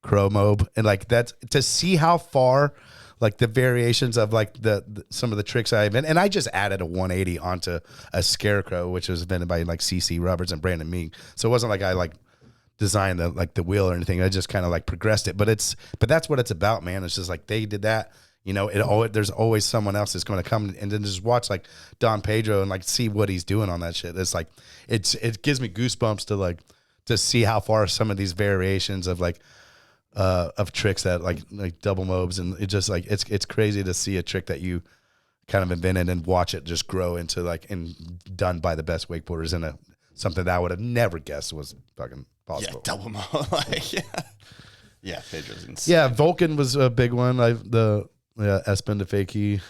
chromo, and like that's to see how far like the variations of like the some of the tricks I've been, and I just added a 180 onto a scarecrow, which was invented by like CC Roberts and Brandon Meek. So it wasn't like I like designed the wheel or anything. I just kind of like progressed it. But that's what it's about, man. It's just like they did that. There's always someone else that's going to come and then just watch like Don Pedro and like see what he's doing on that shit. It's like, it gives me goosebumps to see how far some of these variations of like, of tricks that like double mobs. And it just like, it's crazy to see a trick that you kind of invented and watch it just grow into like, and done by the best wakeboarders in something that I would have never guessed was fucking possible. Yeah, double mob. Like, yeah, Pedro's insane. Yeah. Vulcan was a big one. Espen DeFakey.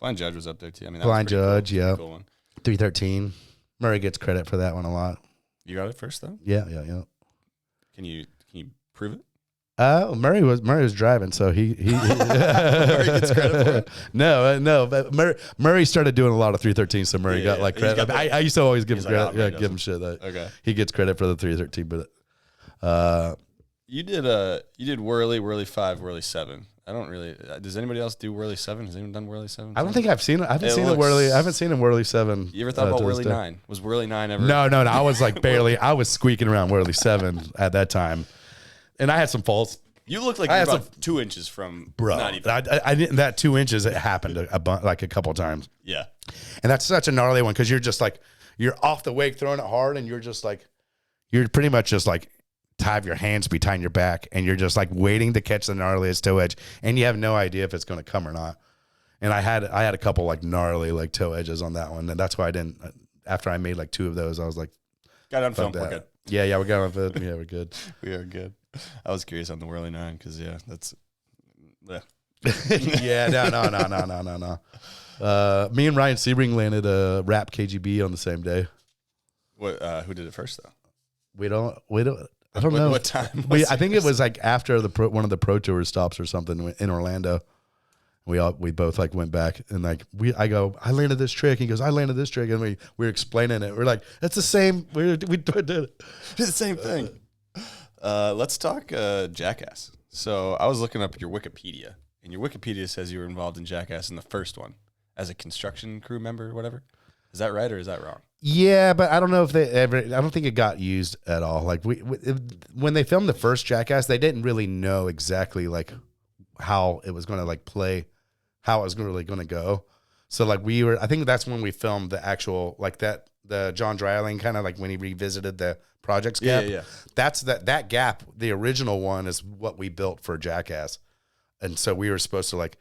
Blind Judge was up there too. I mean, that Blind was pretty Judge, cool. yeah. Cool one. 313. Murray gets credit for that one a lot. You got it first though? Yeah. Can you prove it? Murray was driving, so he Murray gets credit for it. No, but Murray started doing a lot of 313, so Murray got like credit. I used to always give him credit. Like, give him shit. Okay. He gets credit for the 313, but you did Whirly 5, Whirly 7. I don't really. Does anybody else do Whirly 7? Has anyone done Whirly 7? I don't think I've seen it. I haven't seen a Whirly 7. You ever thought about Whirly 9? Was Whirly 9 ever? No. I was like barely. I was squeaking around Whirly 7 at that time, and I had some faults. You looked like you were about 2 inches from Bro, I didn't. That 2 inches, it happened like a couple of times. Yeah, and that's such a gnarly one because you're just like you're off the wake throwing it hard, and you're pretty much just like have your hands behind your back, and you're just like waiting to catch the gnarliest toe edge, and you have no idea if it's going to come or not. And I had a couple like gnarly like toe edges on that one, and that's why I didn't. After I made like 2 of those, I was like, got it on film. We're good. Yeah, we got on film. Yeah, we're good. We are good. I was curious on the Whirly 9 because that's Yeah, no. Me and Ryan Sebring landed a Rap KGB on the same day. What? Who did it first though? We don't. I don't know what time. I think it was like after one of the Pro Tour stops or something in Orlando. We both like went back and like I landed this trick. He goes, I landed this trick, and we were explaining it. We're like, it's the same. We did it. the same thing. Let's talk Jackass. So I was looking up your Wikipedia, and your Wikipedia says you were involved in Jackass in the first one as a construction crew member or whatever. Is that right or is that wrong? Yeah, but I don't know if they ever. I don't think it got used at all. Like when they filmed the first Jackass, they didn't really know exactly like how it was going to like play, how it was really going to go. So like I think that's when we filmed the actual like the John Dryling kind of like when he revisited the projects gap. Yeah. That's that gap. The original one is what we built for Jackass, and so we were supposed to like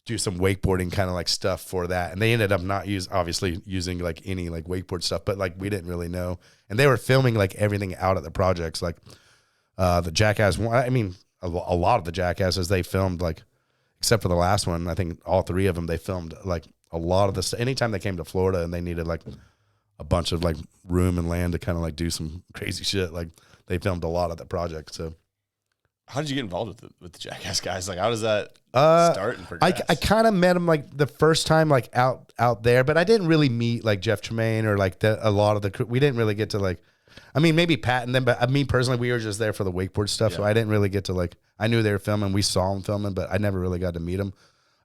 do some wakeboarding kind of like stuff for that. And they ended up not using like any like wakeboard stuff, but like we didn't really know. And they were filming like everything out at the projects. Like the Jackass one, I mean, a lot of the Jackasses they filmed like, except for the last one, I think all three of them, they filmed like a lot of this. Anytime they came to Florida and they needed like a bunch of like room and land to kind of like do some crazy shit, like they filmed a lot of the project. So how did you get involved with the Jackass guys? Like, how does that start and progress? I kind of met him like the first time like out there, but I didn't really meet like Jeff Tremaine or like a lot of the crew. We didn't really get to like, I mean, maybe Pat and them, but me personally, we were just there for the wakeboard stuff. Yeah. So I didn't really get to like, I knew they were filming. We saw them filming, but I never really got to meet them.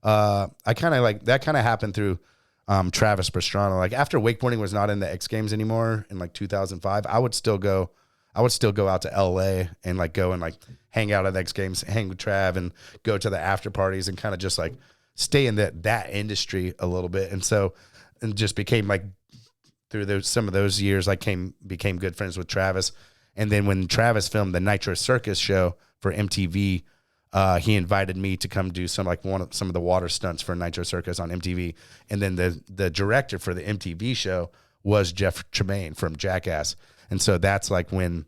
I kind of like, that kind of happened through Travis Pastrana. Like after wakeboarding was not in the X Games anymore in like 2005, I would still go out to LA and like go and like hang out at X Games, hang with Trav and go to the after parties and kind of just like stay in that industry a little bit. And so, and just became like through some of those years, I became good friends with Travis. And then when Travis filmed the Nitro Circus show for MTV, he invited me to come do some of the water stunts for Nitro Circus on MTV. And then the director for the MTV show was Jeff Tremaine from Jackass. And so that's like when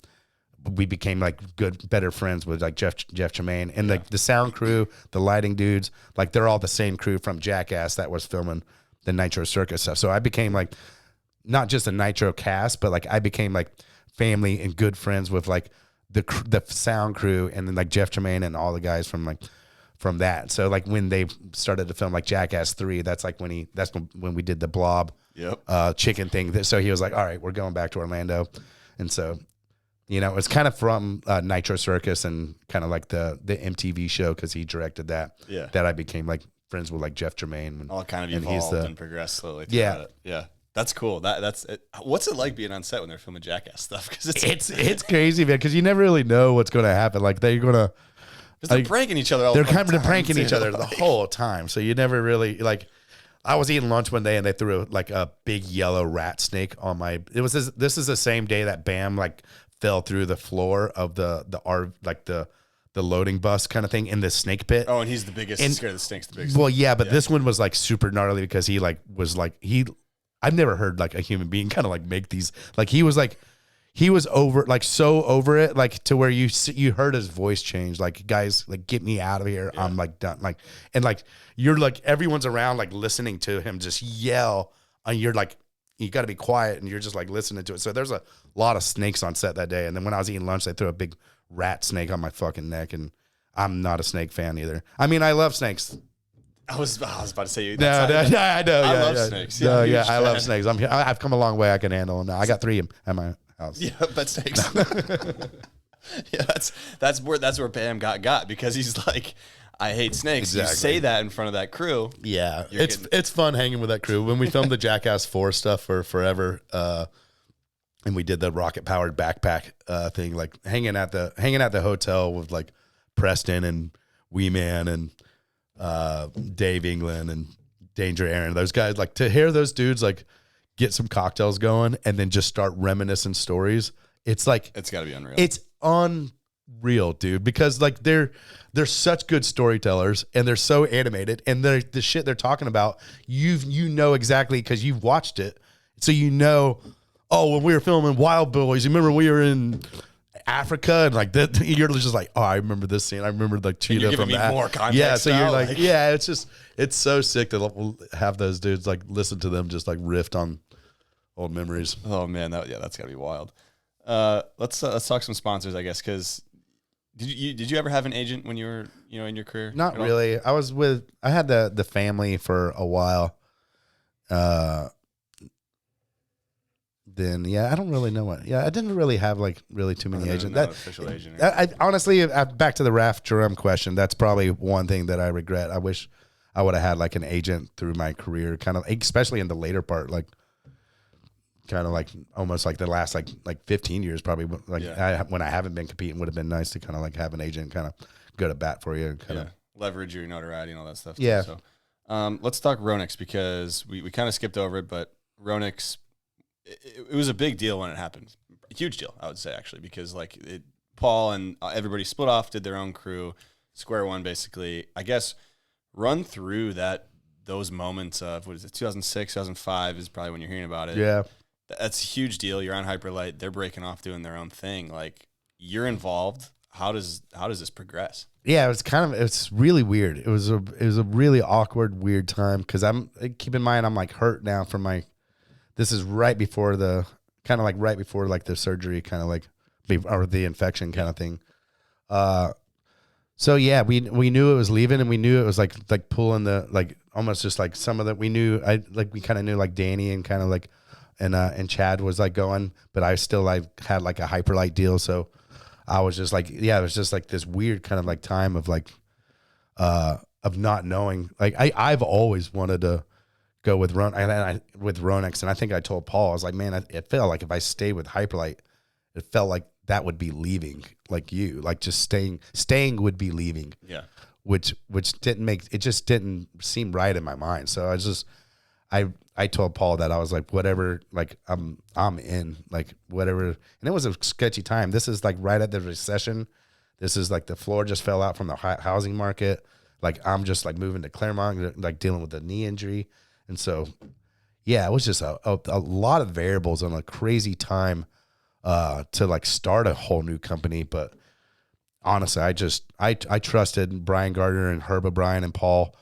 we became like better friends with like Jeff Tremaine and like the sound crew, the lighting dudes, like they're all the same crew from Jackass that was filming the Nitro Circus stuff. So I became like not just a Nitro cast, but like I became like family and good friends with like the sound crew and then like Jeff Tremaine and all the guys from that. So like when they started to film like Jackass 3, that's when we did the blob chicken thing. So he was like, all right, we're going back to Orlando. And so, you know, it's kind of from Nitro Circus and kind of like the MTV show because he directed that. Yeah. That I became like friends with like Jeff Tremaine. And, all kind of evolved and progressed slowly. Yeah. Yeah. That's cool. That's it. What's it like being on set when they're filming Jackass stuff? Because it's crazy, man. Because you never really know what's going to happen. Like they're going to. Because they're pranking each other all the time. They're kind of pranking each other the whole time. So you never really like. I was eating lunch one day and they threw like a big yellow rat snake on my. This is the same day that Bam like fell through the floor of the loading bus kind of thing in the snake pit. Oh, and he's the biggest. Scared of the snakes. The biggest. Well, yeah, but this one was like super gnarly because he like was like he. I've never heard like a human being kind of like make these. Like he was over like so over it like to where you heard his voice change. Like guys, like get me out of here. Yeah. I'm like done. Like and like you're like everyone's around like listening to him just yell and you're like you got to be quiet and you're just like listening to it. So there's a lot of snakes on set that day. And then when I was eating lunch, they threw a big rat snake on my fucking neck, and I'm not a snake fan either. I mean, I love snakes. I was about to say you. I know. I love snakes. Yeah, I love snakes. I've come a long way. I can handle them now. I got 3 at my house. Yeah, but snakes. Yeah, that's where Bam got because he's like, I hate snakes. Exactly. You say that in front of that crew. Yeah, it's fun hanging with that crew. When we filmed the Jackass 4 stuff for forever, and we did the rocket powered backpack thing, like hanging at the hotel with like Preston and Wee Man and Dave England and Danger Aaron, those guys, like to hear those dudes like get some cocktails going and then just start reminiscing stories. It's like it's got to be unreal. It's unreal, dude, because like they're such good storytellers and they're so animated and the shit they're talking about, you know exactly because you've watched it, so you know. Oh, when we were filming Wild Boys, you remember we were in Africa and like that. You're just like, oh, I remember this scene. I remember like Cheetah from that. More context. Yeah, so you're now, like, yeah, it's so sick to have those dudes like listen to them just like riff on old memories. Oh man, that's gotta be wild. Let's talk some sponsors, I guess, because did you ever have an agent when you were in your career? Not really. I had the family for a while. Then I don't really know what. Yeah, I didn't really have like really too many agents. That official agent. I honestly, back to the Raph Derome question. That's probably one thing that I regret. I wish I would have had like an agent through my career, kind of, especially in the later part, like kind of like almost like the last like 15 years, probably. Like when I haven't been competing, would have been nice to kind of like have an agent kind of go to bat for you and kind of leverage your notoriety and all that stuff. Yeah. Too, so let's talk Ronix, because we kind of skipped over it, but Ronix. It was a big deal when it happened. A huge deal, I would say, actually, because like Paul and everybody split off, did their own crew, square one, basically. I guess run through those moments of, what is it, 2006, 2005 is probably when you're hearing about it. Yeah. That's a huge deal. You're on Hyperlite. They're breaking off, doing their own thing. Like, you're involved. How does this progress? Yeah, it's really weird. It was a really awkward, weird time, because keep in mind, I'm like hurt now from this is right before the surgery, kind of like, or the infection kind of thing. So yeah, we knew it was leaving, and we knew it was like pulling the, like, almost just like some of the, we kind of knew like Danny and kind of like, and Chad was like going, but I still like had like a Hyperlite deal. So I was just like, it was just like this weird kind of like time of like, of not knowing. Like I've always wanted to go with Ronix, and I think I told Paul, I was like, man, it felt like if I stayed with Hyperlite, it felt like that would be leaving, like you, like just staying would be leaving. Yeah. Which just didn't seem right in my mind. So I told Paul that I was like, whatever, like I'm in, like whatever. And it was a sketchy time. This is like right at the recession. This is like the floor just fell out from the housing market. Like I'm just like moving to Claremont, like dealing with a knee injury. And so, yeah, it was just a lot of variables on a crazy time to like start a whole new company. But honestly, I trusted Brian Gardner and Herb O'Brien and Paul,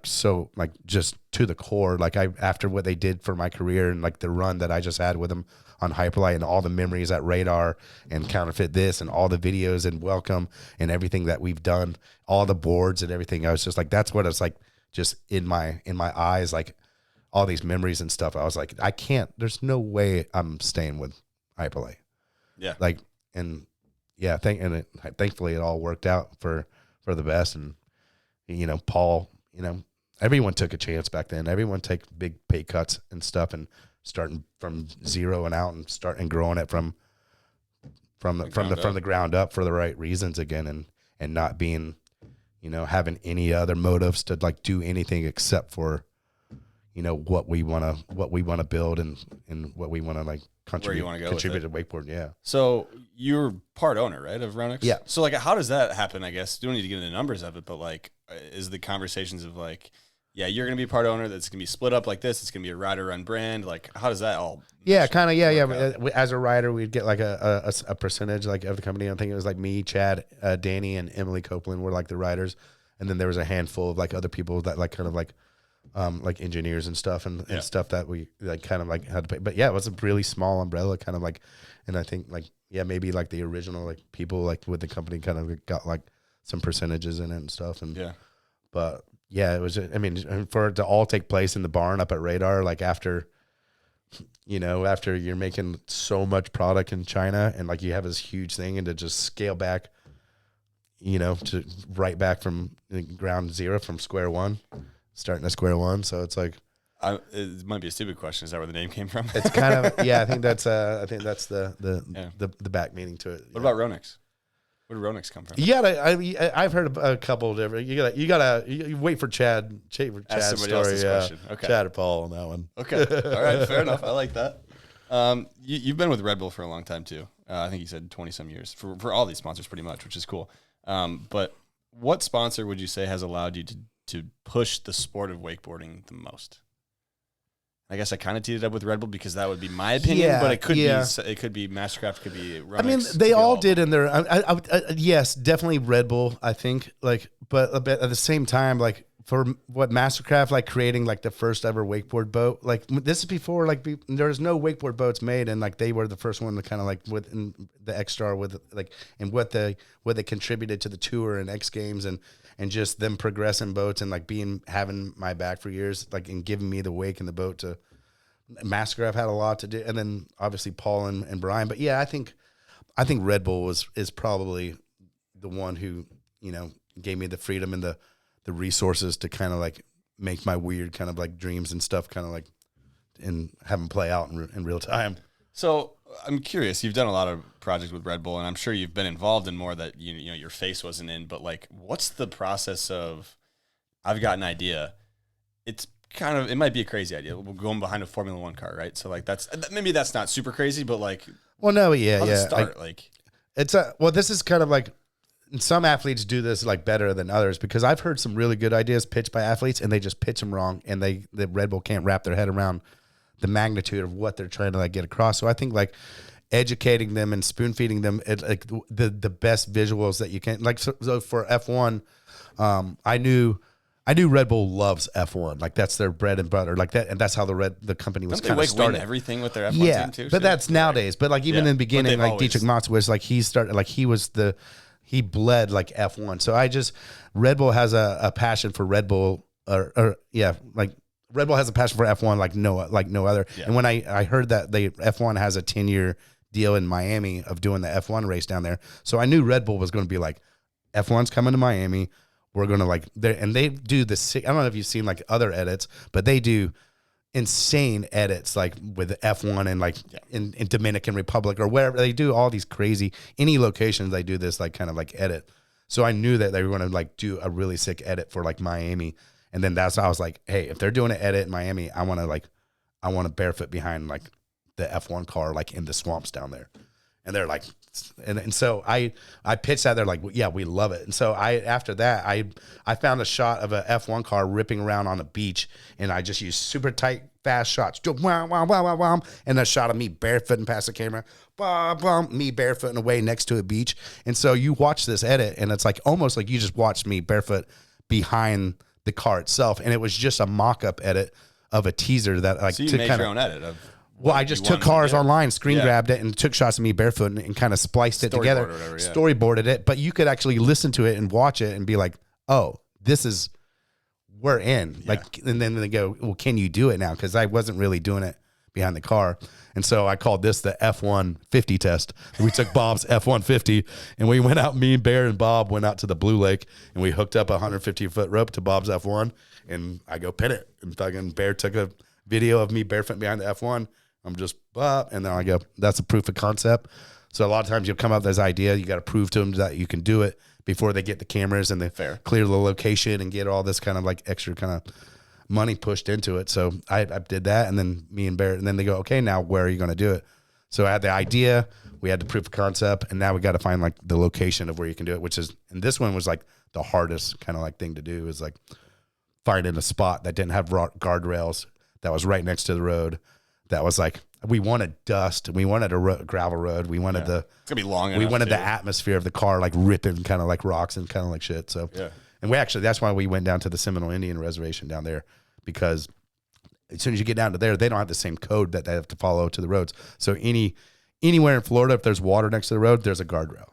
so like just to the core. Like after what they did for my career and like the run that I just had with them on Hyperlite and all the memories at Radar and Counterfeit This and all the videos and Welcome and everything that we've done, all the boards and everything. I was just like, that's what it's like. Just in my eyes, like all these memories and stuff. I was like, there's no way I'm staying with Hyperlite. Yeah. Like, and yeah, thankfully it all worked out for the best. And, Paul, everyone took a chance back then. Everyone take big pay cuts and stuff, and starting from zero and out and starting growing it from the ground up for the right reasons again, and not being, having any other motives to like do anything except for, what we want to build and what we want to like contribute to wakeboard. Yeah. So you're part owner, right, of Ronix? Yeah. So like, how does that happen? I guess you don't need to get into the numbers of it, but like, is the conversations of like, yeah, you're going to be part owner, that's going to be split up like this, it's going to be a rider run brand. Like, how does that all? Yeah, kind of. Yeah. As a rider, we'd get like a percentage like of the company. I think it was like me, Chad, Danny, and Emily Copeland were like the riders, and then there was a handful of like other people that like kind of like engineers and stuff and stuff that we like kind of like had to pay. But yeah, it was a really small umbrella kind of like, and I think like maybe like the original like people like with the company kind of got like some percentages in it and stuff. And but yeah, it was. I mean, for it to all take place in the barn up at Radar, like after you're making so much product in China and like you have this huge thing, and to just scale back, to right back from ground zero, from square one, starting at square one. So it's like, it might be a stupid question. Is that where the name came from? It's kind of, I think that's the back meaning to it. What about Ronix? Where did Ronix come from? I've heard a couple of different. You gotta wait for Chad. Ask somebody else's question. Okay. Chad or Paul on that one. Okay. All right. Fair enough. I like that. You've been with RedBull for a long time too. I think you said 20 some years for all these sponsors, pretty much, which is cool. But what sponsor would you say has allowed you to push the sport of wakeboarding the most? I guess I kind of teed it up with RedBull because that would be my opinion, but it could be Mastercraft, could be Ronix. I mean, they all did in their. Yes, definitely Red Bull. I think but at the same time, like for what Mastercraft, like creating like the first ever wakeboard boat. Like this is before there was no wakeboard boats made, and like they were the first one to kind of like with the X-Star with like and what they contributed to the tour and X Games and just them progressing boats and like having my back for years, like and giving me the wake and the boat to. Mastercraft had a lot to do, and then obviously Paul and Brian. But yeah, I think Red Bull is probably the one who gave me the freedom and the resources to kind of like make my weird kind of like dreams and stuff kind of like and have them play out in real time. So I'm curious. You've done a lot of projects with Red Bull, and I'm sure you've been involved in more that your face wasn't in. But like, what's the process of? I've got an idea. It might be a crazy idea. We're going behind a Formula One car, right? So like maybe that's not super crazy, but like, well, no, yeah, how's yeah. it start? This is kind of like some athletes do this like better than others because I've heard some really good ideas pitched by athletes and they just pitch them wrong, and the Red Bull can't wrap their head around the magnitude of what they're trying to like get across. So I think like educating them and spoon feeding them like the best visuals that you can. Like so for F1, I knew Red Bull loves F1. Like that's their bread and butter. Like that, and that's how the company was kind of started. Win everything with their F1 team too. But that's nowadays. But like even in the beginning, like Dietrich Matz was like he bled like F1. So Red Bull has a passion for Red Bull, like Red Bull has a passion for F1 like no other. Yeah. And when I heard that F1 has a 10-year deal in Miami of doing the F1 race down there, so I knew Red Bull was going to be like F1's coming to Miami. We're going to like they do I don't know if you've seen like other edits, but they do insane edits like with F1 and like in Dominican Republic or wherever. They do all these crazy, any locations they do this like kind of like edit. So I knew that they were going to like do a really sick edit for like Miami. And then that's how I was like, hey, if they're doing an edit in Miami, I want to barefoot behind like the F1 car, like in the swamps down there. And they're like, and so I pitched that. They're like, yeah, we love it. And so after that, I found a shot of a F1 car ripping around on a beach, and I just used super tight, fast shots. Wow, wow, wow, wow, wow. And a shot of me barefooting past the camera, me barefooting away next to a beach. And so you watch this edit, and it's like almost like you just watched me barefoot behind the car itself, and it was just a mock-up edit of a teaser that like so you made your own edit of. Well, I just took cars online, grabbed it, and took shots of me barefoot and kind of spliced it together, storyboarded it. But you could actually listen to it and watch it and be like, "Oh, we're in." Yeah. Like, and then they go, "Well, can you do it now?" Because I wasn't really doing it behind the car, and so I called this the F-150 test. And we took Bob's F-150, and we went out. Me and Bear and Bob went out to the Blue Lake, and we hooked up a 150-foot rope to Bob's F1, and I go pin it, and fucking Bear took a video of me barefoot behind the F1. I'm just, and then I go, that's a proof of concept. So a lot of times you'll come up with this idea. You got to prove to them that you can do it before they get the cameras and they clear the location and get all this kind of like extra kind of money pushed into it. So I did that. And then me and Barrett, and then they go, okay, now where are you going to do it? So I had the idea, we had the proof of concept, and now we got to find like the location of where you can do it, which is, and this one was like the hardest kind of like thing to do is like finding a spot that didn't have guardrails that was right next to the road. That was like, we wanted dust. We wanted a gravel road. We wanted it's gonna be long. We wanted the atmosphere of the car, like ripping kind of like rocks and kind of like shit. So, and that's why we went down to the Seminole Indian Reservation down there, because as soon as you get down to there, they don't have the same code that they have to follow to the roads. So anywhere in Florida, if there's water next to the road, there's a guardrail.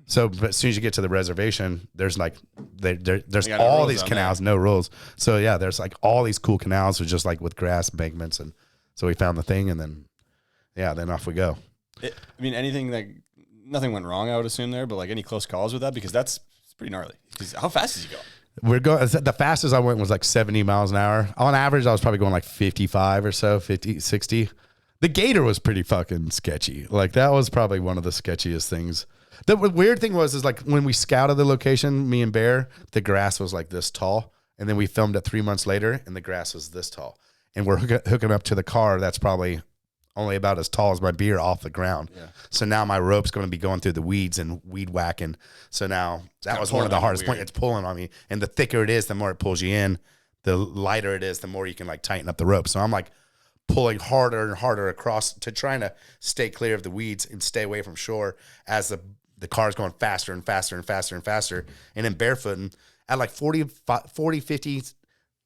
So, but as soon as you get to the reservation, there's like there's all these canals, no rules. So yeah, there's like all these cool canals with just like with grass embankments, and so we found the thing, and then off we go. Nothing went wrong, I would assume there, but like any close calls with that, because that's pretty gnarly. How fast did you go? The fastest I went was like 70 miles an hour. On average, I was probably going like 55 or so, 50, 60. The gator was pretty fucking sketchy. Like that was probably one of the sketchiest things. The weird thing is like when we scouted the location, me and Bear, the grass was like this tall. And then we filmed it 3 months later and the grass was this tall. And we're hooking up to the car that's probably only about as tall as my beer off the ground. Yeah. So now my rope's going to be going through the weeds and weed whacking. So now that was one of the hardest points. It's pulling on me. And the thicker it is, the more it pulls you in. The lighter it is, the more you can like tighten up the rope. So I'm like pulling harder and harder across to trying to stay clear of the weeds and stay away from shore as the car's going faster and faster and faster and faster. And then barefooting at like 40, 50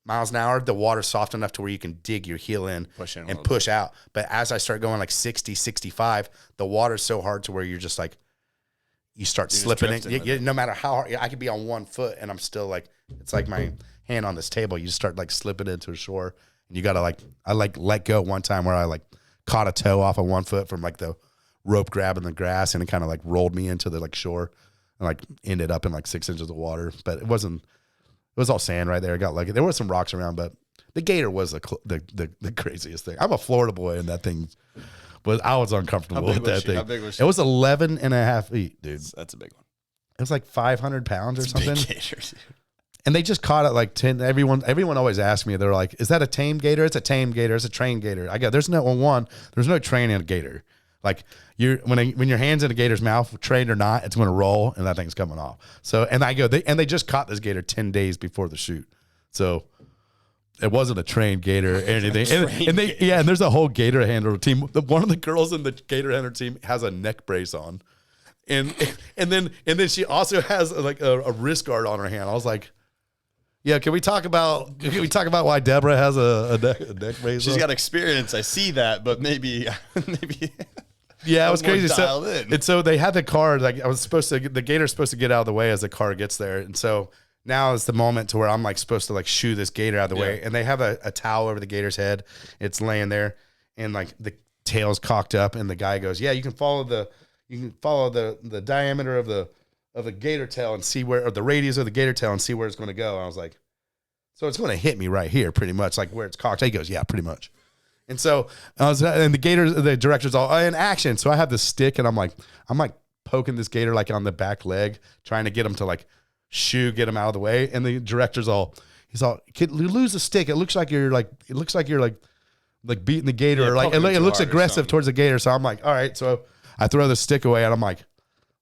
miles an hour, the water's soft enough to where you can dig your heel in and push out. But as I start going like 60, 65, the water's so hard to where you're just like, you start slipping in. No matter how hard, I could be on 1 foot and I'm still like, it's like my hand on this table. You just start like slipping into the shore and you got to I let go one time where I like caught a toe off of 1 foot from like the rope grab in the grass and it kind of like rolled me into the like shore and like ended up in like 6 inches of water. But it was all sand right there. I got lucky. There were some rocks around, but the gator was the craziest thing. I'm a Florida boy and that thing, but I was uncomfortable with that thing. How big was she? It was 11 and a half feet, dude. That's a big one. It was like 500 pounds or something. Big gator, dude. And they just caught it like 10. Everyone always asks me, they're like, is that a tame gator? It's a tame gator. It's a trained gator. I go, there's no training a gator. Like when your hand's in a gator's mouth, trained or not, it's going to roll and that thing's coming off. So, and I go, they just caught this gator 10 days before the shoot. So it wasn't a trained gator or anything. And there's a whole gator handler team. One of the girls in the gator handler team has a neck brace on. And then she also has like a wrist guard on her hand. I was like, yeah, can we talk about why Deborah has a neck brace? She's got experience. I see that, but maybe. Yeah, it was crazy. So they had the car. Like the gator's supposed to get out of the way as the car gets there, and so now is the moment to where I'm like supposed to like shoo this gator out of the way, and they have a towel over the gator's head. It's laying there, and like the tail's cocked up, and the guy goes, "Yeah, you can follow the diameter of the gator tail and see where, or the radius of the gator tail and see where it's going to go." And I was like, "So it's going to hit me right here, pretty much, like where it's cocked." He goes, "Yeah, pretty much." And so and the director's all in action. So I have this stick and I'm like poking this gator like on the back leg, trying to get him to like get him out of the way. And the director's he's all, "Kid, lose the stick. It looks like you're beating the gator, or like it looks aggressive towards the gator." So I'm like, all right. So I throw the stick away and I'm like,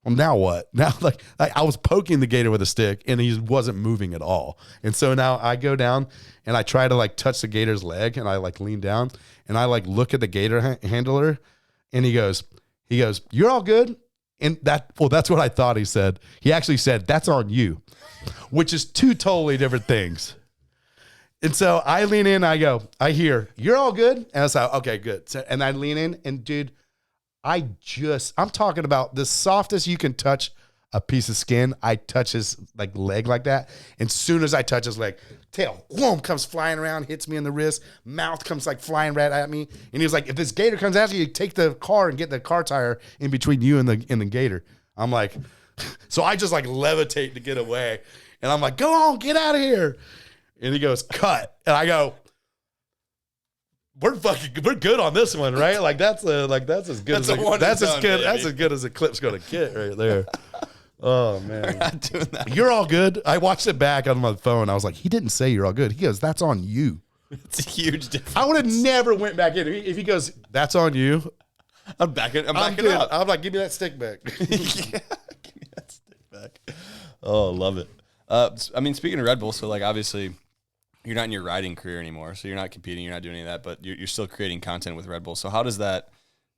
well, now what? Now like I was poking the gator with a stick and he wasn't moving at all. And so now I go down and I try to like touch the gator's leg and I like lean down and I like look at the gator handler and he goes, "You're all good." And that's what I thought he said. He actually said, "That's on you," which is two totally different things. And so I lean in, I hear, "You're all good." And I was like, okay, good. So, and I lean in and dude, I'm talking about the softest you can touch a piece of skin. I touch his like leg like that. And soon as I touch his leg, tail, whoom, comes flying around, hits me in the wrist. Mouth comes like flying right at me. And he was like, "If this gator comes after you, take the car and get the car tire in between you and the gator." I'm like, so I just like levitate to get away. And I'm like, "Go on, get out of here." And he goes, "Cut." And I go, we're good on this one, right? Like that's as good as a clip's gonna get right there. Oh man, we're not doing that. "You're all good." I watched it back on my phone. I was like, he didn't say "you're all good." He goes, "That's on you." It's a huge difference. I would have never went back in. If he goes, "That's on you," I'm backing up. I'm like, "Give me that stick back." Yeah, give me that stick back. Oh, love it. I mean, speaking of RedBull, so like obviously you're not in your riding career anymore, so you're not competing, you're not doing any of that, but you're still creating content with RedBull. So how does that,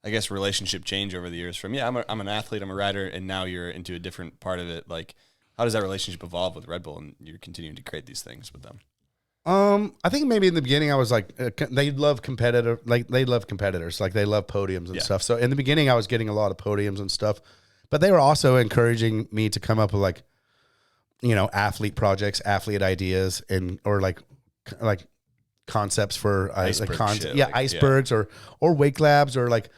I guess, relationship change over the years from, I'm an athlete, I'm a rider, and now you're into a different part of it? Like, how does that relationship evolve with RedBull and you're continuing to create these things with them? I think maybe in the beginning I was like, they love competitors, like they love podiums and stuff. So in the beginning I was getting a lot of podiums and stuff, but they were also encouraging me to come up with like, athlete projects, athlete ideas, or like concepts for icebergs or Wakelabs or like,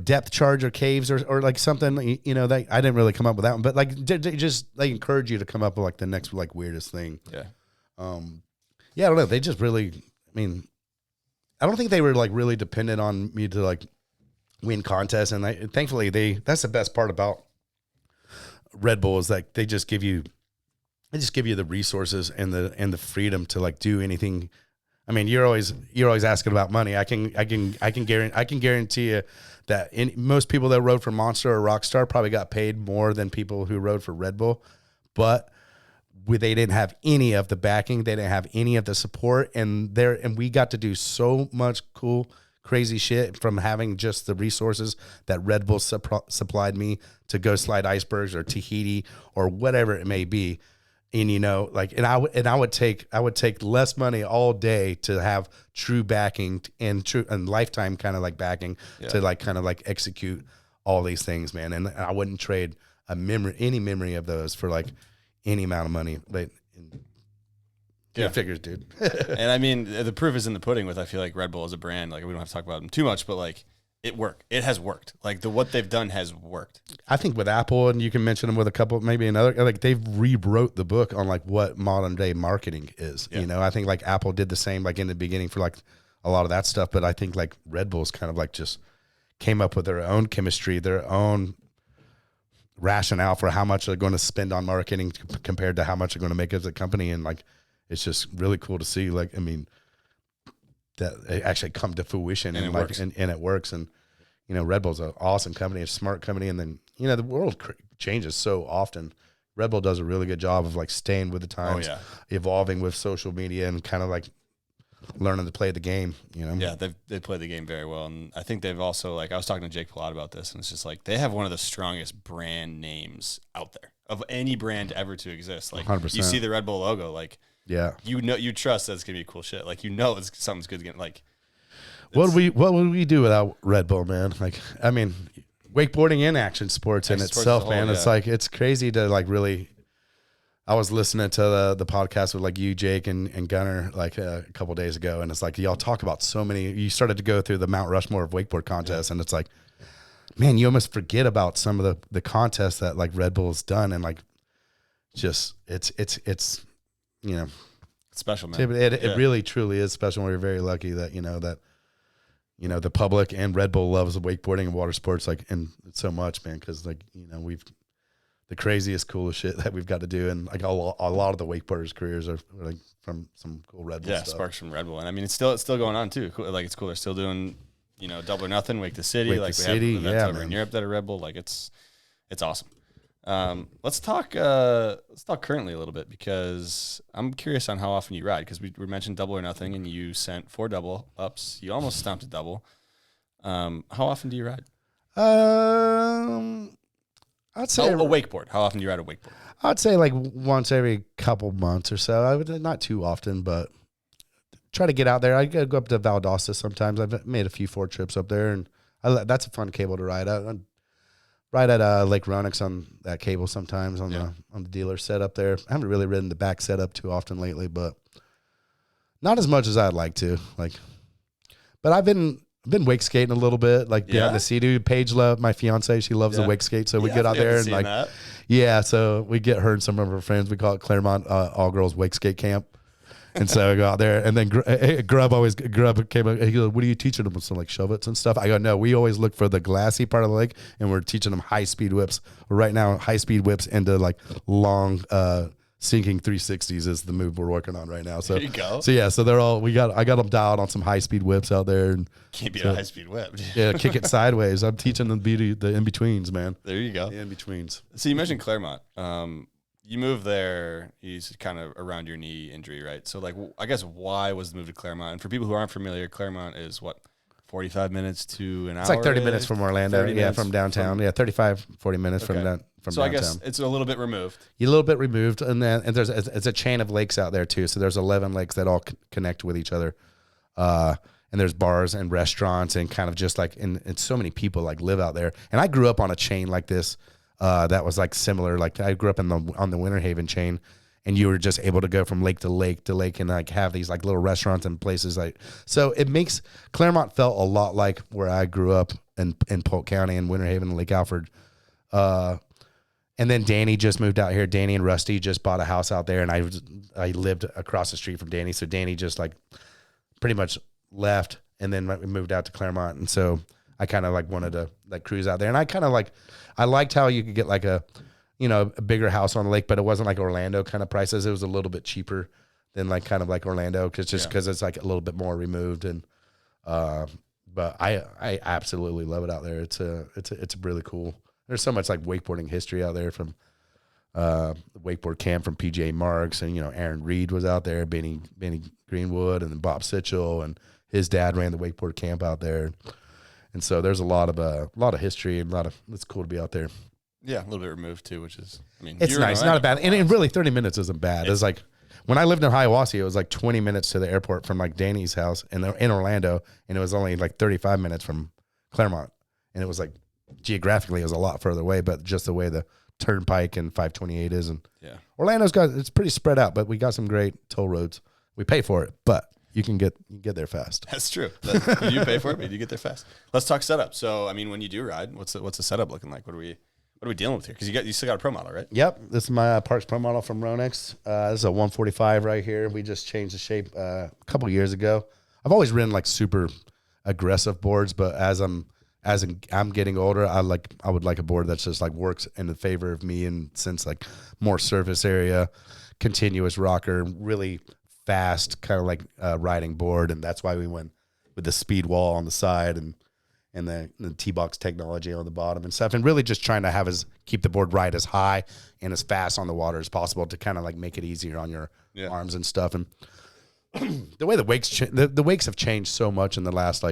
depth charge or caves or like something, that I didn't really come up with that one, but like they encourage you to come up with like the next like weirdest thing. Yeah. I don't know. They just really, I don't think they were like really dependent on me to like win contests. And thankfully that's the best part about RedBull is like, they just give you the resources and the freedom to like do anything. I mean, you're always asking about money. I can guarantee you that most people that rode for Monster or Rockstar probably got paid more than people who rode for RedBull. But they didn't have any of the backing. They didn't have any of the support. And we got to do so much cool, crazy shit from having just the resources that Red Bull supplied me to go slide icebergs or Tahiti or whatever it may be. And, you know, like, and I would take less money all day to have true backing and lifetime kind of like backing to like kind of like execute all these things, man. And I wouldn't trade any memory of those for like any amount of money. But figures, dude. And I mean, the proof is in the pudding with, I feel like Red Bull as a brand, like we don't have to talk about them too much, but like it worked. It has worked. Like what they've done has worked. I think with Apple, and you can mention them with a couple, maybe another, like they've rewrote the book on like what modern day marketing is. You know, I think like Apple did the same, like in the beginning for like a lot of that stuff. But I think like Red Bull's kind of like just came up with their own chemistry, their own rationale for how much they're going to spend on marketing compared to how much they're going to make as a company. And like, it's just really cool to see, like, I mean, that it actually come to fruition and like, and it works. And, you know, Red Bull's an awesome company, a smart company. And then, you know, the world changes so often. Red Bull does a really good job of like staying with the times, evolving with social media and kind of like learning to play the game, you know? Yeah, they play the game very well. And I think they've also, like, I was talking to Jake Pilat about this, and it's just like they have one of the strongest brand names out there of any brand ever to exist. Like 100%. You see the Red Bull logo, like, you know, you trust that it's gonna be cool shit. Like, you know, something's good to get. Like, what would we do without Red Bull, man? Like, I mean, wakeboarding and action sports in itself, man. It's like, it's crazy to like really. I was listening to the podcast with like you, Jake, and Gunner like a couple days ago, and it's like y'all talk about so many. You started to go through the Mount Rushmore of wakeboard contests, and it's like, man, you almost forget about some of the contests that like Red Bull's done, and like, just it's you know, it's special, man. It really truly is special. We're very lucky that you know the public and Red Bull loves wakeboarding and water sports like and so much, man, because like you know we've the craziest, coolest shit that we've got to do, and like a lot of the wakeboarders' careers are like from some cool Red Bull stuff. Sparks from Red Bull, and I mean it's still going on too. Like it's cool. They're still doing Double or Nothing, Wake the City. We have events over in Europe that are Red Bull. Like it's awesome. Let's talk currently a little bit because I'm curious on how often you ride because we mentioned Double or Nothing and you sent 4 double ups. You almost stomped a double. How often do you ride? I'd say a wakeboard. How often do you ride a wakeboard? I'd say like once every couple months or so. I would not too often, but try to get out there. I go up to Valdosta sometimes. I've made a few 4 trips up there, and that's a fun cable to ride. I ride at Lake Ronix on that cable sometimes on the dealer set up there. I haven't really ridden the back setup too often lately, but not as much as I'd like to. Like, but I've been wake skating a little bit, like behind the sea, dude. Paige my fiance, she loves the wake skate, so we get out there and like, so we get her and some of her friends. We call it Claremont All Girls Wake Skate Camp, and so I go out there, and then Grub came up. He goes, "What are you teaching them? Some like shove-its and stuff?" I go, "No, we always look for the glassy part of the lake, and we're teaching them high speed whips. Right now, high speed whips into like long." Sinking 360s is the move we're working on right now. So there you go. So they're all I got them dialed on some high speed whips out there, and can't beat a high speed whip. Yeah, kick it sideways. I'm teaching them the in betweens, man. There you go. The in betweens. So you mentioned Claremont. You moved there. He's kind of around your knee injury, right? So like, I guess why was the move to Claremont? And for people who aren't familiar, Claremont is what? 45 minutes to an hour? It's like 30 minutes from Orlando. From downtown. 35, 40 minutes from downtown. So I guess it's a little bit removed. You're a little bit removed. And then it's a chain of lakes out there too. So there's 11 lakes that all connect with each other. And there's bars and restaurants and kind of just like, and so many people like live out there. And I grew up on a chain like this that was like similar. Like I grew up on the Winter Haven chain. And you were just able to go from lake to lake and like have these like little restaurants and places like, so it makes Claremont felt a lot like where I grew up in Polk County and Winter Haven and Lake Alfred. And then Danny just moved out here. Danny and Rusty just bought a house out there, and I lived across the street from Danny. So Danny just like pretty much left and then moved out to Claremont. And so I kind of like wanted to like cruise out there. And I kind of like, I liked how you could get like a bigger house on the lake, but it wasn't like Orlando kind of prices. It was a little bit cheaper than like kind of like Orlando because it's like a little bit more removed. And but I absolutely love it out there. It's really cool. There's so much like wakeboarding history out there from wakeboard camp from PJ Marks, and Aaron Reed was out there, Benny Greenwood, and then Bob Sitchell, and his dad ran the wakeboard camp out there. And so there's a lot of history and it's cool to be out there. Yeah, a little bit removed too, which is, it's nice, not a bad. And really 30 minutes isn't bad. It's like when I lived in Hiawassee, it was like 20 minutes to the airport from like Danny's house in Orlando, and it was only like 35 minutes from Claremont. And it was like geographically it was a lot further away, but just the way the Turnpike and 528 is, and Orlando's it's pretty spread out, but we got some great toll roads. We pay for it, but you can get there fast. That's true. You do pay for it, but you get there fast. Let's talk setup. So, I mean, when you do ride, what's the setup looking like? What are we dealing with here? Because you still got a pro model, right? Yep, this is my Parks Pro model from Ronix. This is a 145 right here. We just changed the shape a couple years ago. I've always ridden like super aggressive boards, but as I'm getting older, I would like a board that's just like works in the favor of me, and since like more surface area, continuous rocker, really fast kind of like riding board, and that's why we went with the speed wall on the side and the T-box technology on the bottom and stuff, and really just trying to keep the board ride as high and as fast on the water as possible to kind of like make it easier on your arms and stuff. And the way the wakes have changed so much in the last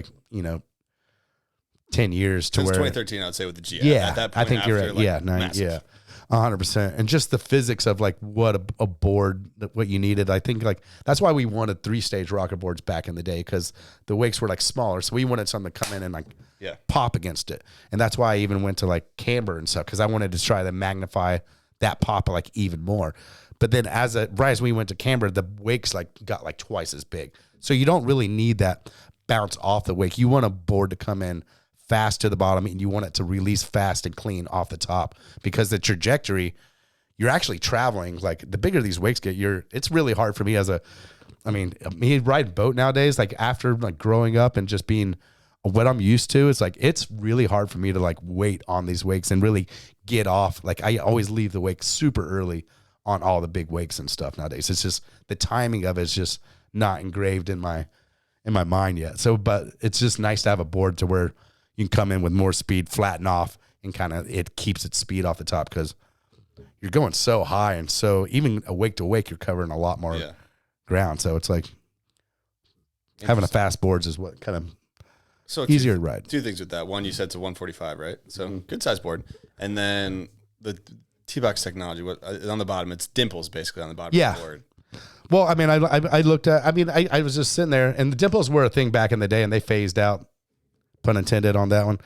10 years to Since where 2013, I would say with the GF. Yeah, At that point, I think you're right. massive. 100%. And just the physics of like what a board, what you needed. I think like that's why we wanted 3-stage rocker boards back in the day, because the wakes were like smaller. So we wanted something to come in and like pop against it. And that's why I even went to like camber and stuff, because I wanted to try to magnify that pop like even more. But then right as we went to camber, the wakes like got like twice as big. So you don't really need that bounce off the wake. You want a board to come in fast to the bottom, and you want it to release fast and clean off the top, because the trajectory, you're actually traveling. Like the bigger these wakes get, it's really hard for me me riding boat nowadays, like after like growing up and just being what I'm used to, it's like, it's really hard for me to like wait on these wakes and really get off. Like I always leave the wake super early on all the big wakes and stuff nowadays. It's just the timing of it is just not engraved in my mind yet. So, but it's just nice to have a board to where you can come in with more speed, flatten off, and kind of it keeps its speed off the top, because you're going so high, and so even a wake to wake, you're covering a lot more ground. So it's like having a fast boards is what kind of easier to ride. Two things with that. One, you said it's a 145, right? So good size board. And then the T-box technology, on the bottom, it's dimples basically on the bottom of the board. Well, I mean, I looked at, I was just sitting there, and the dimples were a thing back in the day, and they phased out. Pun intended on that one.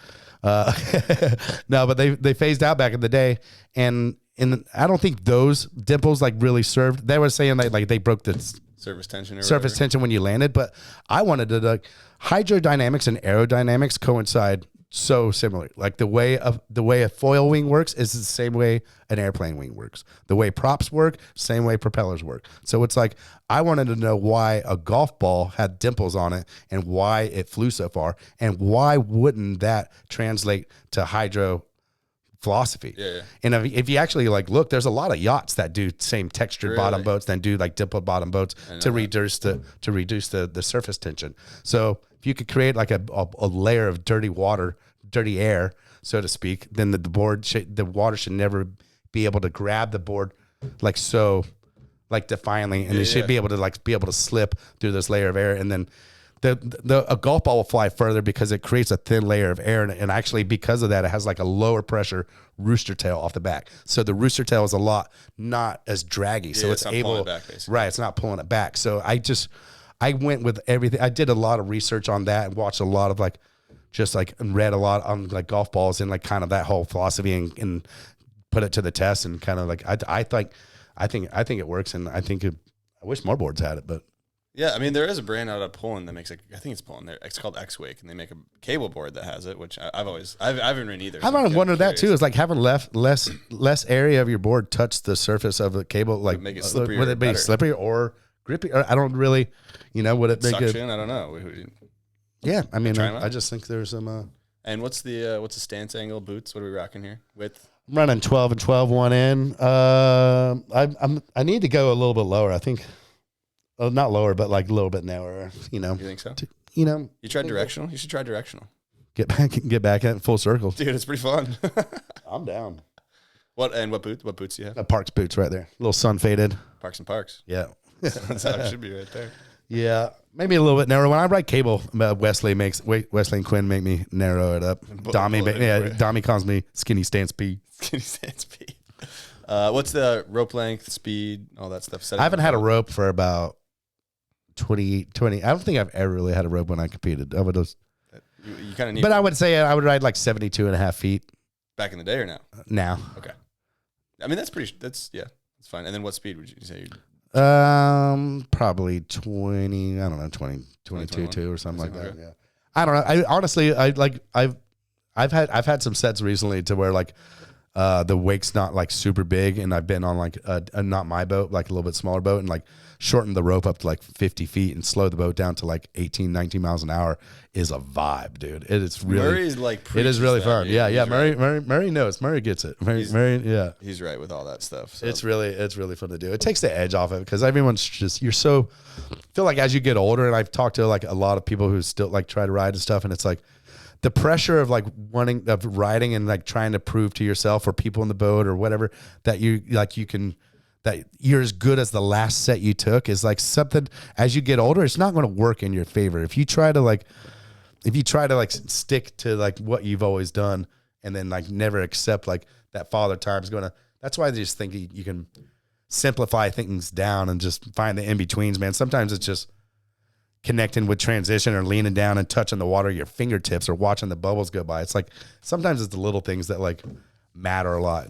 No, but they phased out back in the day, and I don't think those dimples like really served. They were saying like they broke the surface tension when you landed, but I wanted to like hydrodynamics and aerodynamics coincide so similar. Like the way a foil wing works is the same way an airplane wing works. The way props work, same way propellers work. So it's like I wanted to know why a golf ball had dimples on it and why it flew so far, and why wouldn't that translate to hydro philosophy? Yeah. And if you actually like look, there's a lot of yachts that do same textured bottom boats than do like dimpled bottom boats to reduce the surface tension. So if you could create like a layer of dirty air, so to speak, then the water should never be able to grab the board like so, like defiantly, and it should be able to slip through this layer of air, and then a golf ball will fly further because it creates a thin layer of air, and actually because of that, it has like a lower pressure rooster tail off the back. So the rooster tail is not as draggy, so it's able, pulling it back, basically. Right? It's not pulling it back. So I went with everything. I did a lot of research on that and watched a lot of and read a lot on like golf balls and like kind of that whole philosophy and put it to the test, and kind of like I think it works, and I wish more boards had it, but. Yeah, I mean, there is a brand out of Poland that makes I think it's Poland. It's called X-Wake, and they make a cable board that has it, which I haven't ridden either. I might have wondered that too. Is like having less area of your board touch the surface of the cable, like make it slippery. Would it be slippery or grippy? Or I don't really, would it make suction? I don't know. Yeah, I mean, I just think there's some. And what's the stance angle boots? What are we rocking here? Width? I'm running 12 and 12 one in. I need to go a little bit lower. I think. Oh, not lower, but like a little bit narrower. You think so? You tried directional? You should try directional. Get back at full circle. Dude, it's pretty fun. I'm down. What boots do you have? Parks boots right there. A little sun faded. Parks and Parks. Yeah. That's how it should be right there. Yeah. Maybe a little bit narrow. When I ride cable, Wesley and Quinn make me narrow it up. Dommy calls me skinny stance P. Skinny stance P. What's the rope length, speed, all that stuff? I haven't had a rope for about 20. I don't think I've ever really had a rope when I competed. You kind of need. But I would say I would ride like 72.5 feet. Back in the day or now? Now. Okay. I mean, that's fine. And then what speed would you say? Probably 20, I don't know, 22 2 or something like that. Okay. Yeah. I don't know. I honestly, I've had some sets recently to where like, the wake's not like super big, and I've been on like a not my boat, like a little bit smaller boat, and like shorten the rope up to like 50 feet and slow the boat down to like 18, 19 miles an hour is a vibe, dude. It is really, Murray's like, it is really fun. Dude. Yeah. Right. Murray knows. Murray gets it. Yeah. He's right with all that stuff. So. It's really fun to do. It takes the edge off of it because everyone's just, feel like as you get older, and I've talked to like a lot of people who still like try to ride and stuff, and it's like, the pressure of like riding and like trying to prove to yourself or people in the boat or whatever that that you're as good as the last set you took is like something as you get older, it's not going to work in your favor. If you try to stick to like what you've always done and then like never accept like that father time is that's why I just think you can simplify things down and just find the in-betweens, man. Sometimes it's just connecting with transition or leaning down and touching the water, your fingertips, or watching the bubbles go by. It's like sometimes it's the little things that like matter a lot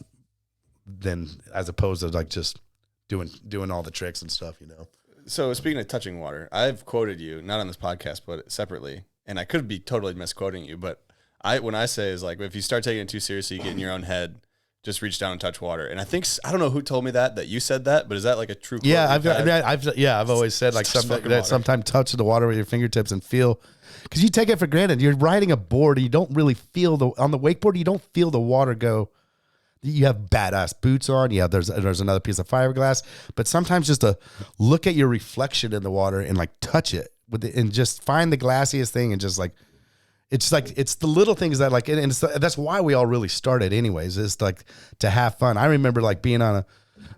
than as opposed to like just doing all the tricks and stuff, you know. So speaking of touching water, I've quoted you, not on this podcast, but separately, and I could be totally misquoting you, but when I say is like, if you start taking it too seriously, you get in your own head, just reach down and touch water. And I think, I don't know who told me that you said that, but is that like a true quote? Yeah, I've always said like sometimes touch the water with your fingertips and feel, because you take it for granted. You're riding a board and you don't really feel on the wakeboard, you don't feel the water go. You have badass boots on. Yeah, there's another piece of fiberglass, but sometimes just to look at your reflection in the water and like touch it and just find the glassiest thing and just like, it's the little things that like, and that's why we all really started anyways, is like to have fun. I remember like being on a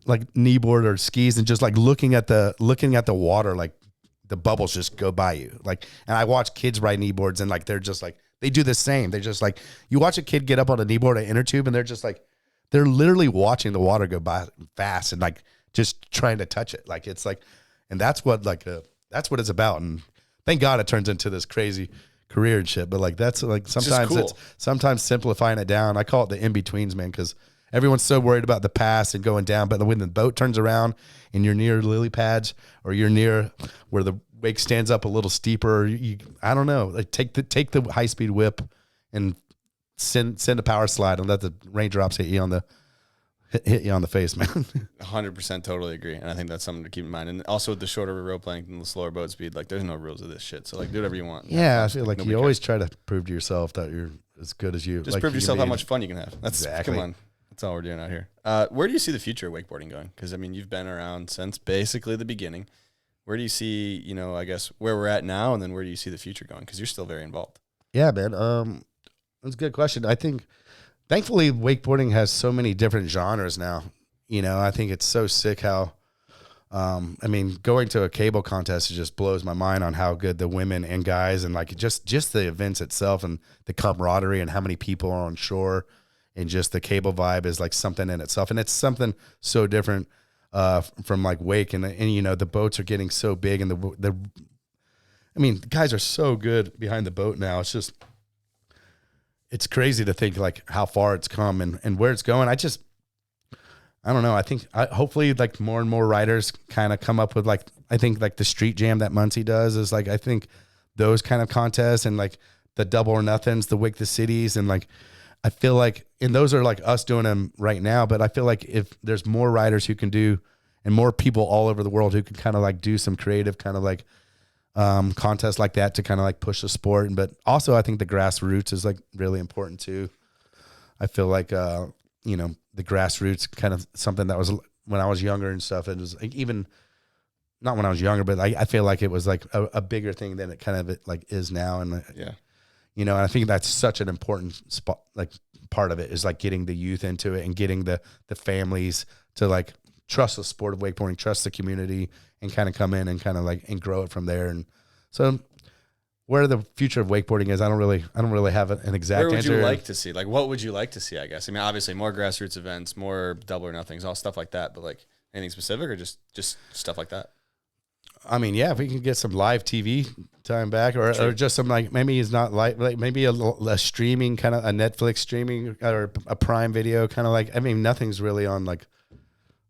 like kneeboard or skis and just like looking at the water, like the bubbles just go by you. Like, and I watch kids ride kneeboards and like, they're just like, they do the same. They're just like, you watch a kid get up on a kneeboard or inner tube and they're just like, they're literally watching the water go by fast and like just trying to touch it. Like, it's like, and that's what it's about. And thank God it turns into this crazy career and shit, but like that's like sometimes cool. It's sometimes simplifying it down. I call it the in-betweens, man, because everyone's so worried about the pass and going down, but when the boat turns around and you're near lily pads or you're near where the wake stands up a little steeper, I don't know, like take the high-speed whip and send a power slide and let the raindrops hit you on the face, man. 100% totally agree. And I think that's something to keep in mind. And also with the shorter rope length and the slower boat speed, like there's no rules of this shit. So like do whatever you want. Yeah, I feel like you always try to prove to yourself that you're as good as you. Just like prove to yourself how much fun you can have. That's exactly. Come on. That's all we're doing out here. Where do you see the future of wakeboarding going? Because I mean, you've been around since basically the beginning. Where do you see, I guess where we're at now, and then where do you see the future going? Because you're still very involved. Yeah, man. That's a good question. I think, thankfully, wakeboarding has so many different genres now. I think it's so sick how, going to a cable contest, it just blows my mind on how good the women and guys and like just the events itself and the camaraderie and how many people are on shore and just the cable vibe is like something in itself. And it's something so different from like wake and the boats are getting so big and the guys are so good behind the boat now. It's crazy to think like how far it's come and where it's going. I don't know. I think hopefully like more and more riders kind of come up with like, I think like the street jam that Muncie does is like, I think those kind of contests and like the double or nothings, the Wake the Cities. And like, I feel like, and those are like us doing them right now, but I feel like if there's more riders who can do and more people all over the world who can kind of like do some creative kind of like contests like that to kind of like push the sport. But also I think the grassroots is like really important too. I feel like, the grassroots kind of something that was when I was younger and stuff. It was like even not when I was younger, but I feel like it was like a bigger thing than it kind of like is now. And and I think that's such an important spot, like part of it is like getting the youth into it and getting the families to like trust the sport of wakeboarding, trust the community, and kind of come in and kind of like and grow it from there. And so where the future of wakeboarding is, I don't really have an exact answer. Where would you like to see? Like, what would you like to see, I guess? I mean, obviously more grassroots events, more double or nothings, all stuff like that, but like anything specific or just stuff like that? I mean, yeah, if we can get some live TV time back or just some like, maybe it's not like maybe a streaming kind of a Netflix streaming or a Prime Video kind of like, I mean, nothing's really on like,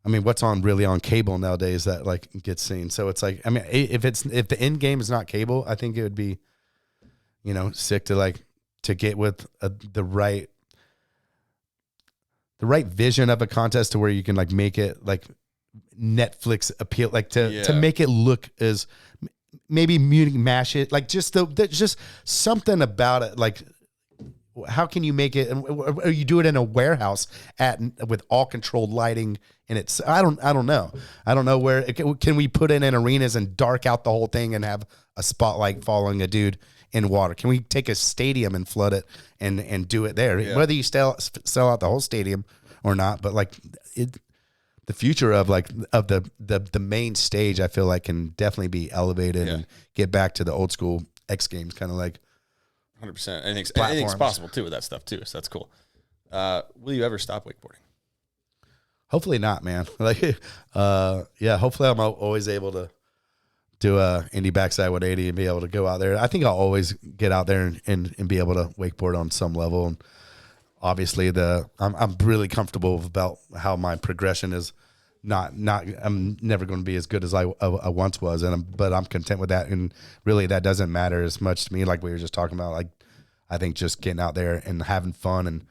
I mean, what's on really on cable nowadays that like gets seen. So it's like, I mean, if the end game is not cable, I think it would be, sick to get with the right vision of a contest to where you can like make it like Netflix appeal, like to make it look as maybe mash it, like just just something about it. Like, how can you make it? Or you do it in a warehouse with all controlled lighting, and it's I don't know where can we put it in arenas and dark out the whole thing and have a spotlight following a dude in water? Can we take a stadium and flood it and do it there? Whether you sell out the whole stadium or not, but like the future of like of the main stage, I feel like can definitely be elevated and get back to the old school X Games kind of like 100%. Anything's possible too with that stuff too. So that's cool. Will you ever stop wakeboarding? Hopefully not, man. Like, hopefully I'm always able to do a Indy backside 180 and be able to go out there. I think I'll always get out there and be able to wakeboard on some level. And obviously I'm really comfortable about how my progression is not I'm never going to be as good as I once was. But I'm content with that. And really that doesn't matter as much to me. Like we were just talking about, like, I think just getting out there and having fun and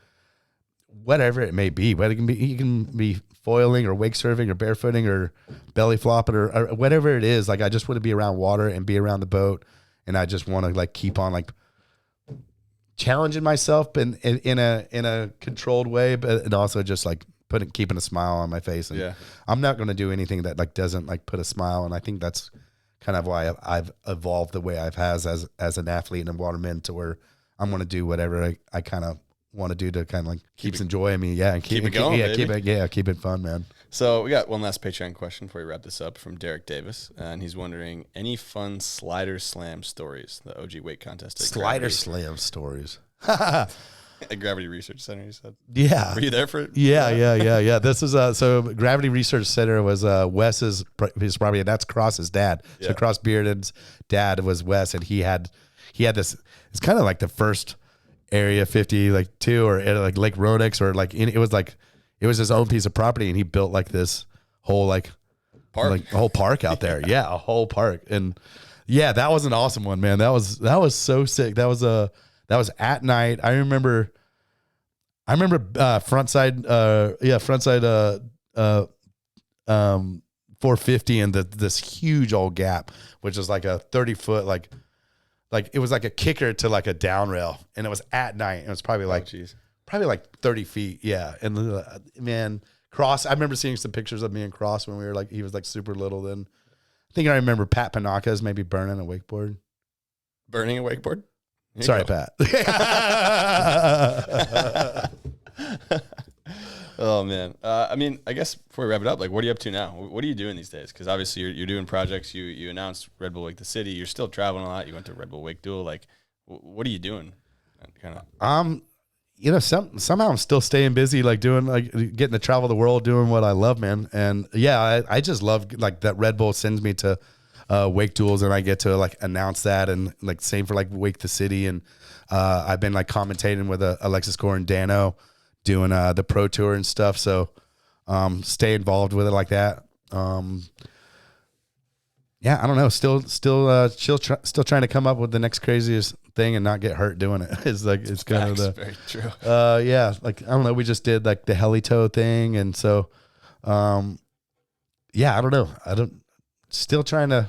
whatever it may be, whether you can be foiling or wake surfing or barefooting or belly flopping or whatever it is. Like, I just want to be around water and be around the boat. And I just want to like keep on like challenging myself in a controlled way, but and also just like keeping a smile on my face. And I'm not going to do anything that like doesn't like put a smile. And I think that's kind of why I've evolved the way I've has as an athlete and a waterman, to where I'm going to do whatever I kind of want to do to kind of like keeps enjoying me. Yeah. And keep it going. Keep it fun, man. So we got one last Patreon question before we wrap this up from Derek Davis. And he's wondering, any fun slider slam stories? The OG weight contest. Slider slam stories. At Gravity Research Center, you said? Yeah. Were you there for it? Yeah. This is so Gravity Research Center was Wes's, he's probably, that's Cross's dad. Yeah. So Cross Bearded's dad was Wes, and he had this, it's kind of like the first Area 50 like 2 or like Lake Ronix, or like it was his own piece of property, and he built like this whole like park, like a whole park out there. Yeah, a whole park. And yeah, that was an awesome one, man. That was so sick. That was at night. I remember frontside 450 and this huge old gap, which is like a 30-foot like it was like a kicker to like a down rail, and it was at night, and it was probably like probably like 30 feet. Yeah. And man, Cross, I remember seeing some pictures of me and Cross when we were like, he was like super little then. I think I remember Pat Panaka's maybe burning a wakeboard. Burning a wakeboard? Sorry, Pat. Oh man. I mean, I guess before we wrap it up, like, what are you up to now? What are you doing these days? Because obviously you're doing projects. You announced RedBull Wake the City. You're still traveling a lot. You went to RedBull Wake Duel. Like, what are you doing? Kind of. Somehow I'm still staying busy, like doing, like getting to travel the world, doing what I love, man. And yeah, I just love like that RedBull sends me to wake duels, and I get to like announce that, and like same for like Wake the City. And I've been like commentating with Alexis Gore and Dano doing the pro tour and stuff. So stay involved with it like that. Yeah, I don't know. Still trying to come up with the next craziest thing and not get hurt doing it. It's kind of the very true. Yeah, like I don't know. We just did like the heli toe thing, and so yeah, I don't know. Still trying to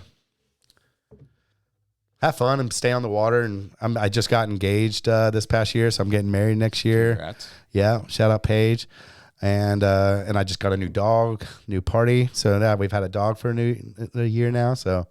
have fun and stay on the water. And I just got engaged this past year, so I'm getting married next year. Congrats. Yeah, shout out Paige. And I just got a new dog, new party. So now we've had a dog for a year now. So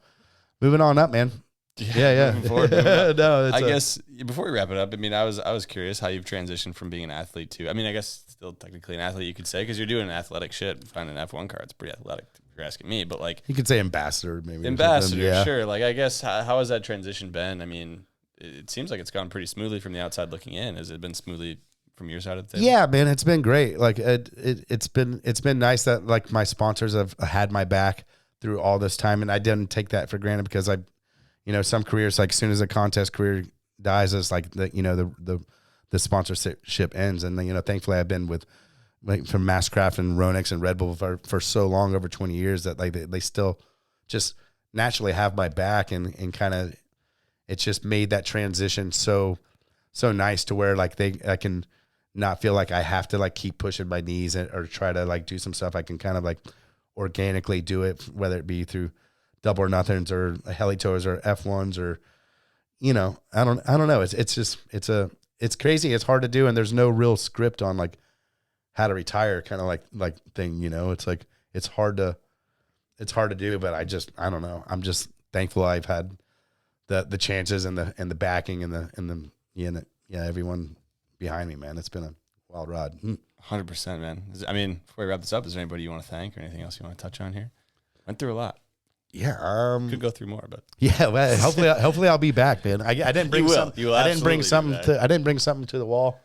moving on up, man. Yeah. Moving forward, moving up. No, I guess before we wrap it up, I mean, I was curious how you've transitioned from being an athlete to, I mean, I guess still technically an athlete, you could say, because you're doing athletic shit. Finding an F1 car, it's pretty athletic if you're asking me, but like. You could say ambassador, maybe. Ambassador, sure. Like, I guess, how has that transition been? I mean, it seems like it's gone pretty smoothly from the outside looking in. Has it been smoothly from your side of the table? Yeah, man, it's been great. Like it's been nice that like my sponsors have had my back through all this time, and I didn't take that for granted because some careers, like as soon as a contest career dies, it's like the sponsorship ends, and thankfully I've been with like from Masscraft and Ronix and RedBull for so long, over 20 years, that like they still just naturally have my back, and kind of it's just made that transition so nice to where like I can not feel like I have to like keep pushing my knees or try to like do some stuff. I can kind of like organically do it, whether it be through double or nothings or heli toes or F1s or, I don't know. It's crazy. It's hard to do. And there's no real script on like how to retire kind of like thing, it's like, it's hard to do, but I don't know. I'm just thankful I've had the chances and the backing and everyone behind me, man. It's been a wild ride. 100%, man. I mean, before we wrap this up, is there anybody you want to thank or anything else you want to touch on here? Went through a lot. Yeah, could go through more, but yeah. Well, hopefully I'll be back, man. I didn't bring something. I didn't bring something to the wall.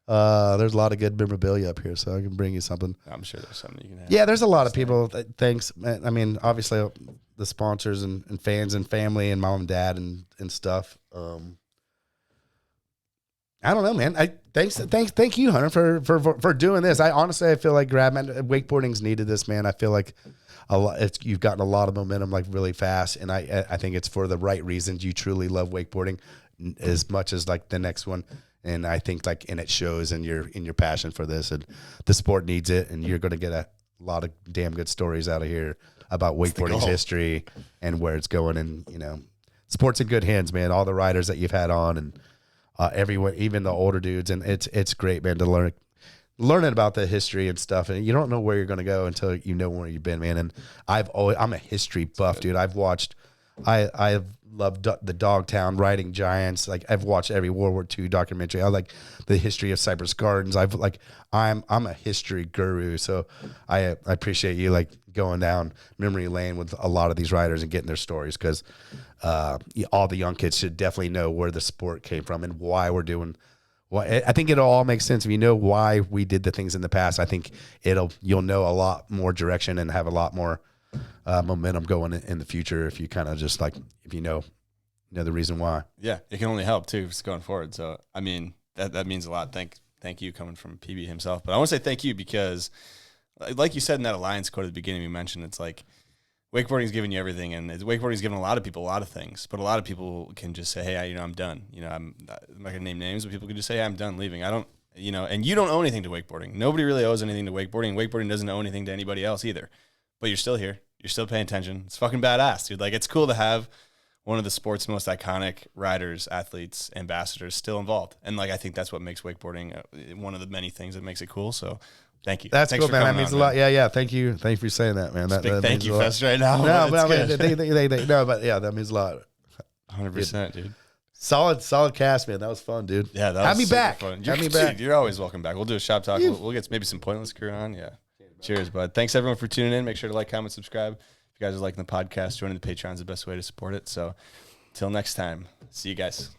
There's a lot of good memorabilia up here, so I can bring you something. I'm sure there's something you can have. Yeah, there's a lot of people. Thanks. I mean, obviously the sponsors and fans and family and mom and dad and stuff. I don't know, man. Thank you, Hunter, for doing this. I feel like wakeboarding's needed this, man. I feel like you've gotten a lot of momentum like really fast, and I think it's for the right reasons. You truly love wakeboarding as much as like the next one, and I think and it shows in your passion for this, and the sport needs it, and you're going to get a lot of damn good stories out of here about wakeboarding's history and where it's going, and sport's in good hands, man. All the riders that you've had on and. Everyone, even the older dudes, and it's great, man, to learning about the history and stuff. And you don't know where you're going to go until you know where you've been, man. And I'm a history buff, dude. I've watched, I've loved the Dogtown riding giants. Like I've watched every World War II documentary. I like the history of Cypress Gardens. I'm a history guru, so I appreciate you like going down memory lane with a lot of these riders and getting their stories, because all the young kids should definitely know where the sport came from and why we're doing. Well, I think it'll all make sense if you know why we did the things in the past. I think you'll know a lot more direction and have a lot more momentum going in the future if you kind of just like if you know the reason why. Yeah, it can only help too going forward. So I mean that means a lot. Thank you coming from PB himself. But I want to say thank you because, like you said in that Alliance quote at the beginning, we mentioned it's like. Wakeboarding's giving you everything, and wakeboarding's giving a lot of people a lot of things. But a lot of people can just say, "Hey, I'm done." I'm not gonna name names, but people can just say, hey, "I'm done leaving." I don't, and you don't owe anything to wakeboarding. Nobody really owes anything to wakeboarding. Wakeboarding doesn't owe anything to anybody else either. But you're still here. You're still paying attention. It's fucking badass, dude. Like it's cool to have one of the sport's most iconic riders, athletes, ambassadors still involved, and like I think that's what makes wakeboarding one of the many things that makes it cool. So. Thank you. That's cool, man. That means a lot. Yeah. Thank you for saying that, man. That thank you fest right now. No, but that means a lot. 100%, dude. Solid cast, man. That was fun, dude. Yeah, that was have me back. Fun. Have me back. You're always welcome back. We'll do a shop talk. We'll get maybe some Pointless crew on. Yeah. Cheers, bud. Thanks everyone for tuning in. Make sure to like, comment, subscribe. If you guys are liking the podcast, joining the Patreon is the best way to support it. So, till next time. See you guys.